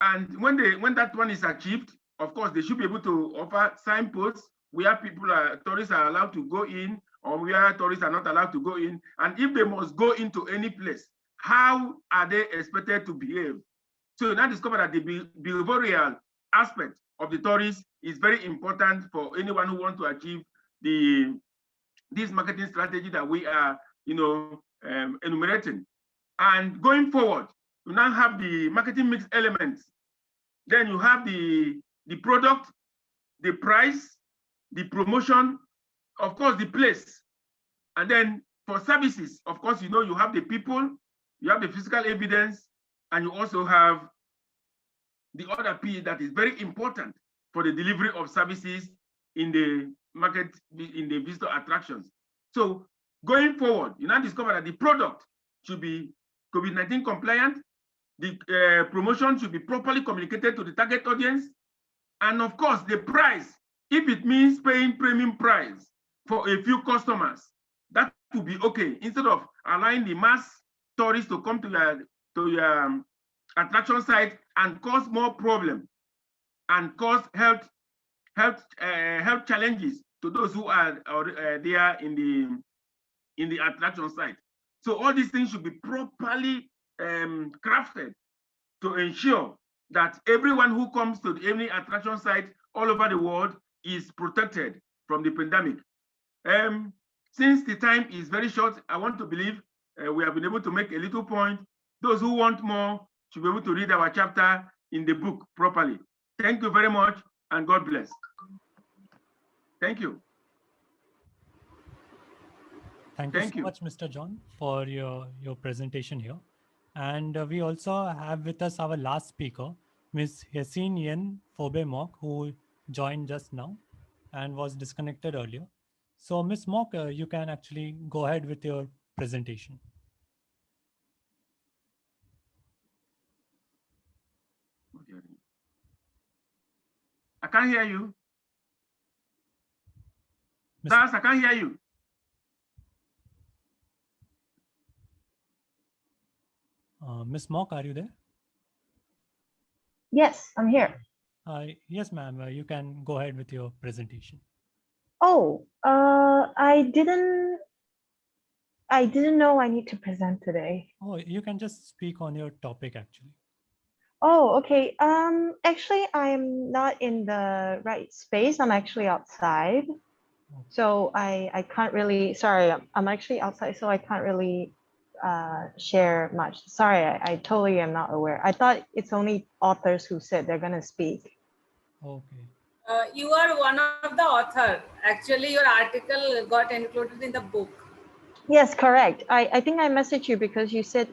And when that one is achieved, of course, they should be able to offer signposts where tourists are allowed to go in, or where tourists are not allowed to go in. And if they must go into any place, how are they expected to behave? So now discover that the behavioral aspect of the tourists is very important for anyone who wants to achieve this marketing strategy that we are, enumerating. And going forward, you now have the marketing mix elements. Then you have the product, the price, the promotion, of course, the place. And then for services, of course, you have the people, you have the physical evidence, and you also have the other P that is very important for the delivery of services in the market, in the visitor attractions. So going forward, you now discover that the product should be COVID-19 compliant, the promotion should be properly communicated to the target audience, and of course, the price, if it means paying premium price for a few customers, that would be okay, instead of allowing the mass tourists to come to your attraction site and cause more problem and cause health challenges to those who are there in the attraction site. So all these things should be properly crafted to ensure that everyone who comes to any attraction site all over the world is protected from the pandemic. Since the time is very short, I want to believe we have been able to make a little point. Those who want more should be able to read our chapter in the book properly. Thank you very much, and God bless. Thank you. Thank you so much, Mr. John, for your presentation here. And we also have with us our last speaker, Ms. Yasin Yen Fobe Mok, who joined just now and was disconnected earlier. So Ms. Mok, you can actually go ahead with your presentation. I can't hear you. Das, I can't hear you. Ms. Mok, are you there? Yes, I'm here. Yes, ma'am. You can go ahead with your presentation. Oh, I I didn't know I need to present today. Oh, you can just speak on your topic actually. Oh, okay. Actually, I'm not in the right space. I'm actually outside. So I can't really, sorry, I'm actually outside, so I can't really share much. Sorry, I totally am not aware. I thought it's only authors who said they're gonna speak. Okay. You are one of the author. Actually, your article got included in the book. Yes, correct. I think I messaged you because you said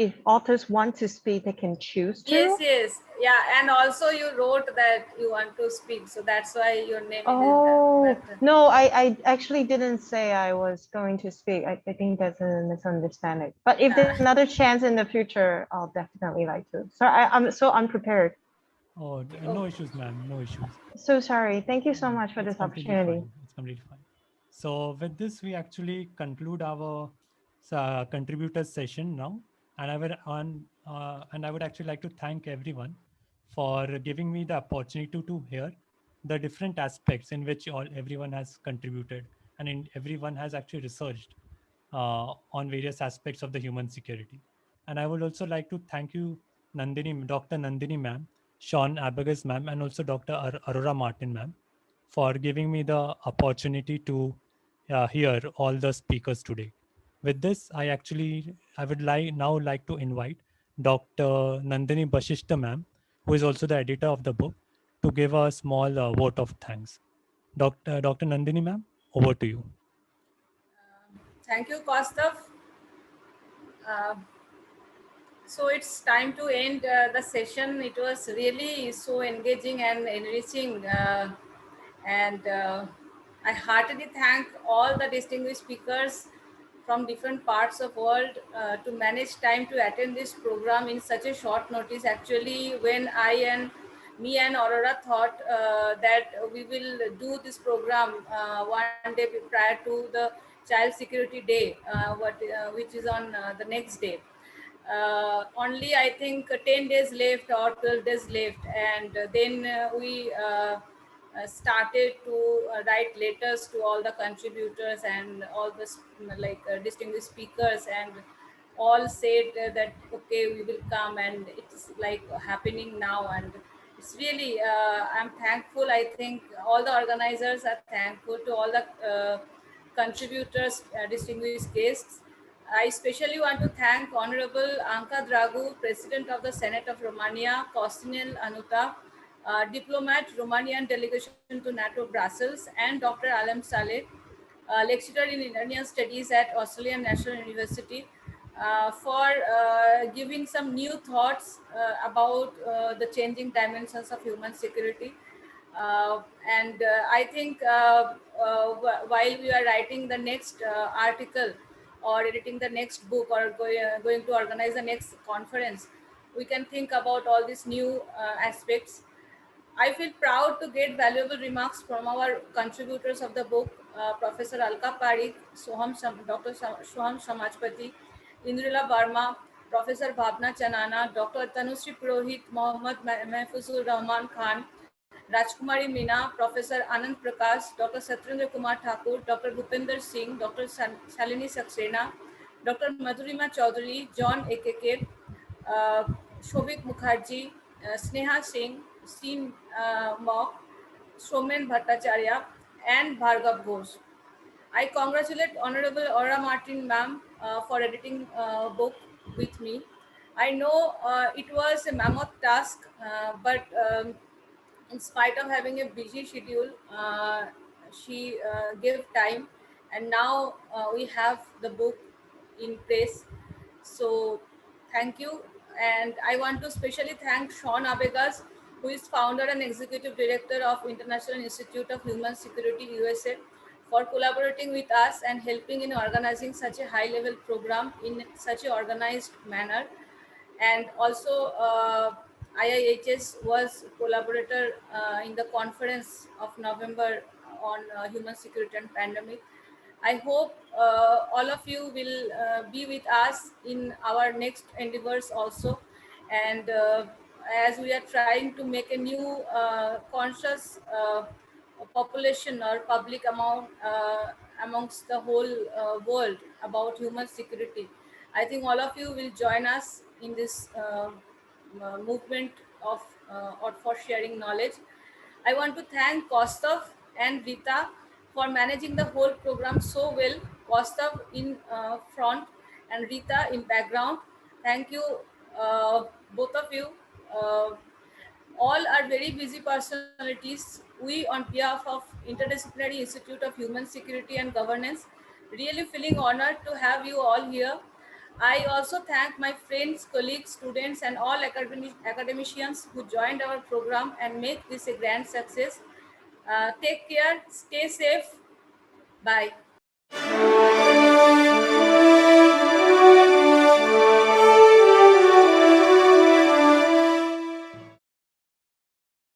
if authors want to speak, they can choose to. Yes, yes. Yeah, and also you wrote that you want to speak. So that's why your name is in that. Oh, But, no, I actually didn't say I was going to speak. I think that's a misunderstanding. But if there's another chance in the future, I'll definitely like to. So I'm so unprepared. Oh, no issues, ma'am. No issues. So sorry. Thank you so much for this Completely opportunity. fine. It's completely fine. So with this, we actually conclude our contributors session now, and I would actually like to thank everyone for giving me the opportunity to hear the different aspects in which everyone has contributed, and everyone has actually researched on various aspects of the human security. And I would also like to thank you, Nandini, Dr. Nandini ma'am, Sean Abagas ma'am, and also Dr. Aurora Martin ma'am, for giving me the opportunity to hear all the speakers today. With this, I would like to invite Dr. Nandini Basistha ma'am, who is also the editor of the book, to give a small vote of thanks. Dr. Nandini ma'am, over to you. thank you, Kaustav. So it's time to end the session. It was really so engaging and enriching. And I heartily thank all the distinguished speakers from different parts of the world to manage time to attend this program in such a short notice. Actually, when me and Aurora thought that we will do this program one day prior to the Child Security Day, which is on the next day. Only I think 10 days left or 12 days left, and then we started to write letters to all the contributors and all the distinguished speakers, and all said that okay, we will come, and it's like happening now. And it's really I'm thankful. I think all the organizers are thankful to all the contributors, distinguished guests. I especially want to thank Honorable Anca Dragu, President of the Senate of Romania, Constinel Anuta, Diplomat, Romanian Delegation to Nato, Brussels, and Dr. Salah, lecturer in Indian Studies at Australian National University, for giving some new thoughts about the changing dimensions of human security. And I think while we are writing the next article or editing the next book or going to organize the next conference, we can think about all these new aspects. I feel proud to get valuable remarks from our contributors of the book, Professor Alka Parikh, Dr. Soham Samajpati, Indrila Barma, Professor Bhavna Chanana, Dr. Tanushree Purohit, Mohammad Mahfuzur Rahman Khan, Rajkumari Meena, Professor Anand Prakash, Dr. Satyendra Kumar Thakur, Dr. Bhupender Singh, Dr. Shalini Saxena, Dr. Madhurima Chaudhary, John Ekeke, Shobik Mukherjee, Sneha Singh, Steen Mock, Somen Bhattacharya, and Bhargav Ghosh. I congratulate Honorable Aurora Martin ma'am for editing book with me. I know it was a mammoth task, but in spite of having a busy schedule, she gave time, and now we have the book in place. So thank you. And I want to specially thank Sean Abegas, who is founder and executive director of International Institute of Human Security USA, for collaborating with us and helping in organizing such a high level program in such an organized manner. And also IIHS was collaborator in the conference of November on human security and pandemic. I hope all of you will be with us in our next endeavors also. And as we are trying to make a new conscious population or public amount amongst the whole world about human security. I think all of you will join us in this movement of or for sharing knowledge. I want to thank Kostov and Rita for managing the whole program so well. Kostov in front and Rita in background. Thank you, both of you. All are very busy personalities. We, on behalf of Interdisciplinary Institute of Human Security and Governance, really feeling honored to have you all here. I also thank my friends, colleagues, students, and all academicians who joined our program and make this a grand success. Take care, stay safe. Bye.